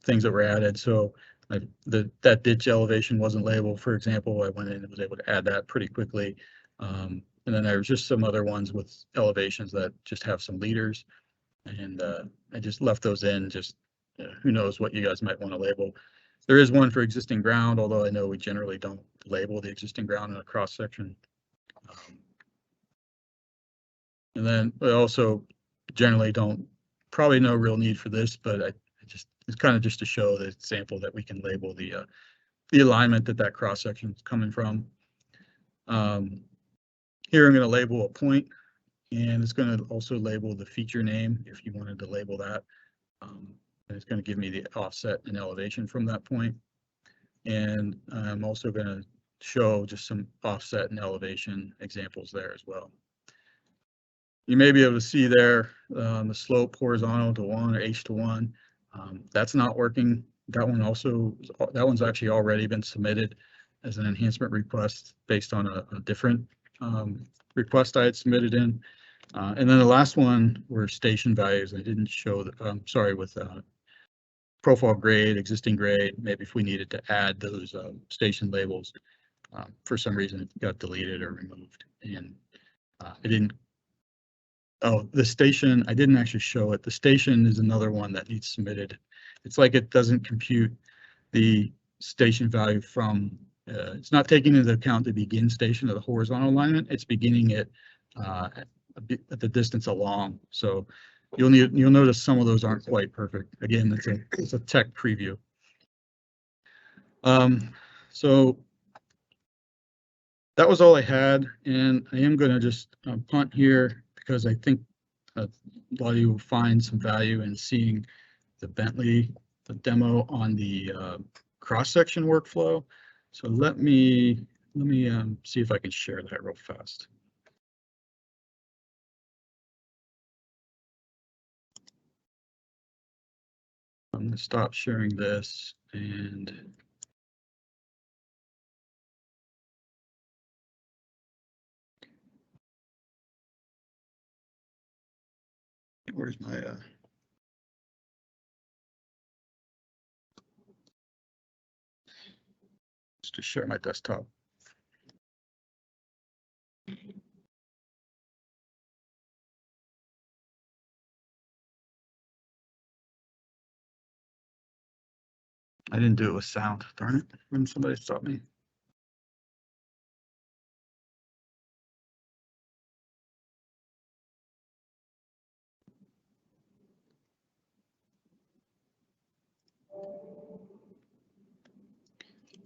things that were added. So That ditch elevation wasn't labeled, for example. I went in and was able to add that pretty quickly. And then there was just some other ones with elevations that just have some leaders, and I just left those in. Just who knows what you guys might want to label. There is one for existing ground, although I know we generally don't label the existing ground in a cross section. And then we also generally don't, probably no real need for this, but it's kind of just to show the example that we can label the alignment that cross section is coming from. Here I'm going to label a point, and it's going to also label the feature name if you wanted to label that. And it's going to give me the offset and elevation from that point. And I'm also going to show just some offset and elevation examples there as well. You may be able to see there the slope horizontal to 1 or H to 1. That's not working. That one's actually already been submitted as an enhancement request based on a different request I had submitted in. And then the last one were station values. I didn't show the, sorry, with profile grade, existing grade, maybe if we needed to add those station labels. For some reason it got deleted or removed, and I didn't. Oh, the station, I didn't actually show it. The station is another one that needs submitted. It's like it doesn't compute the station value from, it's not taking into account the begin station of the horizontal alignment. It's beginning it at the distance along. So you'll notice some of those aren't quite perfect. Again, it's a tech preview. So that was all I had, and I am going to just punt here, because I think a lot of you will find some value in seeing the Bentley, the demo on the cross-section workflow. So let me see if I can share that real fast. I'm going to stop sharing this, and where's my just to share my desktop. I didn't do it with sound. Darn it. When somebody stop me.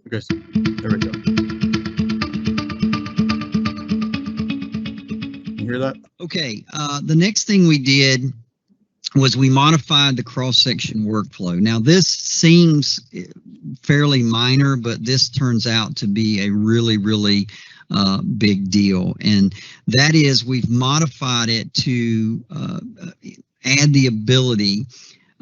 Okay, so there we go. You hear that? Okay, the next thing we did was we modified the cross-section workflow. Now this seems fairly minor, but this turns out to be a really, really big deal. And that is, we've modified it to add the ability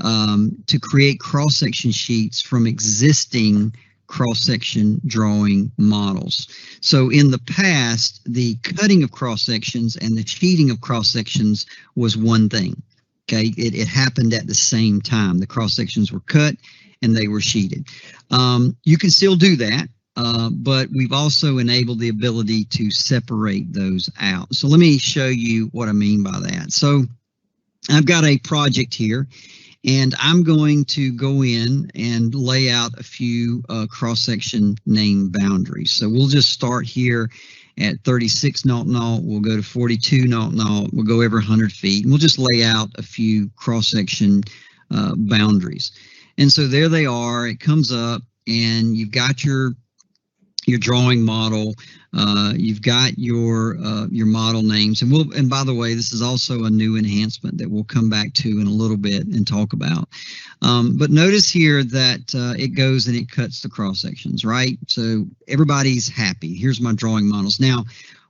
to create cross-section sheets from existing cross-section drawing models. So in the past, the cutting of cross-sections and the sheeting of cross-sections was one thing. Okay, it happened at the same time. The cross-sections were cut and they were sheeted. You can still do that, but we've also enabled the ability to separate those out. So let me show you what I mean by that. So I've got a project here, and I'm going to go in and lay out a few cross-section name boundaries. So we'll just start here at 36 naut. We'll go to 42 naut. We'll go every 100 feet. And we'll just lay out a few cross-section boundaries. And so there they are. It comes up, and you've got your drawing model. You've got your model names, and by the way, this is also a new enhancement that we'll come back to in a little bit and talk about. But notice here that it goes and it cuts the cross sections, right? So everybody's happy. Here's my drawing models. Now,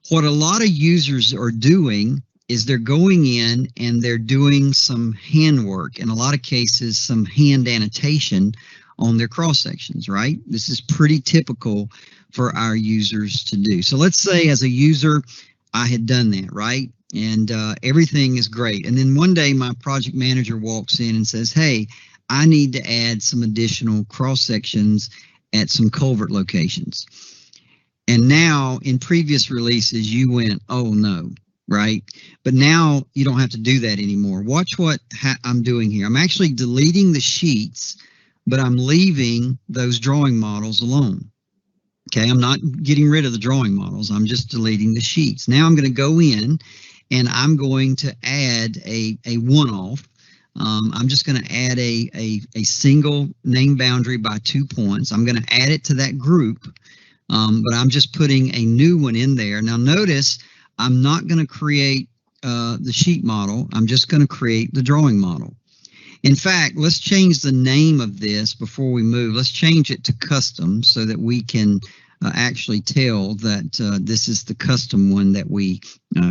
what a lot of users are doing is they're going in and they're doing some handwork, in a lot of cases, some hand annotation on their cross sections, right? This is pretty typical for our users to do. So let's say as a user, I had done that, right? And everything is great. And then one day my project manager walks in and says, hey, I need to add some additional cross sections at some culvert locations. And now in previous releases, you went, oh no, right? But now you don't have to do that anymore. Watch what I'm doing here. I'm actually deleting the sheets, but I'm leaving those drawing models alone. Okay, I'm not getting rid of the drawing models. I'm just deleting the sheets. Now I'm going to go in and I'm going to add a one-off. I'm just going to add a single name boundary by 2 points. I'm going to add it to that group, but I'm just putting a new one in there. Now notice I'm not going to create the sheet model. I'm just going to create the drawing model. In fact, let's change the name of this before we move. Let's change it to custom so that we can actually tell that this is the custom one that we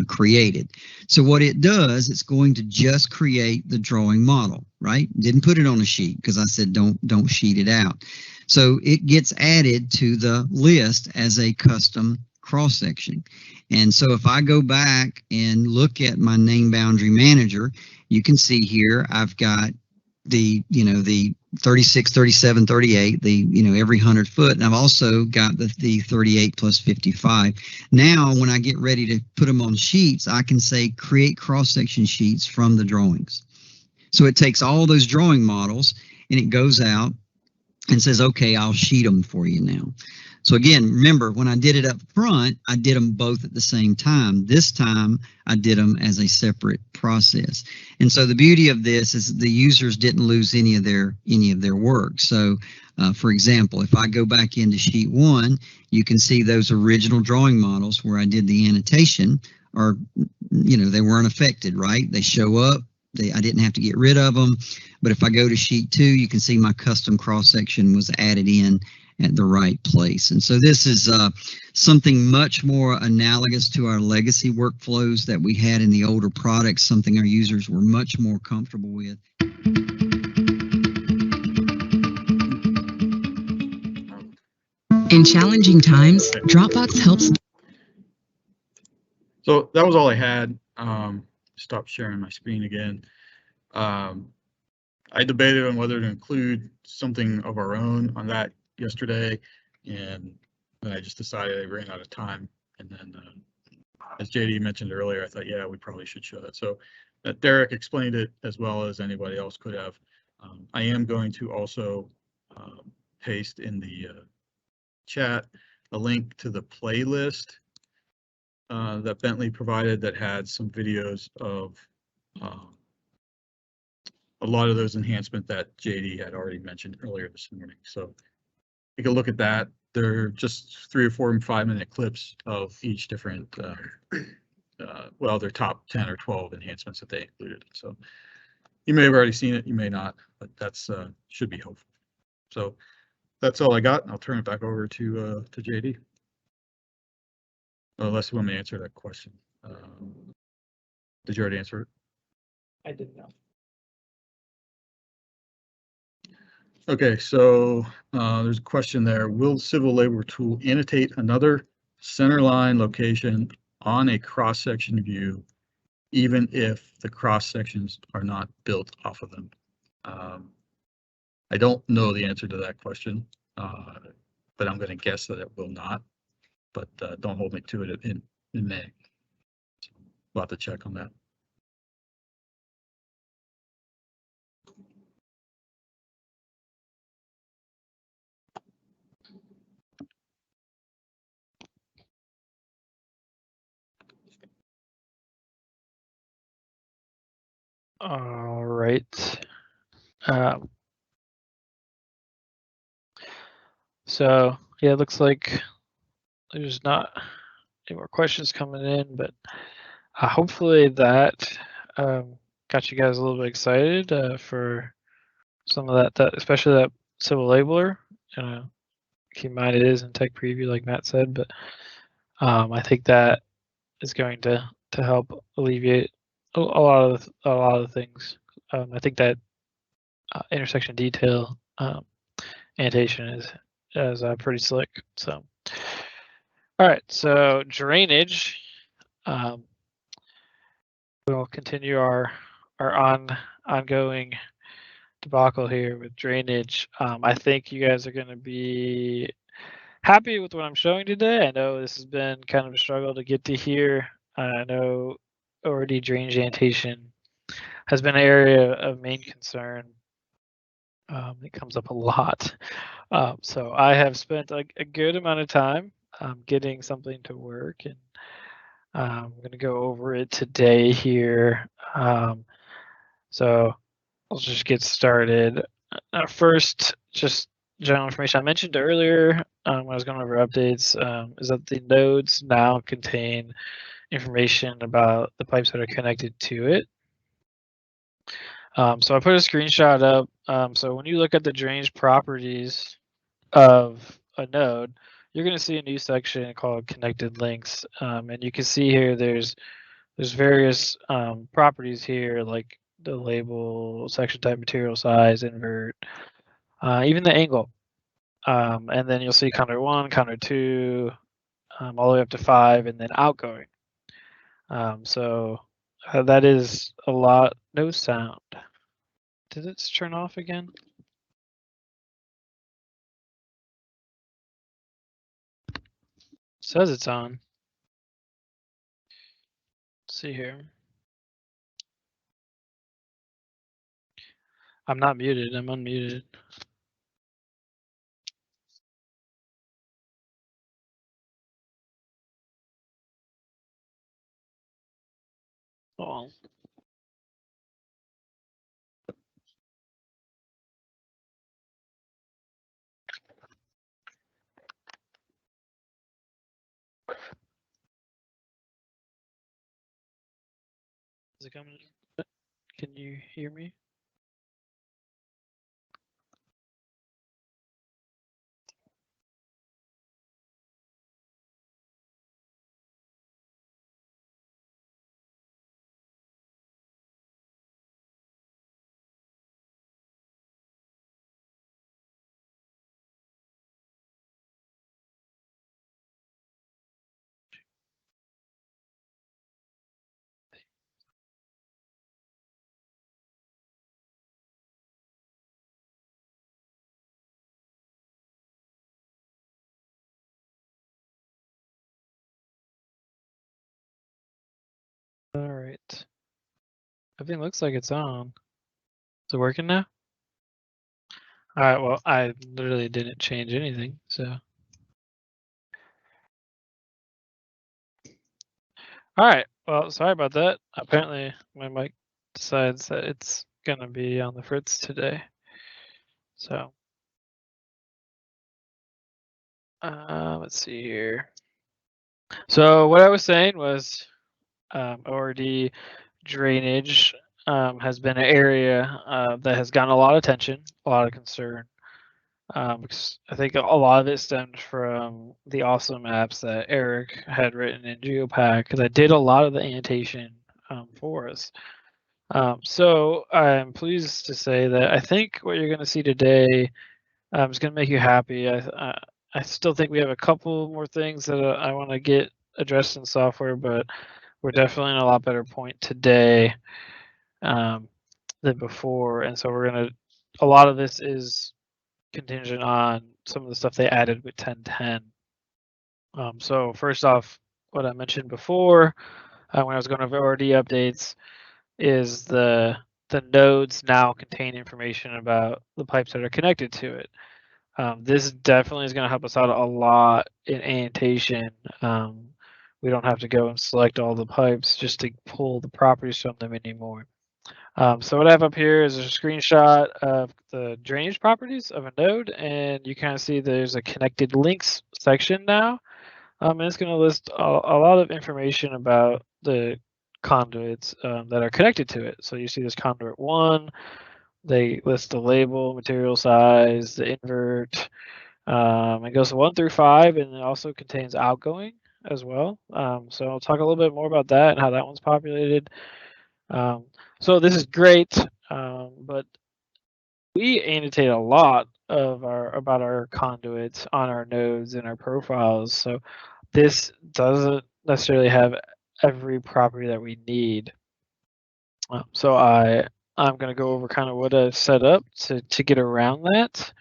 created. So what it does, it's going to just create the drawing model, right? Didn't put it on a sheet because I said don't sheet it out. So it gets added to the list as a custom cross section. And so if I go back and look at my name boundary manager, you can see here I've got the, the 36, 37, 38, the, every 100 foot. And I've also got the 38 plus 55. Now, when I get ready to put them on sheets, I can say create cross-section sheets from the drawings. So it takes all those drawing models and it goes out and says, okay, I'll sheet them for you now. So again, remember when I did it up front, I did them both at the same time. This time I did them as a separate process. And so the beauty of this is the users didn't lose any of their work. So for example, if I go back into sheet 1, you can see those original drawing models where I did the annotation are, they weren't affected, right? They show up. I didn't have to get rid of them. But if I go to sheet 2, you can see my custom cross section was added in at the right place. And so this is something much more analogous to our legacy workflows that we had in the older products, something our users were much more comfortable with. In challenging times, Dropbox helps. So that was all I had. Stop sharing my screen again. I debated on whether to include something of our own on that yesterday, and then I just decided I ran out of time. And then, as JD mentioned earlier, I thought, yeah, we probably should show that. So Derek explained it as well as anybody else could have. I am going to also paste in the chat a link to the playlist that Bentley provided that had some videos of a lot of those enhancements that JD had already mentioned earlier this morning. So take a look at that. They're just 3 or 4 and 5 minute clips of each different, well, their top 10 or 12 enhancements that they included. So you may have already seen it, you may not, but that's should be helpful. So that's all I got, and I'll turn it back over to JD. Unless you want me to answer that question. Did you already answer it? I did not. Okay, so there's a question there. Will the Civil Labor tool annotate another centerline location on a cross-section view, even if the cross-sections are not built off of them? I don't know the answer to that question, but I'm going to guess that it will not. But don't hold me to it in May. So we'll have to check on that. All right. So yeah, it looks like there's not any more questions coming in, but hopefully that got you guys a little bit excited for some of that, especially that civil labeler. Keep in mind it is in tech preview, like Matt said, but I think that is going to help alleviate a lot of the things. I think that intersection detail annotation is pretty slick. So, all right. So drainage. We'll continue our ongoing debacle here with drainage. I think you guys are going to be happy with what I'm showing today. I know this has been kind of a struggle to get to here. I know ORD drainage annotation has been an area of main concern. It comes up a lot. So I have spent a good amount of time getting something to work, and I'm going to go over it today here. So I'll just get started. First, just general information I mentioned earlier when I was going over updates is that the nodes now contain information about the pipes that are connected to it. So I put a screenshot up. So when you look at the drainage properties of a node, you're going to see a new section called connected links. And you can see here there's various properties here, like the label, section type, material size, invert, even the angle. And then you'll see conduit 1, conduit 2, all the way up to 5, and then outgoing. So that is a lot. No sound. Did it turn off again? Says it's on. Let's see here. I'm not muted. I'm unmuted. Hold on. Is it coming? Can you hear me? All right. Everything looks like it's on. Is it working now? All right. Well, I literally didn't change anything, so. All right. Well, sorry about that. Apparently, my mic decides that it's gonna be on the fritz today. So, let's see here. So what I was saying was, ORD drainage has been an area that has gotten a lot of attention, a lot of concern. Because I think a lot of it stemmed from the awesome apps that Eric had written in Geopack, because I did a lot of the annotation for us. So I'm pleased to say that I think what you're going to see today is going to make you happy. I still think we have a couple more things that I want to get addressed in software, but we're definitely in a lot better point today than before. And so a lot of this is contingent on some of the stuff they added with 1010. So first off, what I mentioned before when I was going over ORD updates is the nodes now contain information about the pipes that are connected to it. This definitely is going to help us out a lot in annotation. We don't have to go and select all the pipes just to pull the properties from them anymore. So what I have up here is a screenshot of the drainage properties of a node, and you kind of see there's a connected links section now. And it's going to list a lot of information about the conduits that are connected to it. So you see this conduit 1, they list the label, material size, the invert. It goes 1 through 5, and it also contains outgoing as well. So I'll talk a little bit more about that and how that one's populated. So this is great, but we annotate a lot of about our conduits on our nodes and our profiles. So this doesn't necessarily have every property that we need. So I I'm going to go over kind of what I've set up to get around that.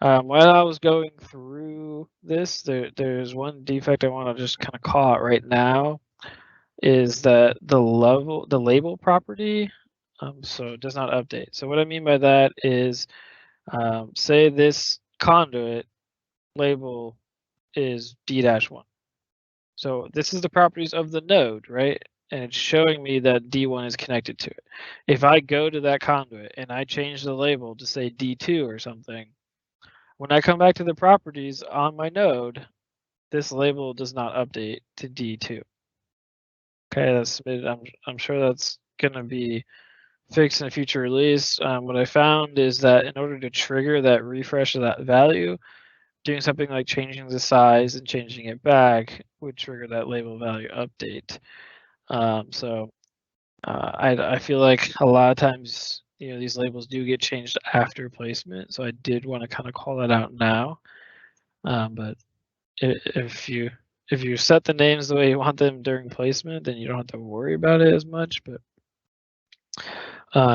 While I was going through this, there's one defect I want to just kind of call out right now, is that the label property, so it does not update. So what I mean by that is, say this conduit label is D-1. So this is the properties of the node, right? And it's showing me that D1 is connected to it. If I go to that conduit and I change the label to say D2 or something, when I come back to the properties on my node, this label does not update to D2. Okay, that's submitted. I'm sure that's gonna be fixed in a future release. What I found is that in order to trigger that refresh of that value, doing something like changing the size and changing it back would trigger that label value update. I feel like a lot of times, these labels do get changed after placement, so I did want to kind of call that out now. But if you set the names the way you want them during placement, then you don't have to worry about it as much. But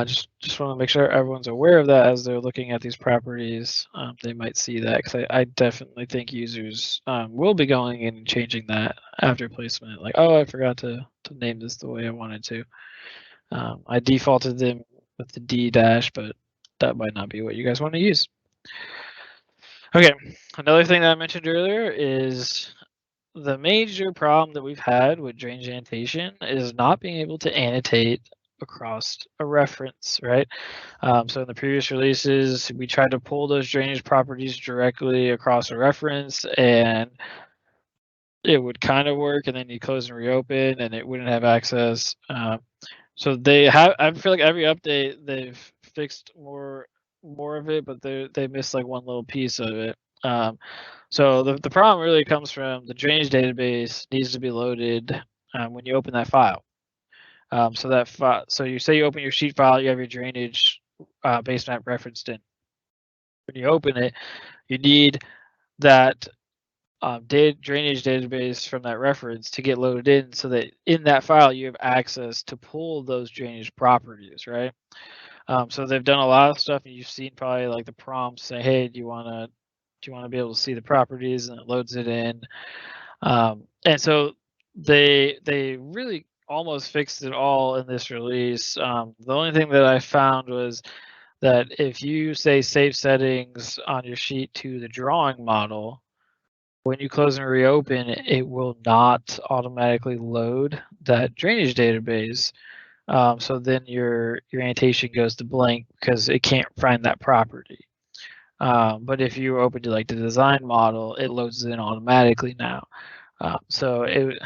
just want to make sure everyone's aware of that as they're looking at these properties. They might see that, because I definitely think users will be going in and changing that after placement. Like, oh, I forgot to name this the way I wanted to. I defaulted them with the D dash, but that might not be what you guys want to use. Okay, another thing that I mentioned earlier is the major problem that we've had with drainage annotation is not being able to annotate across a reference, right? So in the previous releases, we tried to pull those drainage properties directly across a reference, and it would kind of work, and then you close and reopen, and it wouldn't have access. So I feel like every update they've fixed more of it, but they missed like one little piece of it. So the problem really comes from the drainage database needs to be loaded when you open that file. So you say you open your sheet file, you have your drainage base map referenced in. When you open it, you need that drainage database from that reference to get loaded in, so that in that file you have access to pull those drainage properties, right? So they've done a lot of stuff, and you've seen probably like the prompts say, hey, do you want to be able to see the properties, and it loads it in. And so they really almost fixed it all in this release. The only thing that I found was that if you say save settings on your sheet to the drawing model, when you close and reopen, it will not automatically load that drainage database. So then your annotation goes to blank because it can't find that property. But if you open to like the design model, it loads it in automatically now. So it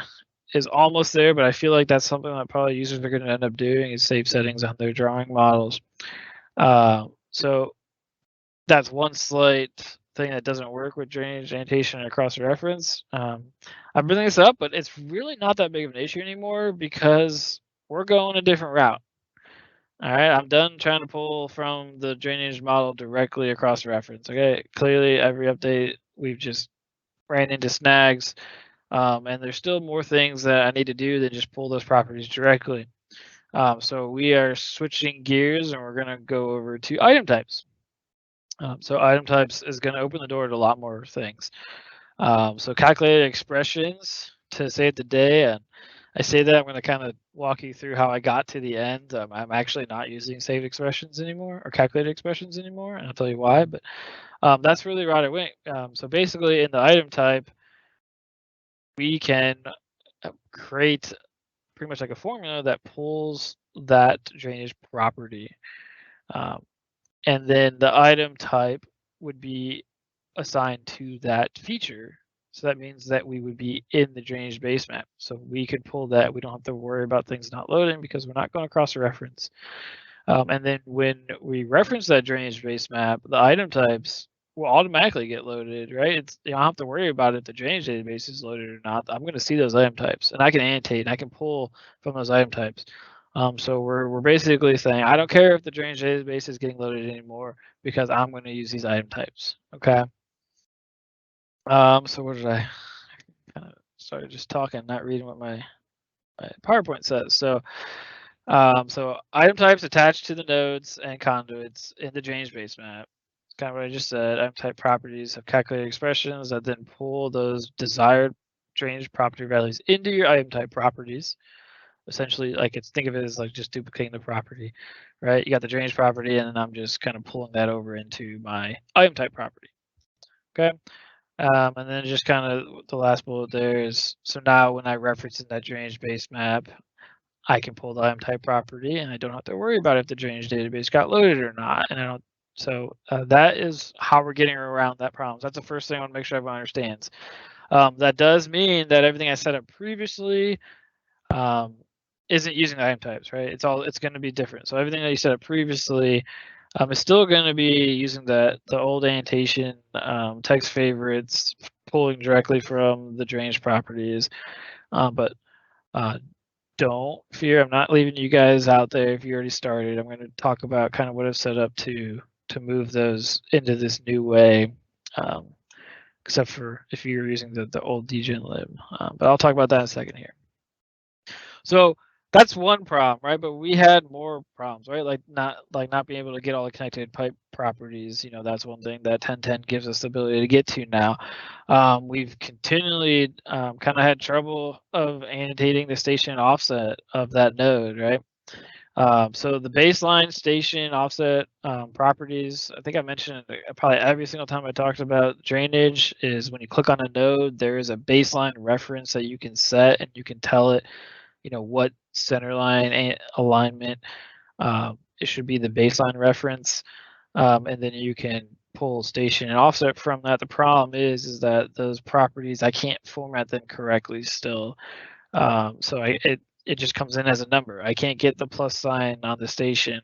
is almost there, but I feel like that's something that probably users are going to end up doing, is save settings on their drawing models. So that's one slight thing that doesn't work with drainage annotation across a reference. I'm bringing this up, but it's really not that big of an issue anymore because we're going a different route. All right, I'm done trying to pull from the drainage model directly across a reference. Okay, clearly every update we've just ran into snags, and there's still more things that I need to do than just pull those properties directly. So we are switching gears, and we're going to go over to item types. So item types is going to open the door to a lot more things. So calculated expressions to save the day, and I say that I'm going to kind of walk you through how I got to the end. I'm actually not using saved expressions anymore, or calculated expressions anymore, and I'll tell you why. But that's really right I went. So basically, in the item type, we can create pretty much like a formula that pulls that drainage property. And then the item type would be assigned to that feature. So that means that we would be in the drainage base map. So we could pull that. We don't have to worry about things not loading because we're not going across a reference. And then when we reference that drainage base map, the item types will automatically get loaded, right? You don't have to worry about if the drainage database is loaded or not. I'm going to see those item types, and I can annotate, and I can pull from those item types. So we're basically saying, I don't care if the drainage database is getting loaded anymore because I'm going to use these item types. Okay. So what did I kind of started just talking, not reading what my PowerPoint says. So So item types attached to the nodes and conduits in the drainage base map. Kind of what I just said. Item type properties have calculated expressions that then pull those desired drainage property values into your item type properties. Essentially, like think of it as like just duplicating the property, right? You got the drainage property, and then I'm just kind of pulling that over into my item type property. Okay. And then just kind of the last bullet there is, so now when I reference in that drainage base map, I can pull the item type property, and I don't have to worry about if the drainage database got loaded or not. And I don't. So that is how we're getting around that problem. So that's the first thing I want to make sure everyone understands. That does mean that everything I set up previously isn't using item types, right? It's going to be different. So everything that you set up previously is still going to be using the old annotation, text favorites, pulling directly from the drainage properties. But don't fear, I'm not leaving you guys out there if you already started. I'm going to talk about kind of what I've set up to move those into this new way, except for if you're using the old dgen lib. But I'll talk about that in a second here. So that's one problem, right? But we had more problems, right? Like not being able to get all the connected pipe properties. You know, that's one thing that 1010 gives us the ability to get to now. We've continually kind of had trouble of annotating the station offset of that node, right? So the baseline station offset properties, I think I mentioned probably every single time I talked about drainage, is when you click on a node, there is a baseline reference that you can set, and you can tell it, you know, what centerline alignment it should be, the baseline reference, and then you can pull station and offset from that. The problem is that those properties, I can't format them correctly still. So it just comes in as a number. I can't get the plus sign on the station.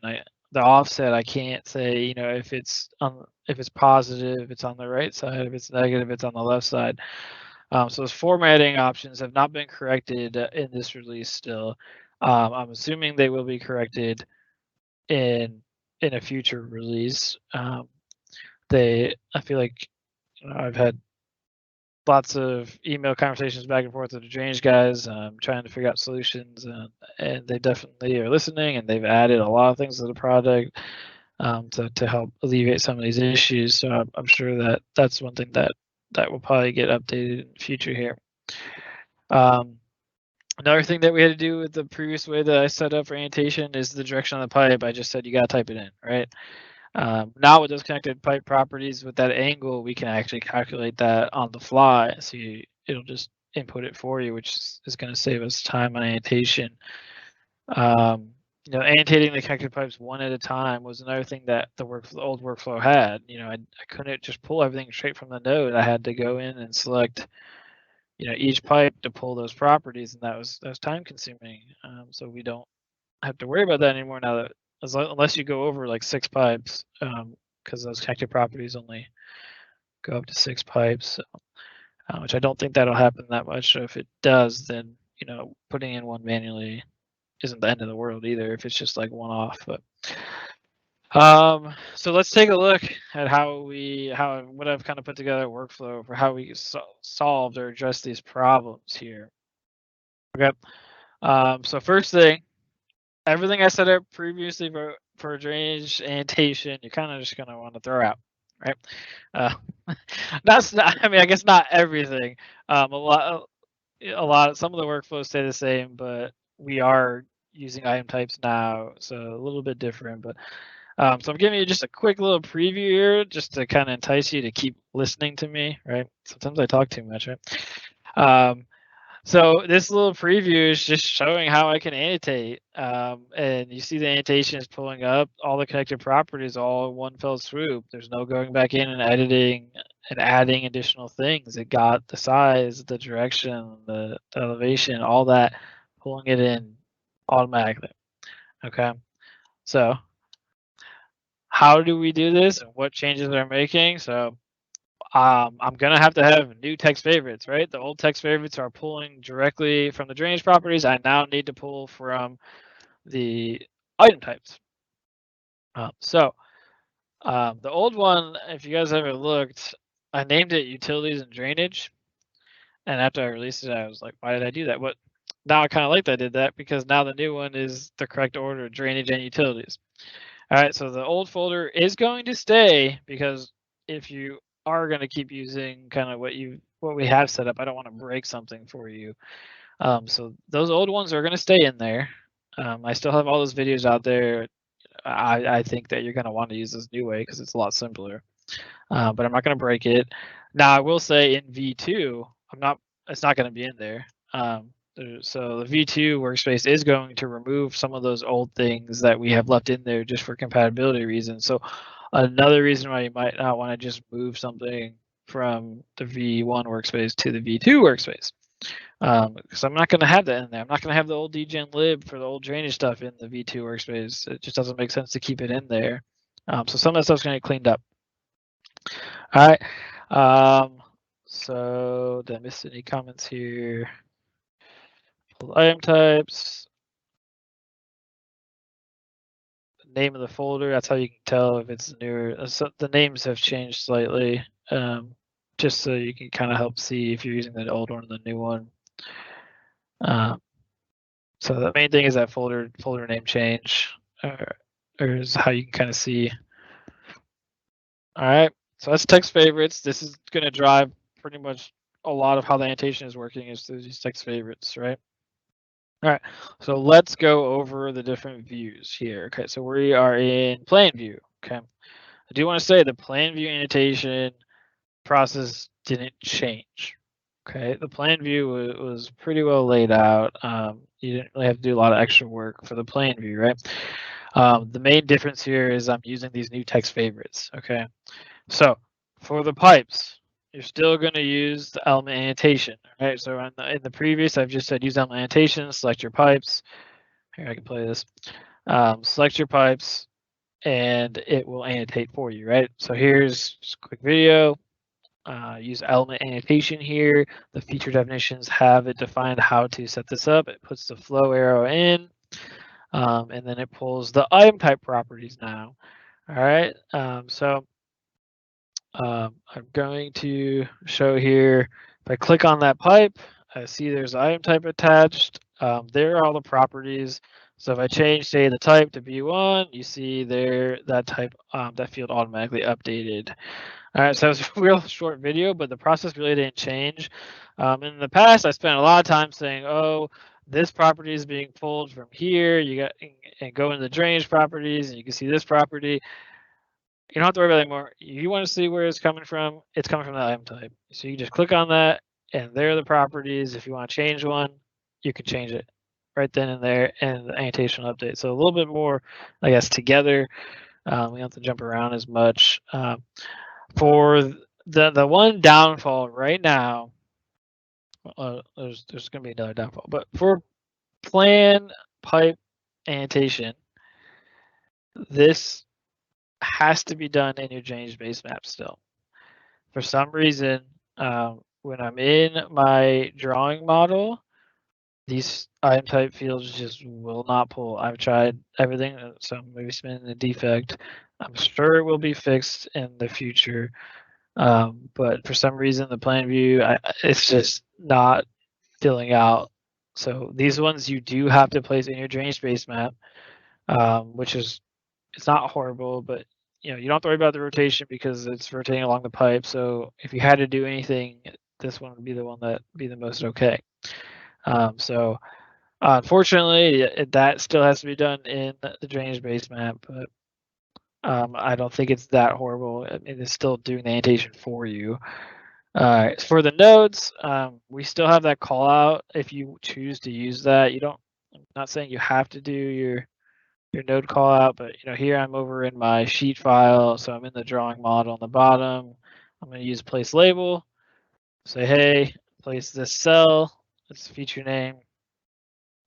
The offset, I can't say, you know, if it's positive, it's on the right side. If it's negative, it's on the left side. So those formatting options have not been corrected in this release still. I'm assuming they will be corrected in a future release. I feel like, you know, I've had lots of email conversations back and forth with the drainage guys, trying to figure out solutions, and they definitely are listening, and they've added a lot of things to the product to help alleviate some of these issues. So I'm sure that that's one thing that will probably get updated in the future here. Another thing that we had to do with the previous way that I set up for annotation is the direction on the pipe. I just said you got to type it in, right? Now with those connected pipe properties, with that angle, we can actually calculate that on the fly. So it'll just input it for you, which is going to save us time on annotation. You know, annotating the connected pipes one at a time was another thing that the old workflow had. You know, I couldn't just pull everything straight from the node. I had to go in and select, you know, each pipe to pull those properties, and that was time consuming. So we don't have to worry about that anymore now, that unless you go over like 6 pipes, because those connected properties only go up to 6 pipes, which I don't think that'll happen that much. So if it does, then, you know, putting in one manually isn't the end of the world either, if it's just like one off. But so let's take a look at what I've kind of put together a workflow for how we solved or addressed these problems here. Okay. So first thing, everything I set up previously for drainage annotation, you're kind of just going to want to throw out, right? I mean, I guess not everything. Some of the workflows stay the same, but we are using item types now, so a little bit different. But so I'm giving you just a quick little preview here, just to kind of entice you to keep listening to me, right? Sometimes I talk too much, right? So this little preview is just showing how I can annotate, and you see the annotation is pulling up all the connected properties all in one fell swoop. There's no going back in and editing and adding additional things. It got the size, the direction, the elevation, all that, pulling it in automatically. Okay, so how do we do this, and what changes are making? So I'm gonna have to have new text favorites, right? The old text favorites are pulling directly from the drainage properties. I now need to pull from the item types. So the old one, if you guys ever looked, I named it utilities and drainage. And after I released it, I was like, why did I do that? What Now I kind of like that I did that because now the new one is the correct order: drainage and utilities. All right, so the old folder is going to stay because if you are going to keep using kind of what we have set up, I don't want to break something for you. So those old ones are going to stay in there. I still have all those videos out there. I think that you're going to want to use this new way because it's a lot simpler. But I'm not going to break it. Now I will say in V2, it's not going to be in there. So the V2 workspace is going to remove some of those old things that we have left in there just for compatibility reasons. So another reason why you might not want to just move something from the V1 workspace to the V2 workspace. Because I'm not going to have that in there. I'm not going to have the old dgen lib for the old drainage stuff in the V2 workspace. It just doesn't make sense to keep it in there. So some of that stuff's going to get cleaned up. All right. So did I miss any comments here? Item types. Name of the folder. That's how you can tell if it's newer. So the names have changed slightly, just so you can kind of help see if you're using the old one or the new one. So the main thing is that folder name change, or is how you can kind of see. All right, so that's text favorites. This is going to drive pretty much a lot of how the annotation is working is through these text favorites, right? All right, so let's go over the different views here. Okay, so we are in plan view. Okay, I do want to say the plan view annotation process didn't change. Okay, the plan view was pretty well laid out. You didn't really have to do a lot of extra work for the plan view, right? The main difference here is I'm using these new text favorites. Okay, so for the pipes, you're still going to use the element annotation, right? So in the previous, I've just said use element annotation, select your pipes. Here, I can play this. Select your pipes, and it will annotate for you, right? So here's just a quick video. Use element annotation here. The feature definitions have it defined how to set this up. It puts the flow arrow in, and then it pulls the item type properties now. All right, so I'm going to show here, if I click on that pipe, I see there's item type attached. There are all the properties. So if I change, say, the type to B1, you see there that type, that field automatically updated. All right, so it was a real short video, but the process really didn't change. In the past, I spent a lot of time saying, oh, this property is being pulled from here. You got and go into the drainage properties, and you can see this property. You don't have to worry about it anymore. You want to see where it's coming from the item type. So you just click on that, and there are the properties. If you want to change one, you can change it right then and there, and the annotation will update. So a little bit more, I guess, together. We don't have to jump around as much. For the one downfall right now, there's going to be another downfall, but for plan pipe annotation, this has to be done in your drainage base map still. For some reason, when I'm in my drawing model, these item type fields just will not pull. I've tried everything, so maybe spinning a defect. I'm sure it will be fixed in the future. But for some reason, the plan view, it's just not filling out. So these ones you do have to place in your drainage base map, which is, it's not horrible, but you don't have to worry about the rotation because it's rotating along the pipe. So if you had to do anything, this one would be the one that would be the most okay. So unfortunately, that still has to be done in the drainage base map, but I don't think it's that horrible. I mean, it's still doing the annotation for you. For the nodes, we still have that call out if you choose to use that. I'm not saying you have to do your node call out, but here I'm over in my sheet file, so I'm in the drawing model on the bottom. I'm going to use place label. Say, hey, place this cell, this feature name.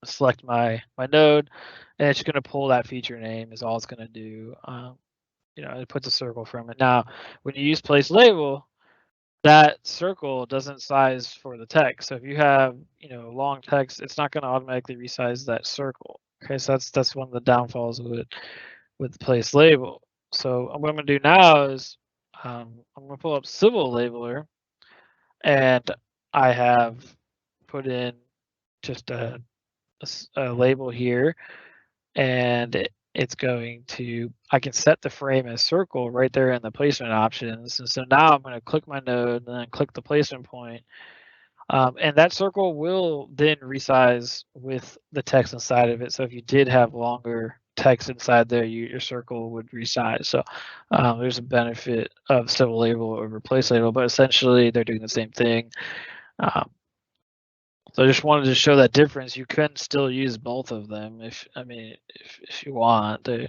Select my node, and it's going to pull that feature name is all it's going to do. It puts a circle from it. Now, when you use place label, that circle doesn't size for the text. So if you have long text, it's not going to automatically resize that circle. Okay, so that's one of the downfalls with place label. So what I'm going to do now is I'm going to pull up Civil Labeler, and I have put in just a label here, and it's going to, I can set the frame as circle right there in the placement options. And so now I'm going to click my node and then click the placement point. And that circle will then resize with the text inside of it. So if you did have longer text inside there, your circle would resize. So there's a benefit of civil label over place label, but essentially they're doing the same thing. So I just wanted to show that difference. You can still use both of them if you want to.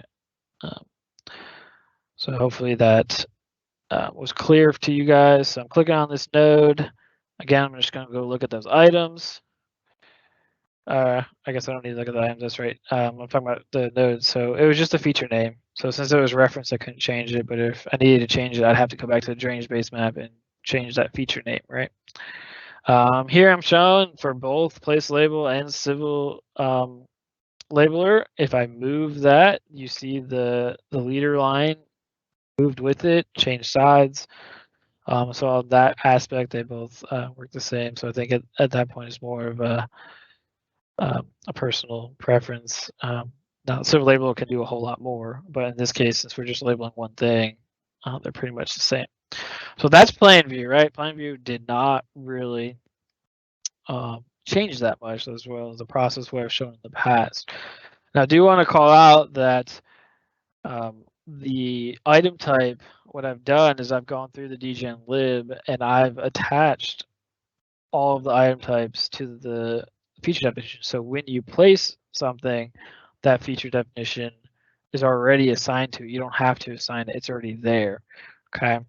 So hopefully that was clear to you guys. So I'm clicking on this node. Again, I'm just going to go look at those items. I guess I don't need to look at the items. That's right. I'm talking about the node. So it was just a feature name. So since it was referenced, I couldn't change it. But if I needed to change it, I'd have to go back to the drainage base map and change that feature name, right? Here I'm showing for both place label and civil labeler. If I move that, you see the leader line moved with it, change sides. So on that aspect, they both work the same. So I think at that point it's more of a personal preference. Now civil label can do a whole lot more, but in this case, since we're just labeling one thing, they're pretty much the same. So that's plain view, right? Plain view did not really change that much, as well as the process way I've shown in the past. Now I do want to call out that the item type, what I've done is I've gone through the dgen lib and I've attached all of the item types to the feature definition. So when you place something, that feature definition is already assigned to it. You don't have to assign it, it's already there. Okay.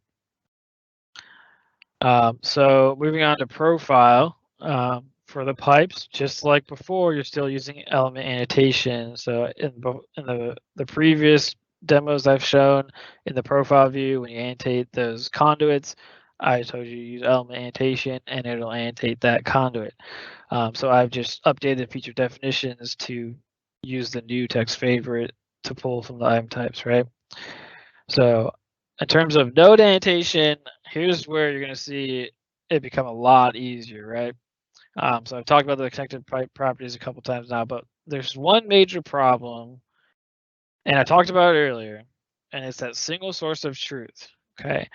So moving on to profile, for the pipes, just like before, you're still using element annotation. So in the previous demos I've shown, in the profile view, when you annotate those conduits, I told you to use element annotation and it'll annotate that conduit. So I've just updated feature definitions to use the new text favorite to pull from the item types, right? So in terms of node annotation, here's where you're going to see it become a lot easier, right? So I've talked about the connected pipe properties a couple times now, but there's one major problem, and I talked about it earlier, and it's that single source of truth. Okay,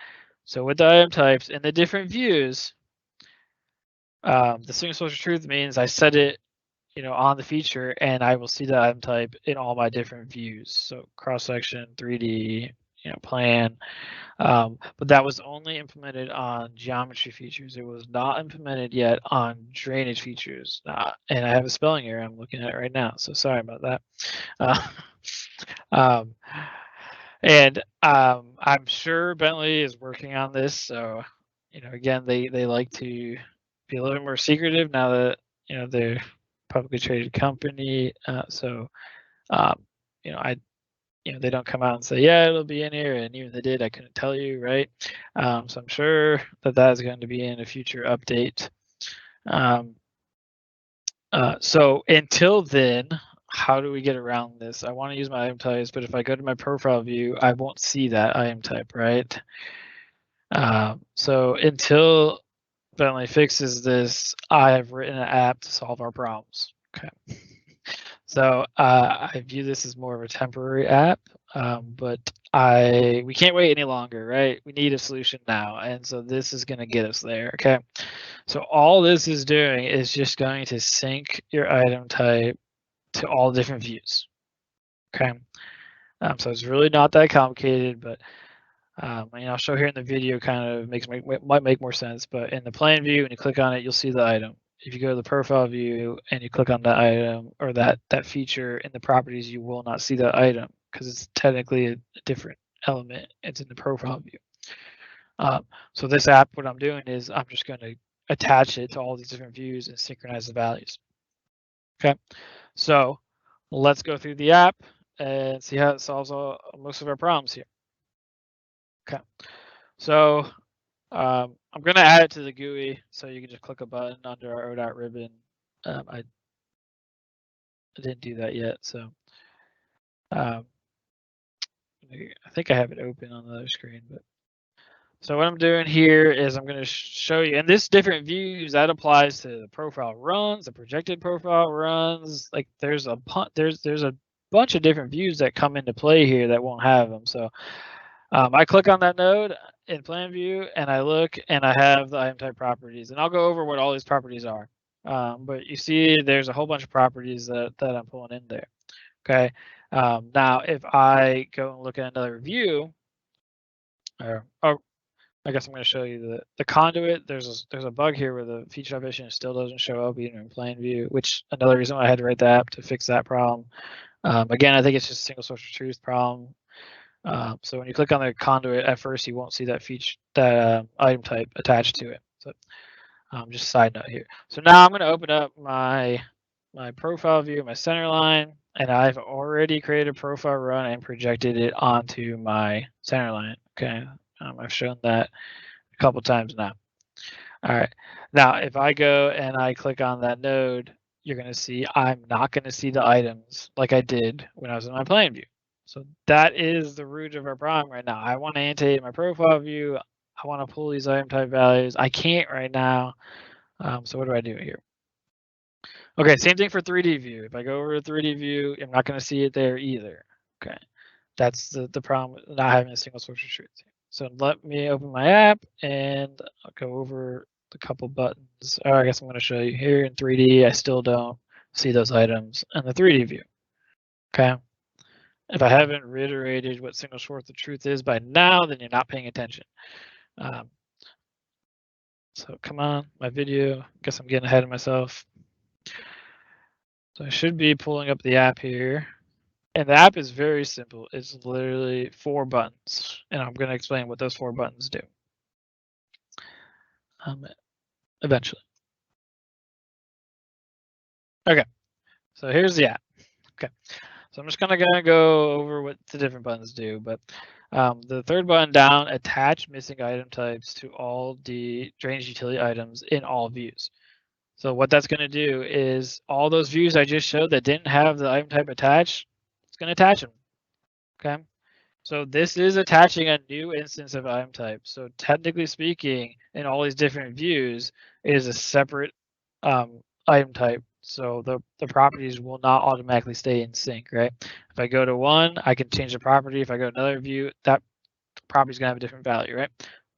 so with the item types and the different views, the single source of truth means I set it, on the feature, and I will see the item type in all my different views. So cross section, 3D, plan. But that was only implemented on geometry features. It was not implemented yet on drainage features. And I have a spelling error I'm looking at right now, so sorry about that. I'm sure Bentley is working on this. So, again, they like to be a little bit more secretive now that they're a publicly traded company. They don't come out and say, yeah, it'll be in here. And even if they did, I couldn't tell you, right? So I'm sure that is going to be in a future update. So until then, how do we get around this? I want to use my item types, but if I go to my profile view, I won't see that item type, right? So until Bentley fixes this, I have written an app to solve our problems. Okay. So I view this as more of a temporary app, but we can't wait any longer, right? We need a solution now, and so this is going to get us there. Okay, so all this is doing is just going to sync your item type to all different views. Okay, so it's really not that complicated, but I'll show here in the video kind of might make more sense. But in the plan view, when you click on it, you'll see the item. If you go to the profile view and you click on that item or that feature in the properties, you will not see that item because it's technically a different element. It's in the profile view. So this app, what I'm doing is I'm just going to attach it to all these different views and synchronize the values. Okay, so let's go through the app and see how it solves most of our problems here. Okay, so I'm going to add it to the GUI, so you can just click a button under our OHDOT ribbon. I didn't do that yet, so I think I have it open on the other screen. But So what I'm doing here is I'm going to show you, and this different views that applies to the profile runs, the projected profile runs. Like there's a bunch of different views that come into play here that won't have them. So I click on that node in plan view and I look and I have the item type properties, and I'll go over what all these properties are. But you see there's a whole bunch of properties that I'm pulling in there. Okay. Now if I go and look at another view, or I guess I'm going to show you the conduit. There's a bug here where the feature definition still doesn't show up even in plain view, which another reason why I had to write the app to fix that problem. Again, I think it's just a single source of truth problem. So when you click on the conduit at first, you won't see that feature, that item type attached to it. So just a side note here. So now I'm going to open up my profile view, my center line, and I've already created a profile run and projected it onto my center line. Okay. I've shown that a couple times now. All right. Now, if I go and I click on that node, you're going to see I'm not going to see the items like I did when I was in my plan view. So that is the root of our problem right now. I want to annotate my profile view. I want to pull these item type values. I can't right now. So what do I do here? Okay, same thing for 3D view. If I go over to 3D view, I'm not going to see it there either. Okay, that's the problem with not having a single source of truth. So let me open my app and I'll go over a couple buttons. Oh, I guess I'm going to show you here in 3D. I still don't see those items in the 3D view. Okay. If I haven't reiterated what single source of truth is by now, then you're not paying attention. So come on, my video. Guess I'm getting ahead of myself. So I should be pulling up the app here. And the app is very simple. It's literally 4 buttons. And I'm going to explain what those 4 buttons do eventually. Okay, so here's the app. Okay, so I'm just going to go over what the different buttons do. But the 3rd button down, attach missing item types to all the drainage utility items in all views. So what that's going to do is all those views I just showed that didn't have the item type attached, it's going to attach them. Okay. So this is attaching a new instance of item type. So technically speaking, in all these different views, it is a separate item type. So the properties will not automatically stay in sync, right? If I go to one, I can change the property. If I go to another view, that property is going to have a different value, right?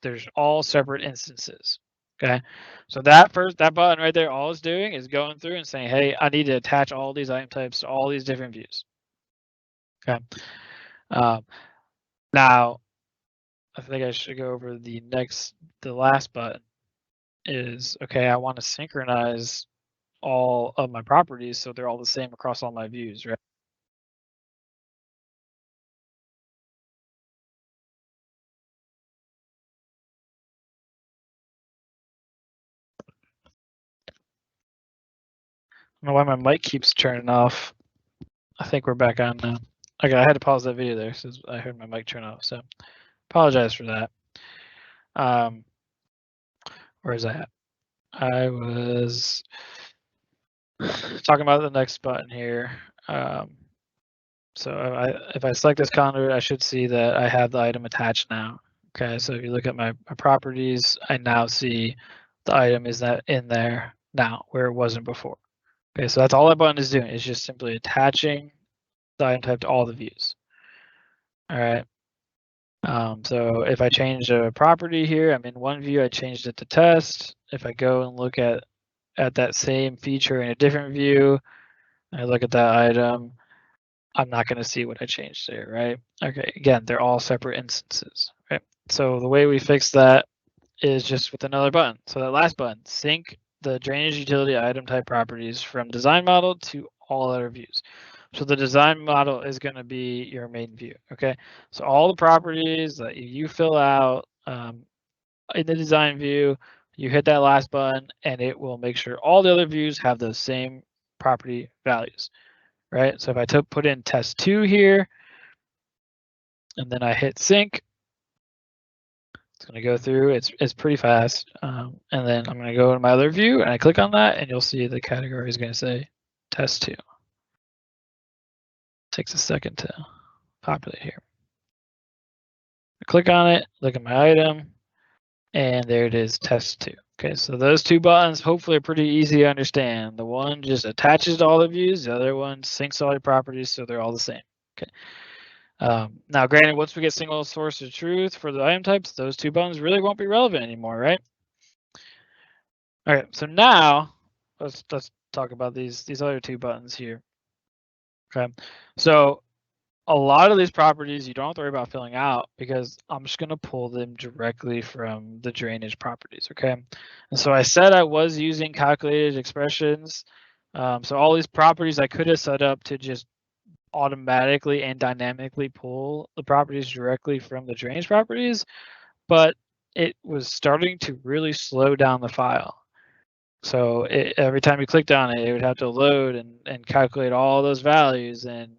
There's all separate instances. Okay, so that button right there, all it's doing is going through and saying, hey, I need to attach all these item types to all these different views. Okay. Now, I think I should go over the last button is, okay, I want to synchronize all of my properties so they're all the same across all my views, right? I don't know why my mic keeps turning off. I think we're back on now. Okay, I had to pause that video there because I heard my mic turn off, so apologize for that. Where is that? I was talking about the next button here. So if I select this conduit, I should see that I have the item attached now. Okay, so if you look at my properties, I now see the item is that in there now where it wasn't before. Okay, so that's all that button is doing. It's just simply attaching the item type to all the views. All right. So if I change a property here, I'm in one view, I changed it to test. If I go and look at that same feature in a different view, I look at that item, I'm not going to see what I changed there, right? Okay, again, they're all separate instances, right? So the way we fix that is just with another button. So that last button, sync the drainage utility item type properties from design model to all other views. So the design model is going to be your main view, okay? So all the properties that you fill out in the design view, you hit that last button and it will make sure all the other views have those same property values, right? So if I put in test 2 here, and then I hit sync, it's going to go through. It's pretty fast. And then I'm going to go to my other view and I click on that and you'll see the category is going to say test 2. Takes a second to populate here. I click on it, look at my item. And there it is, test 2. Okay, so those 2 buttons hopefully are pretty easy to understand. The one just attaches to all the views, the other one syncs all your properties so they're all the same. Okay. Now, granted, once we get single source of truth for the item types, those 2 buttons really won't be relevant anymore, right? All right, so now let's talk about these other 2 buttons here. Okay, so a lot of these properties you don't have to worry about filling out because I'm just going to pull them directly from the drainage properties. Okay, and so I said I was using calculated expressions. So all these properties I could have set up to just automatically and dynamically pull the properties directly from the drainage properties, but it was starting to really slow down the file. So every time you clicked on it, it would have to load and calculate all those values. And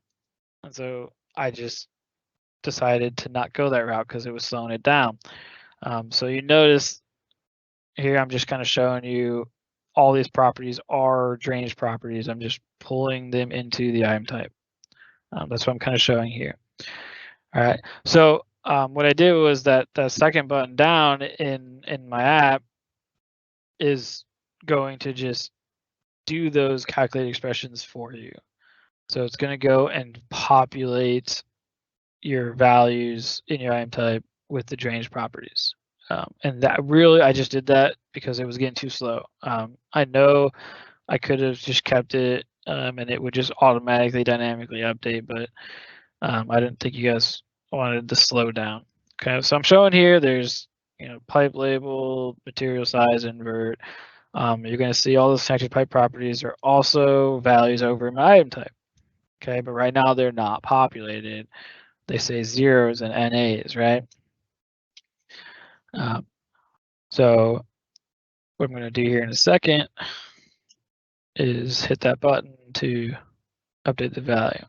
so I just decided to not go that route because it was slowing it down. So you notice here, I'm just kind of showing you all these properties are drainage properties. I'm just pulling them into the item type. That's what I'm kind of showing here. All right. So what I did was that the second button down in my app is going to just do those calculated expressions for you. So it's going to go and populate your values in your item type with the drainage properties. And that really, I just did that because it was getting too slow. I know I could have just kept it and it would just automatically dynamically update, but I didn't think you guys wanted to slow down. Okay, so I'm showing here, there's, pipe label, material size, invert. You're going to see all those connected pipe properties are also values over in my item type. Okay, but right now they're not populated. They say zeros and NAs, right? So what I'm going to do here in a second is hit that button to update the value.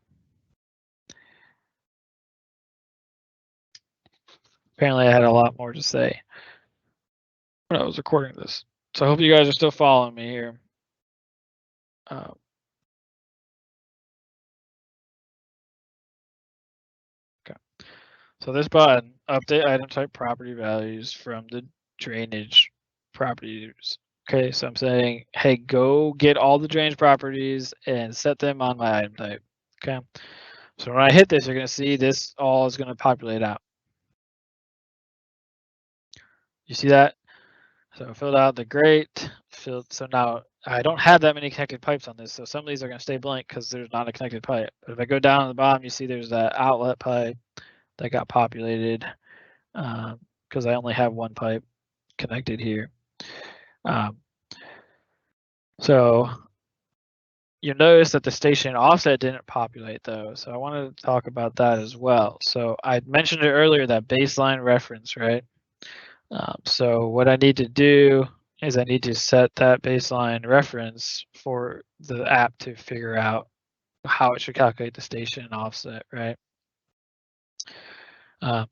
Apparently I had a lot more to say when I was recording this. So I hope you guys are still following me here. Okay. So this button, update item type property values from the drainage properties. Okay, so I'm saying, hey, go get all the drainage properties and set them on my item type. Okay. So when I hit this, you're going to see this all is going to populate out. You see that? So I filled out the grate. So now I don't have that many connected pipes on this. So some of these are going to stay blank because there's not a connected pipe. But if I go down to the bottom, you see there's that outlet pipe that got populated because I only have one pipe connected here. So you'll notice that the station offset didn't populate though. So I wanted to talk about that as well. So I mentioned it earlier, that baseline reference, right? So what I need to do is I need to set that baseline reference for the app to figure out how it should calculate the station and offset, right?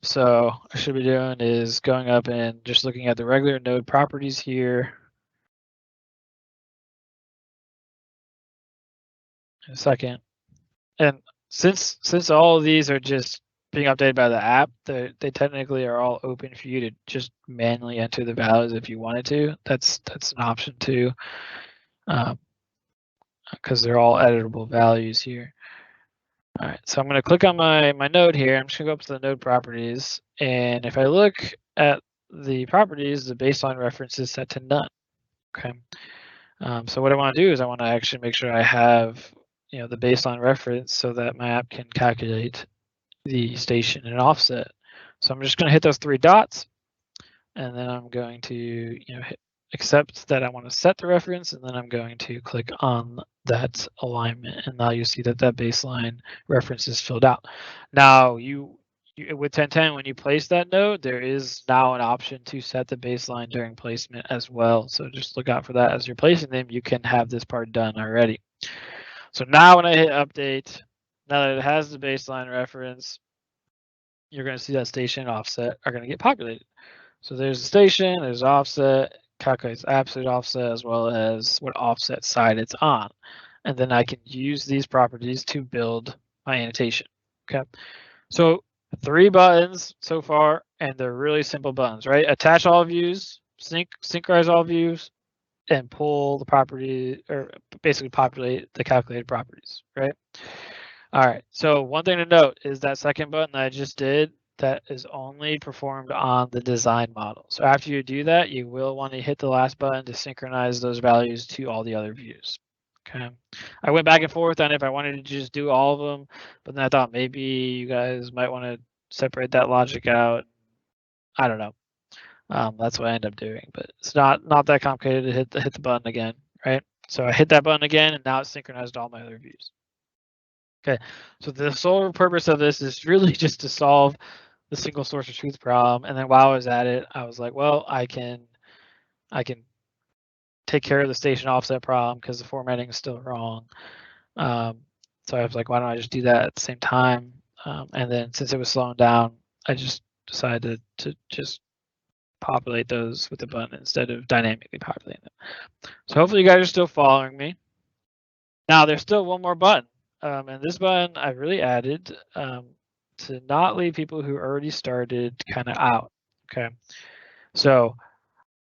So I should be doing is going up and just looking at the regular node properties here. In a second. And since all of these are just being updated by the app, they technically are all open for you to just manually enter the values if you wanted to. That's an option too, because they're all editable values here. All right, so I'm going to click on my node here. I'm just going to go up to the node properties, and if I look at the properties, the baseline reference is set to none. Okay. So what I want to do is I want to actually make sure I have the baseline reference so that my app can calculate the station and offset. So I'm just going to hit those 3 dots, and then I'm going to accept that I want to set the reference, and then I'm going to click on that alignment, and now you see that baseline reference is filled out. Now with 1010, when you place that node, there is now an option to set the baseline during placement as well. So just look out for that as you're placing them. You can have this part done already. So now when I hit update, now that it has the baseline reference, you're going to see that station and offset are going to get populated. So there's the station, there's offset, calculates absolute offset as well as what offset side it's on. And then I can use these properties to build my annotation. Okay. So 3 buttons so far, and they're really simple buttons, right? Attach all views, synchronize all views, and pull the property, or basically populate the calculated properties, right? All right, so one thing to note is that second button that I just did, that is only performed on the design model. So after you do that, you will want to hit the last button to synchronize those values to all the other views. Okay, I went back and forth on if I wanted to just do all of them, but then I thought maybe you guys might want to separate that logic out. I don't know. That's what I end up doing, but it's not that complicated to hit the button again, right? So I hit that button again, and now it's synchronized all my other views. Okay, so the sole purpose of this is really just to solve the single source of truth problem. And then while I was at it, I was like, well, I can take care of the station offset problem because the formatting is still wrong. So I was like, why don't I just do that at the same time? And then since it was slowing down, I just decided to just populate those with the button instead of dynamically populating them. So hopefully you guys are still following me. Now there's still one more button. And this button I really added to not leave people who already started kind of out. Okay. So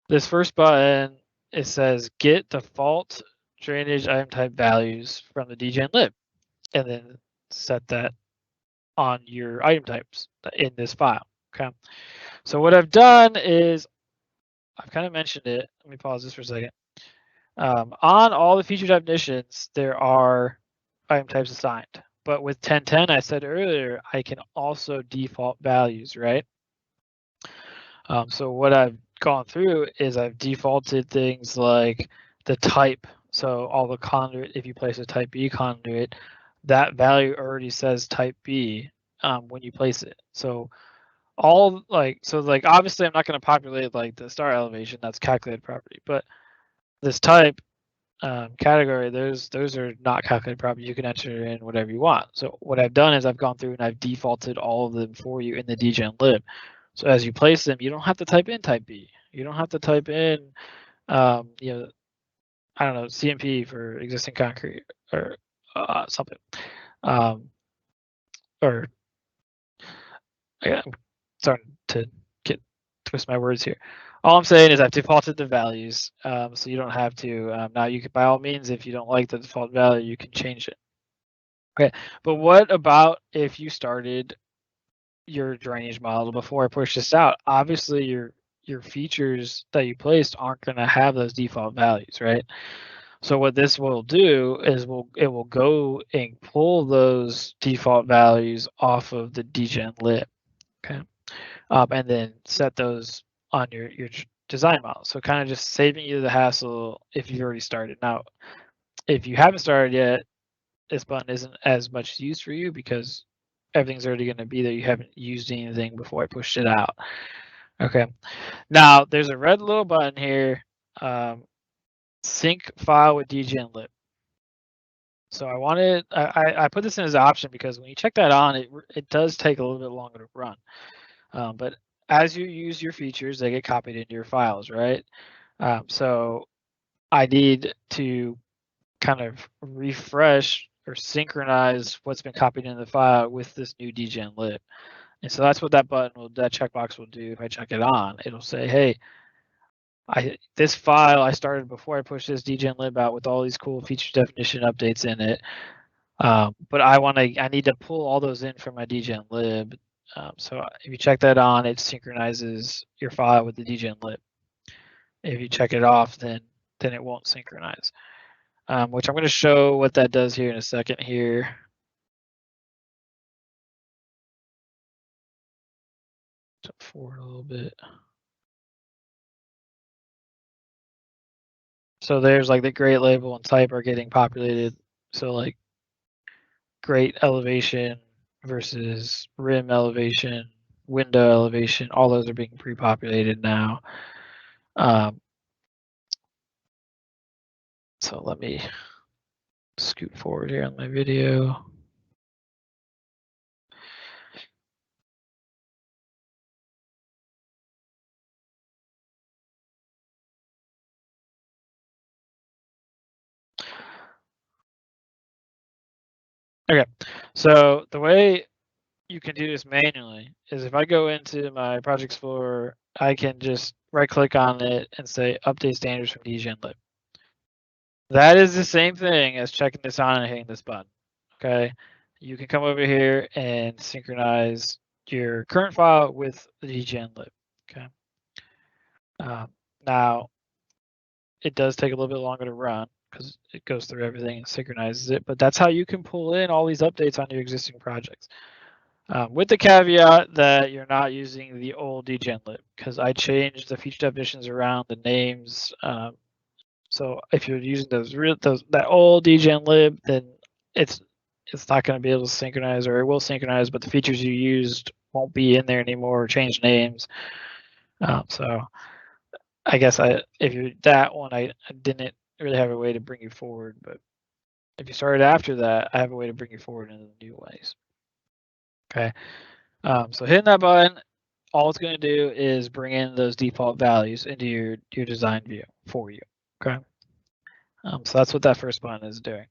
this first button, it says get default drainage item type values from the dgenlib, and then set that on your item types in this file. Okay. So what I've done is I've kind of mentioned it. Let me pause this for a second. On all the feature definitions, there are item types assigned. But with 1010, I said earlier, I can also default values, right? So what I've gone through is I've defaulted things like the type. So all the conduit, if you place a type B conduit, that value already says type B when you place it. So obviously I'm not going to populate like the star elevation, that's calculated property, but this type category, those are not calculated property. You can enter in whatever you want. So what I've done is I've gone through and I've defaulted all of them for you in the dgenlib. So as you place them, you don't have to type in type B. You don't have to type in, I don't know, CMP for existing concrete or something. Or I'm starting to twist my words here. All I'm saying is I've defaulted the values, so you don't have to. Now you can, by all means, if you don't like the default value, you can change it. Okay, but what about if you started your drainage model before I push this out? Obviously, your features that you placed aren't going to have those default values, right? So what this will do is it will go and pull those default values off of the dgenlib, okay, and then set those on your design model. So kind of just saving you the hassle if you've already started. Now, if you haven't started yet, this button isn't as much use for you because everything's already going to be there. You haven't used anything before I pushed it out. Okay. Now there's a red little button here, sync file with dgenlib. So I put this in as an option because when you check that on, it does take a little bit longer to run. But as you use your features, they get copied into your files, right? So I need to kind of refresh or synchronize what's been copied into the file with this new dgenlib. And so that's what that checkbox will do. If I check it on, it'll say, hey, this file I started before I pushed this dgenlib out with all these cool feature definition updates in it. But I need to pull all those in from my dgenlib. So if you check that on, it synchronizes your file with the dgenlib. If you check it off, then it won't synchronize. Which I'm going to show what that does here in a second here. Jump forward a little bit. So there's like the grade label and type are getting populated. So like grade elevation versus rim elevation, window elevation, all those are being pre-populated now. So let me scoot forward here on my video. Okay, so the way you can do this manually is if I go into my Project Explorer, I can just right click on it and say update standards from DGenLib. That is the same thing as checking this on and hitting this button. Okay, you can come over here and synchronize your current file with the DGenLib. Okay. Now, it does take a little bit longer to run because it goes through everything and synchronizes it, but that's how you can pull in all these updates on your existing projects. With the caveat that you're not using the old DGenLib, because I changed the feature definitions around the names. So if you're using that old DGenLib, then it's not going to be able to synchronize, or it will synchronize, but the features you used won't be in there anymore or change names. So I guess if you're that one, I didn't really have a way to bring you forward, but if you started after that, I have a way to bring you forward in the new ways. Okay, so hitting that button, all it's going to do is bring in those default values into your design view for you. Okay, so that's what that first button is doing.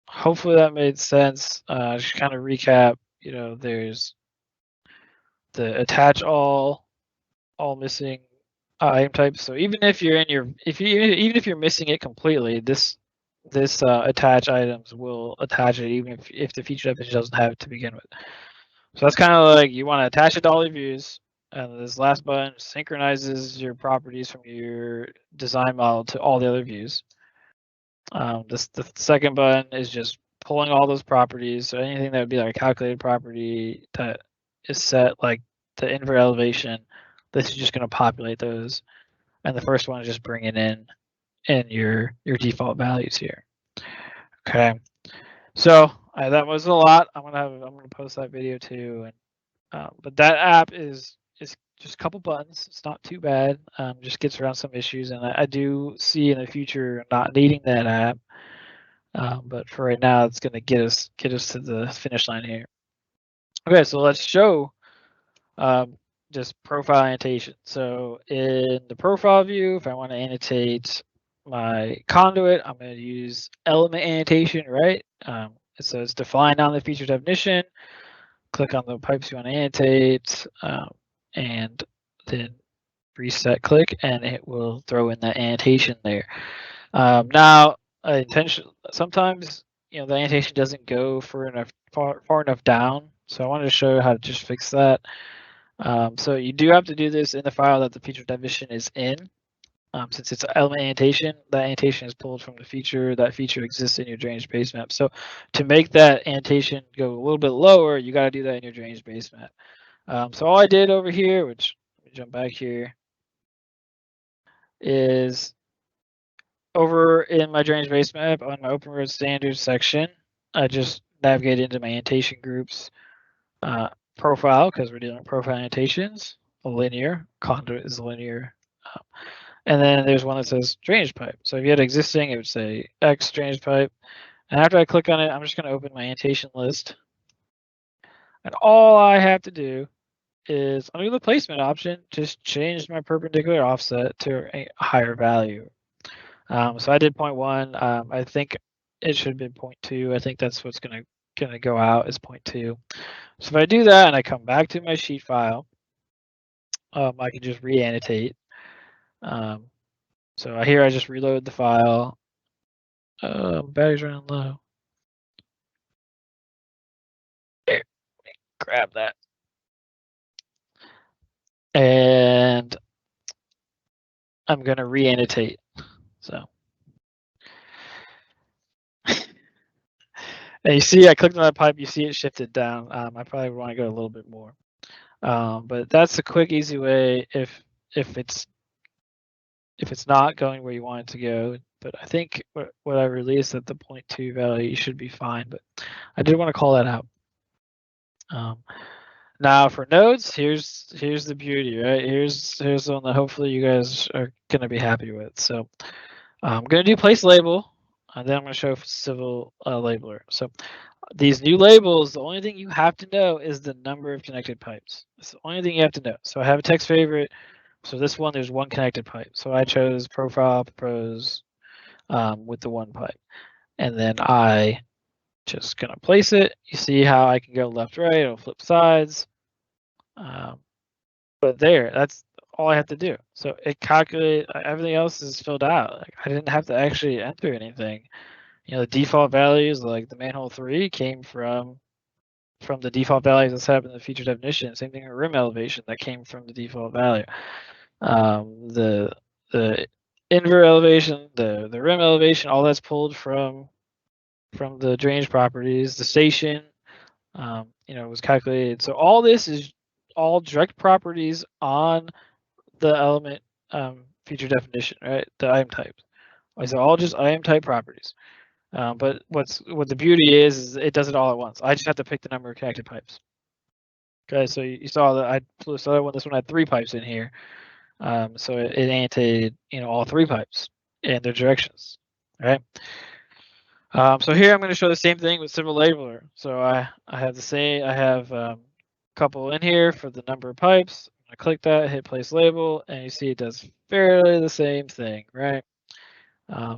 Hopefully that made sense. Just kind of recap. You know, there's the attach all missing item types. So even if you're even if you're missing it completely, this attach items will attach it even if the feature definition doesn't have it to begin with. So that's kind of like you want to attach it to all your views, and this last button synchronizes your properties from your design model to all the other views. The second button is just pulling all those properties. So anything that would be like a calculated property that is set, like the invert elevation, this is just going to populate those. And the first one is just bringing in your default values here. Okay, so that was a lot. I'm gonna post that video too. And but that app is just a couple buttons. It's not too bad. Just gets around some issues, and I do see in the future not needing that app. But for right now, it's gonna get us to the finish line here. Okay, so let's show just profile annotation. So in the profile view, if I want to annotate my conduit, I'm going to use element annotation, right? So it's defined on the feature definition. Click on the pipes you want to annotate, and then reset click, and it will throw in that annotation there. Now, sometimes the annotation doesn't go far enough down. So I wanted to show you how to just fix that. So you do have to do this in the file that the feature definition is in. Since it's element annotation, that annotation is pulled from the feature. That feature exists in your drainage base map. So to make that annotation go a little bit lower, you got to do that in your drainage base map. So all I did over here, which let me jump back here, is over in my drainage base map on my open road standards section, I just navigate into my annotation groups. Profile, because we're dealing with profile annotations, a linear, conduit is linear. And then there's one that says drainage pipe. So if you had existing, it would say X drainage pipe. And after I click on it, I'm just going to open my annotation list. And all I have to do is under the placement option, just change my perpendicular offset to a higher value. So I did 0.1. I think it should have been 0.2. I think that's what's going to go out is 0.2. So if I do that and I come back to my sheet file, I can just re-annotate. So here I just reload the file. Battery's running low. There, grab that. And I'm gonna re-annotate. So. And you see, I clicked on that pipe. You see it shifted down. I probably want to go a little bit more, but that's a quick, easy way if it's not going where you want it to go. But I think what I released at the 0.2 value should be fine. But I did want to call that out. Now for nodes, here's the beauty, right? Here's the one that hopefully you guys are gonna be happy with. So I'm gonna do place label. And then I'm going to show civil labeler. So these new labels, the only thing you have to know is the number of connected pipes. That's the only thing you have to know. So I have a text favorite. So this one, there's one connected pipe. So I chose profile propose with the one pipe. And then I just gonna place it. You see how I can go left, right, it'll flip sides. But there, that's all I have to do. So it calculated, everything else is filled out. Like, I didn't have to actually enter anything. You know, the default values, like the manhole 3 came from the default values that's happened in the feature definition. Same thing with rim elevation, that came from the default value. The invert elevation, the rim elevation, all that's pulled from the drainage properties. The station, you know, was calculated. So all this is all direct properties on the element feature definition, right? The item types. These are all just item type properties. But what the beauty is it does it all at once. I just have to pick the number of connected pipes. Okay, so you saw that I flew this other one. This one had 3 pipes in here. So it annotated, you know, all 3 pipes and their directions. Right. So here I'm going to show the same thing with civil labeler. So I have the same. I have a couple in here for the number of pipes. I click that, hit place label, and you see it does fairly the same thing, right?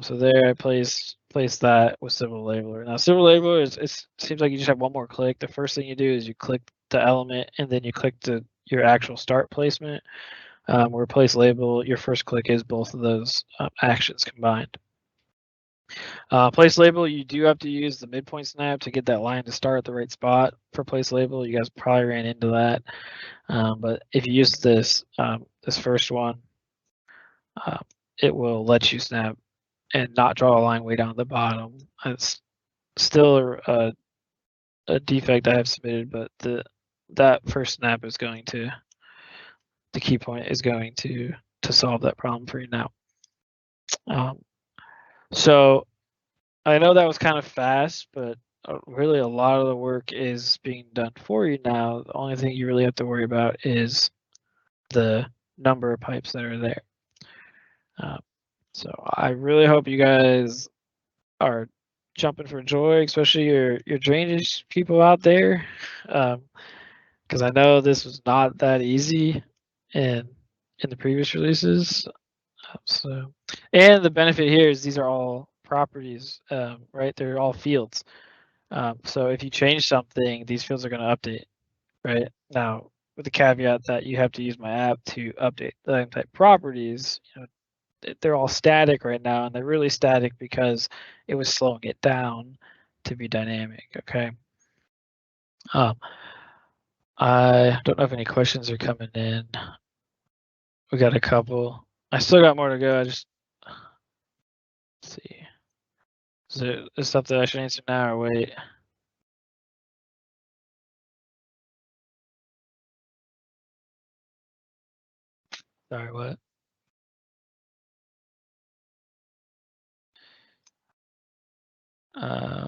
So there I place that with civil labeler. Now civil labeler it seems like you just have one more click. The first thing you do is you click the element and then you click your actual start placement. Where place label, your first click is both of those actions combined. Place label, you do have to use the midpoint snap to get that line to start at the right spot for place label. You guys probably ran into that. But if you use this first one, it will let you snap and not draw a line way down at the bottom. It's still a defect I have submitted, but that first snap is going to, the key point is going to solve that problem for you now. So I know that was kind of fast, but really a lot of the work is being done for you now. The only thing you really have to worry about is the number of pipes that are there. So I really hope you guys are jumping for joy, especially your drainage people out there, because I know this was not that easy in the previous releases. So, and the benefit here is these are all properties, right? They're all fields. So if you change something, these fields are going to update, right? Now, with the caveat that you have to use my app to update the item type properties, you know, they're all static right now, and they're really static because it was slowing it down to be dynamic. Okay. I don't know if any questions are coming in. We got a couple. I still got more to go. Let's see. Is there stuff that I should answer now or wait? Sorry, what?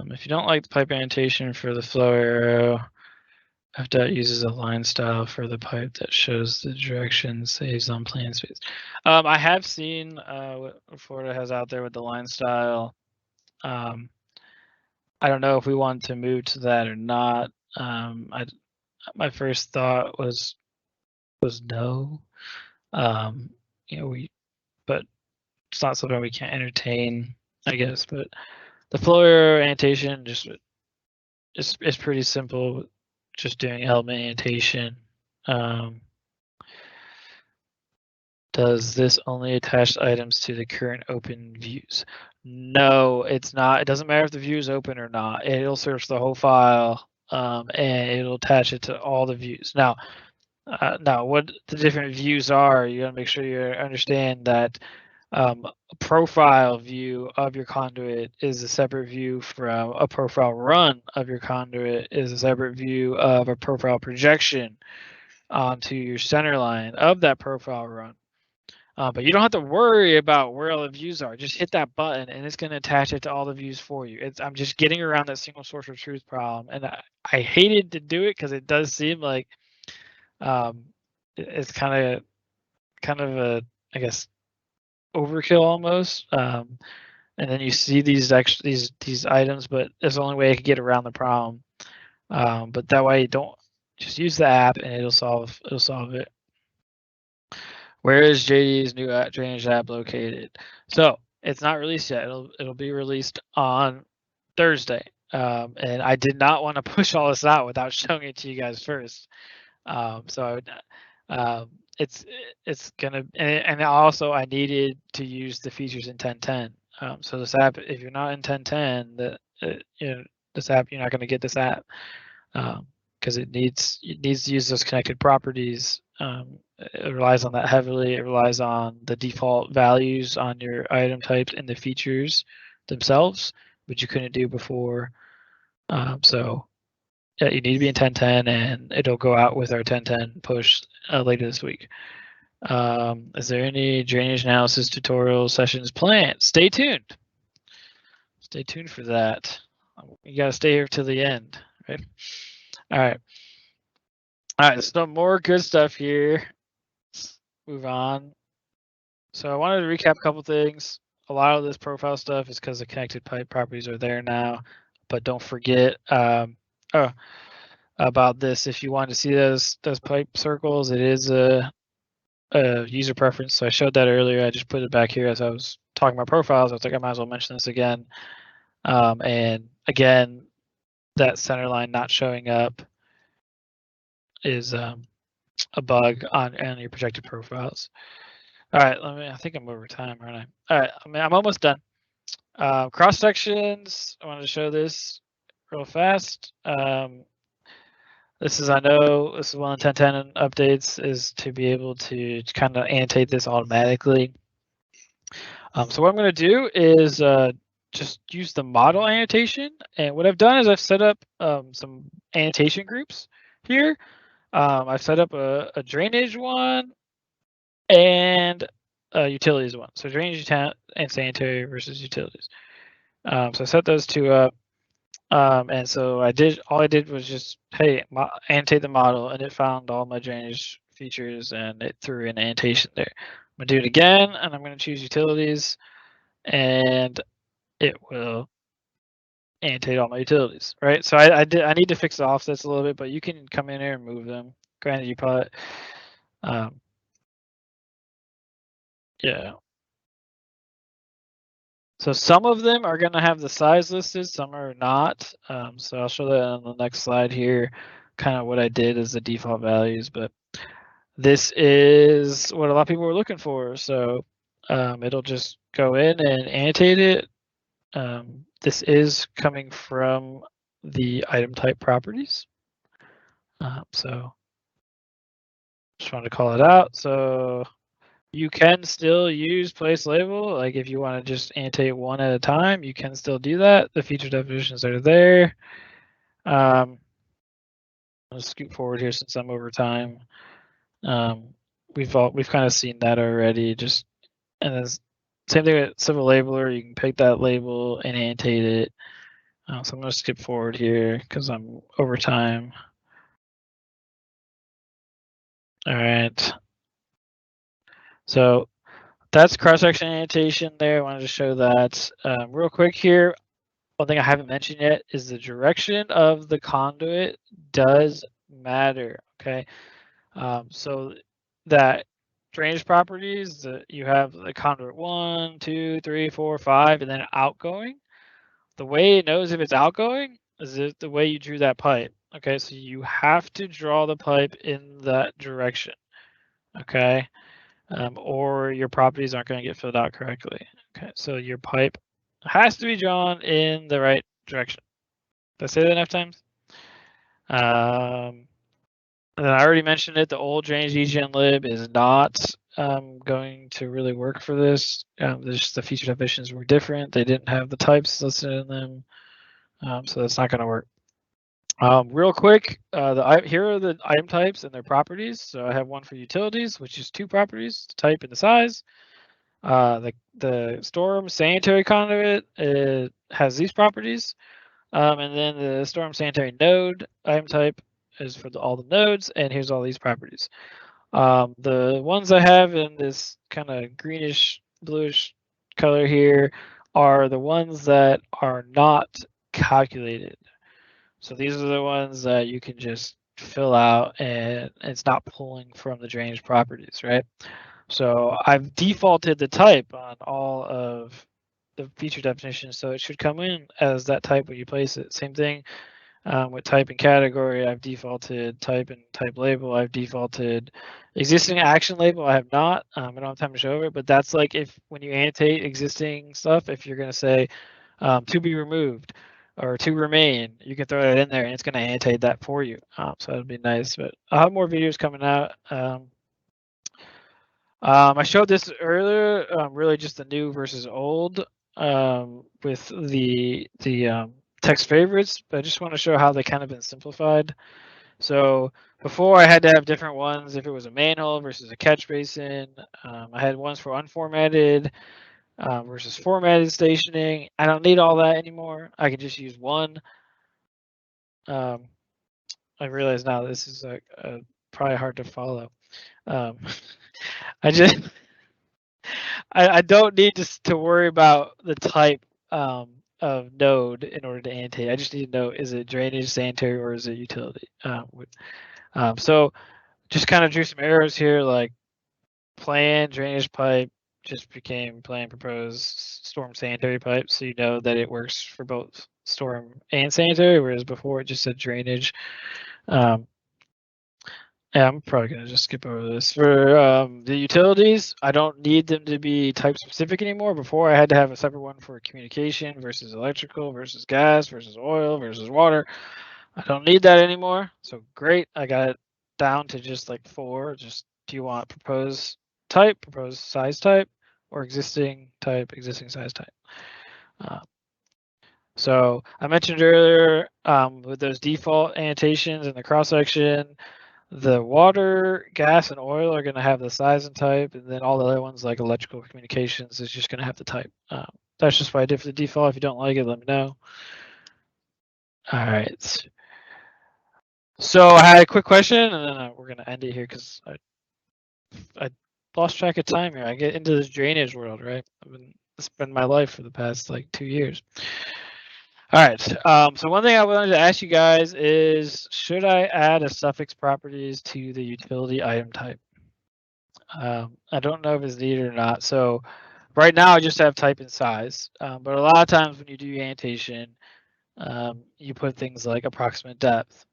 If you don't like the pipe annotation for the flow arrow, OhioDOT uses a line style for the pipe that shows the direction saves on plan space. I have seen what Florida has out there with the line style. I don't know if we want to move to that or not. My first thought was no. You know, but it's not something we can't entertain, I guess. But the flow arrow annotation it's pretty simple. Just doing element annotation. Does this only attach items to the current open views? No, it's not. It doesn't matter if the view is open or not. It'll search the whole file and it'll attach it to all the views. Now what the different views are, you gotta make sure you understand that a profile view of your conduit is a separate view from a profile run of your conduit is a separate view of a profile projection onto your center line of that profile run. But you don't have to worry about where all the views are. Just hit that button and it's going to attach it to all the views for you. I'm just getting around that single source of truth problem. And I hated to do it because it does seem like it's kind of a, I guess, overkill almost. And then you see these items, but it's the only way I could get around the problem. But that way, you don't just use the app and it'll solve it. Where is JD's new drainage app located? So it's not released yet. It'll be released on Thursday. and I did not want to push all this out without showing it to you guys first. So I would, it's gonna, and also I needed to use the features in 10.10. So this app, if you're not in 10.10, this app, you're not going to get this app because it needs to use those connected properties. It relies on that heavily. It relies on the default values on your item types and the features themselves, which you couldn't do before. So yeah, you need to be in 10.10, and it'll go out with our 10.10 push later this week. Is there any drainage analysis tutorial sessions planned? Stay tuned. Stay tuned for that. You got to stay here till the end, right? All right. All right, some more good stuff here. Let's move on. So I wanted to recap a couple things. A lot of this profile stuff is because the connected pipe properties are there now, but don't forget about this. If you want to see those pipe circles, it is a user preference. So I showed that earlier. I just put it back here as I was talking about profiles. I was like, I might as well mention this again. And again, that center line not showing up is a bug on your projected profiles. All right, I think I'm over time, aren't I? All right, I'm almost done. Cross sections, I wanted to show this real fast. This is, I know this is one of the 10.10 updates, is to be able to kind of annotate this automatically. So what I'm going to do is just use the model annotation. And what I've done is I've set up some annotation groups here. I've set up a drainage one and a utilities one. So drainage and sanitary versus utilities. So I set those two up. And so all I did was just, hey, annotate the model, and it found all my drainage features and it threw in annotation there. I'm gonna do it again, and I'm gonna choose utilities, and it will annotate all my utilities, right? So I need to fix the offsets a little bit, but you can come in here and move them. Granted, you probably, yeah. So some of them are going to have the size listed, some are not. So I'll show that on the next slide here, kind of what I did as the default values, but this is what a lot of people were looking for. So it'll just go in and annotate it. This is coming from the item type properties. So just wanted to call it out. So you can still use place label. Like if you want to just annotate one at a time, you can still do that. The feature definitions are there. I'll scoot forward here since I'm over time. We've kind of seen that already. And then same thing with civil labeler. You can pick that label and annotate it. So I'm going to skip forward here because I'm over time. All right. So that's cross-section annotation there. I wanted to show that real quick here. One thing I haven't mentioned yet is the direction of the conduit does matter, okay? So that drainage properties, you have the conduit 1, 2, 3, 4, 5, and then outgoing. The way it knows if it's outgoing is the way you drew that pipe, okay? So you have to draw the pipe in that direction, okay? Or your properties aren't going to get filled out correctly. Okay, so your pipe has to be drawn in the right direction. Did I say that enough times? And then I already mentioned it. The old drainage EGN lib is not going to really work for this. The feature definitions were different. They didn't have the types listed in them, so that's not going to work. Real quick, here are the item types and their properties. So I have one for utilities, which is 2 properties, the type and the size. The storm sanitary conduit, it has these properties. And then the storm sanitary node item type is for all the nodes, and here's all these properties. The ones I have in this kind of greenish, bluish color here are the ones that are not calculated. So these are the ones that you can just fill out and it's not pulling from the drainage properties, right? So I've defaulted the type on all of the feature definition, so it should come in as that type when you place it. Same thing with type and category. I've defaulted type and type label. I've defaulted existing action label. I have not. I don't have time to show it, but that's like if when you annotate existing stuff, if you're going to say to be removed or to remain, you can throw that in there and it's going to annotate that for you. So that'd be nice. But I'll have more videos coming out. I showed this earlier, really just the new versus old with the text favorites, but I just want to show how they kind of been simplified. So before I had to have different ones if it was a manhole versus a catch basin. I had ones for unformatted versus formatted stationing. I don't need all that anymore. I can just use one. I realize now this is probably hard to follow. I don't need to worry about the type of node in order to annotate. I just need to know, is it drainage, sanitary, or is it utility? So just kind of drew some arrows here, like plan, drainage pipe just became plan, proposed, storm, sanitary pipe. So you know that it works for both storm and sanitary, whereas before it just said drainage. Yeah, I'm probably gonna just skip over this. For the utilities, I don't need them to be type specific anymore. Before I had to have a separate one for communication versus electrical versus gas versus oil versus water. I don't need that anymore. So great, I got it down to just like 4. Just do you want proposed type, proposed size type, or existing type, existing size type? So I mentioned earlier with those default annotations in the cross section, the water, gas, and oil are going to have the size and type, and then all the other ones like electrical communications is just going to have the type. That's just what I did for the default. If you don't like it, let me know. All right. So I had a quick question, and then we're going to end it here because I lost track of time here. I get into this drainage world, right? It's been my life for the past like 2 years. All right, so one thing I wanted to ask you guys is, should I add a suffix properties to the utility item type? I don't know if it's needed or not. So right now I just have type and size, but a lot of times when you do annotation, you put things like approximate depth.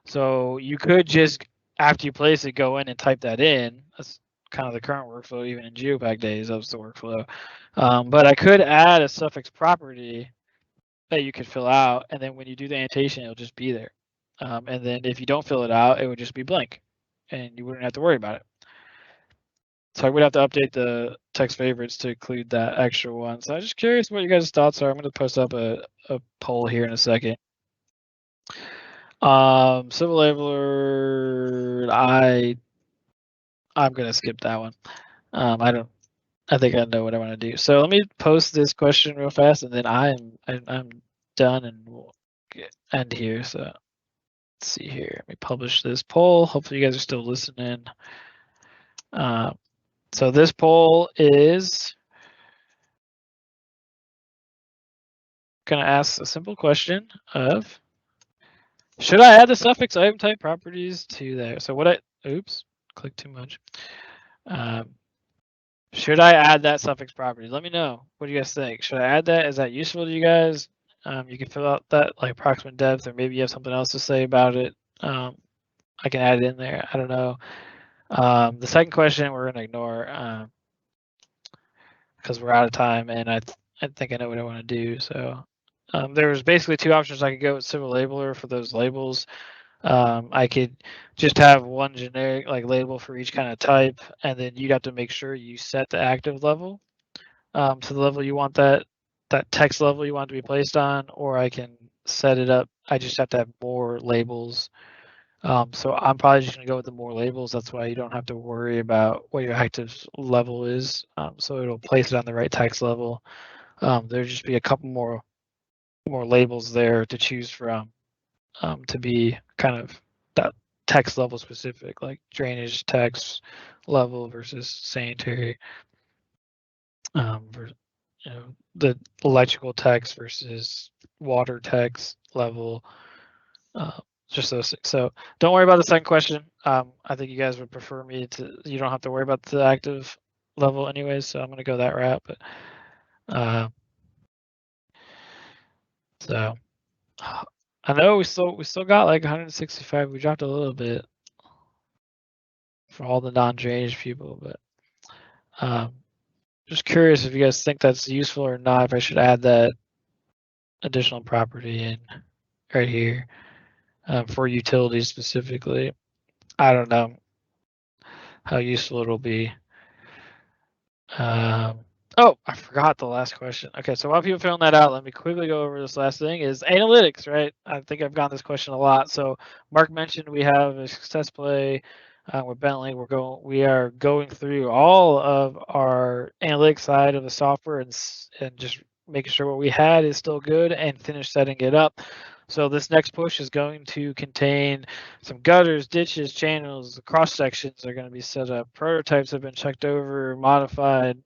So you could just, after you place it, go in and type that in. That's kind of the current workflow. Even in Geopack days, that was the workflow. But I could add a suffix property that you could fill out, and then when you do the annotation, it'll just be there. And then if you don't fill it out, it would just be blank, and you wouldn't have to worry about it. So I would have to update the text favorites to include that extra one. So I'm just curious what you guys' thoughts are. I'm going to post up a poll here in a second. Civil labeler, I'm going to skip that one. I think I know what I want to do. So let me post this question real fast, and then I'm done, and we'll end here. So let's see here. Let me publish this poll. Hopefully you guys are still listening. So this poll is going to ask a simple question of, should I add the suffix item type properties to there? So oops, clicked too much. Should I add that suffix property? Let me know. What do you guys think? Should I add that? Is that useful to you guys? You can fill out that like approximate depth, or maybe you have something else to say about it. I can add it in there. I don't know. The second question we're gonna ignore because we're out of time, and I think I know what I want to do. So there's basically 2 options. I could go with civil labeler for those labels. I could just have one generic like label for each kind of type, and then you'd have to make sure you set the active level to the level you want that text level you want to be placed on, or I can set it up. I just have to have more labels. So I'm probably just gonna go with the more labels. That's why you don't have to worry about what your active level is. So it'll place it on the right text level. There'll just be a couple more labels there to choose from. To be kind of that text level specific, like drainage text level versus sanitary, the electrical text versus water text level, just those things. So don't worry about the second question. I think you guys would prefer me to, you don't have to worry about the active level anyways, so I'm going to go that route. But So I know we still got like 165. We dropped a little bit for all the non-drainage people, but just curious if you guys think that's useful or not. If I should add that additional property in right here for utilities specifically. I don't know how useful it'll be. Oh, I forgot the last question. Okay, so while people are filling that out, let me quickly go over this last thing is analytics, right? I think I've gotten this question a lot. So Mark mentioned we have a success play with Bentley. We are going through all of our analytics side of the software and just making sure what we had is still good and finish setting it up. So this next push is going to contain some gutters, ditches, channels, cross sections are going to be set up. Prototypes have been checked over, modified.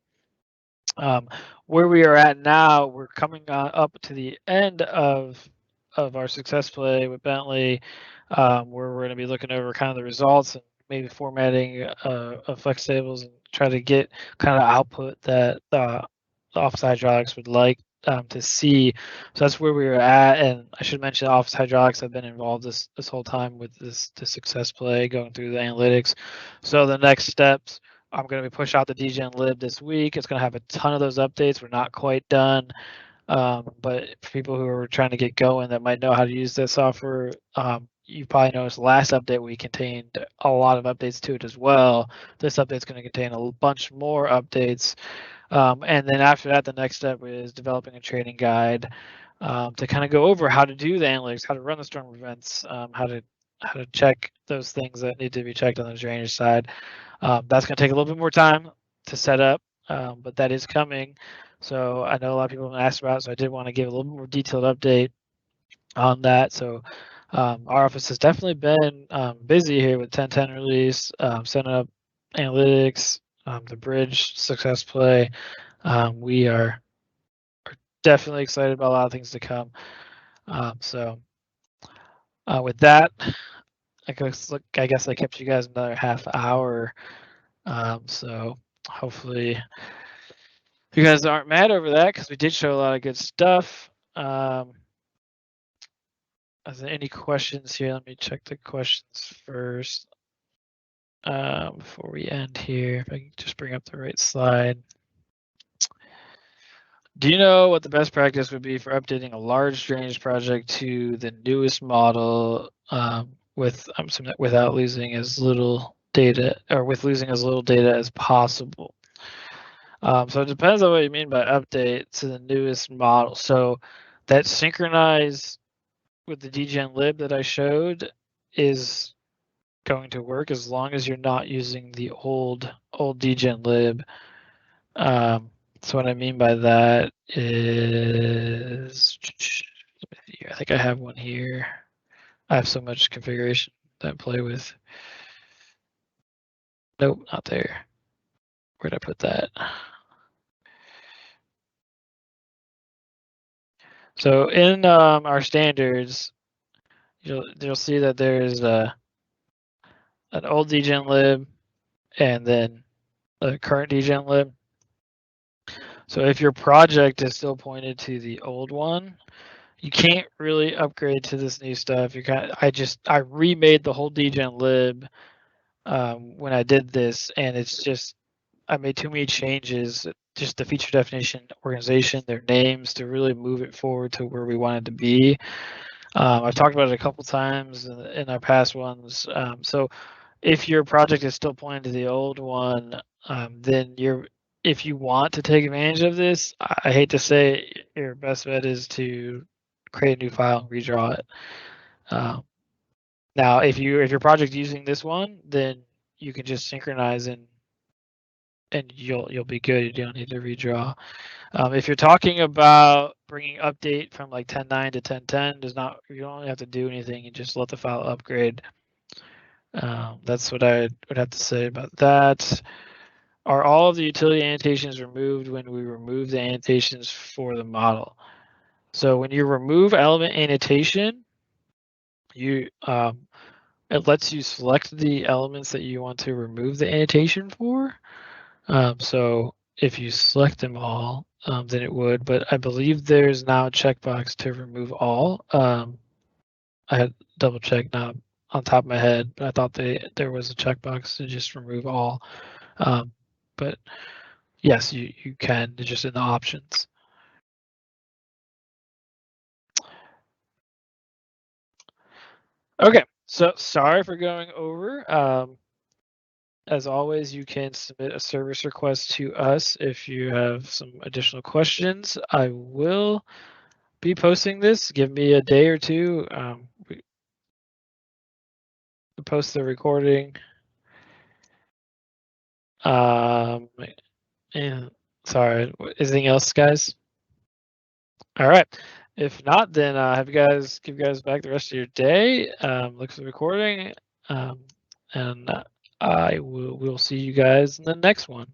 Where we are at now, we're coming up to the end of our success play with Bentley, where we're going to be looking over kind of the results and maybe formatting of flex tables and try to get kind of output that the office hydraulics would like to see. So that's where we were at. And I should mention office hydraulics have been involved this whole time with the success play, going through the analytics. So the next steps, I'm going to be push out the DGen lib this week. It's going to have a ton of those updates. We're not quite done. But for people who are trying to get going that might know how to use this software, you probably noticed last update we contained a lot of updates to it as well. This update is going to contain a bunch more updates. And then after that, the next step is developing a training guide to kind of go over how to do the analytics, how to run the storm events, how to check those things that need to be checked on the drainage side. That's going to take a little bit more time to set up, but that is coming. So I know a lot of people have asked about it, so I did want to give a little bit more detailed update on that. So our office has definitely been busy here with 10.10 release, setting up analytics, the bridge success play. We are definitely excited about a lot of things to come. So with that, I guess I kept you guys another half hour. So hopefully you guys aren't mad over that because we did show a lot of good stuff. Are there any questions here? Let me check the questions first before we end here. If I can just bring up the right slide. Do you know what the best practice would be for updating a large drainage project to the newest model without losing as little data, or with losing as little data as possible? So it depends on what you mean by update to the newest model. So that synchronize with the DGen lib that I showed is going to work as long as you're not using the old DGen lib. So what I mean by that is, I think I have one here. I have so much configuration that I play with. Nope, not there. Where'd I put that? So in our standards, you'll see that there's an old DGen lib and then a current DGen lib. So if your project is still pointed to the old one, you can't really upgrade to this new stuff. I remade the whole DGen lib when I did this, and it's just I made too many changes, just the feature definition, organization, their names, to really move it forward to where we wanted to be. I've talked about it a couple times in our past ones. So if your project is still pointing to the old one, then if you want to take advantage of this, I hate to say it, your best bet is to create a new file and redraw it. Now, if your project's using this one, then you can just synchronize and you'll be good. You don't need to redraw. If you're talking about bringing update from like 10.9 to 10.10, you don't have to do anything. You just let the file upgrade. That's what I would have to say about that. Are all of the utility annotations removed when we remove the annotations for the model? So when you remove element annotation, it lets you select the elements that you want to remove the annotation for. So if you select them all, than it would, but I believe there's now a checkbox to remove all. I had double checked, not on top of my head, but I thought there was a checkbox to just remove all. But yes, you can. It's just in the options. Okay, so sorry for going over. As always, you can submit a service request to us if you have some additional questions. I will be posting this. Give me a day or two. We post the recording. And sorry, anything else, guys? All right. If not, then give you guys back the rest of your day. Look for the recording, and we'll see you guys in the next one.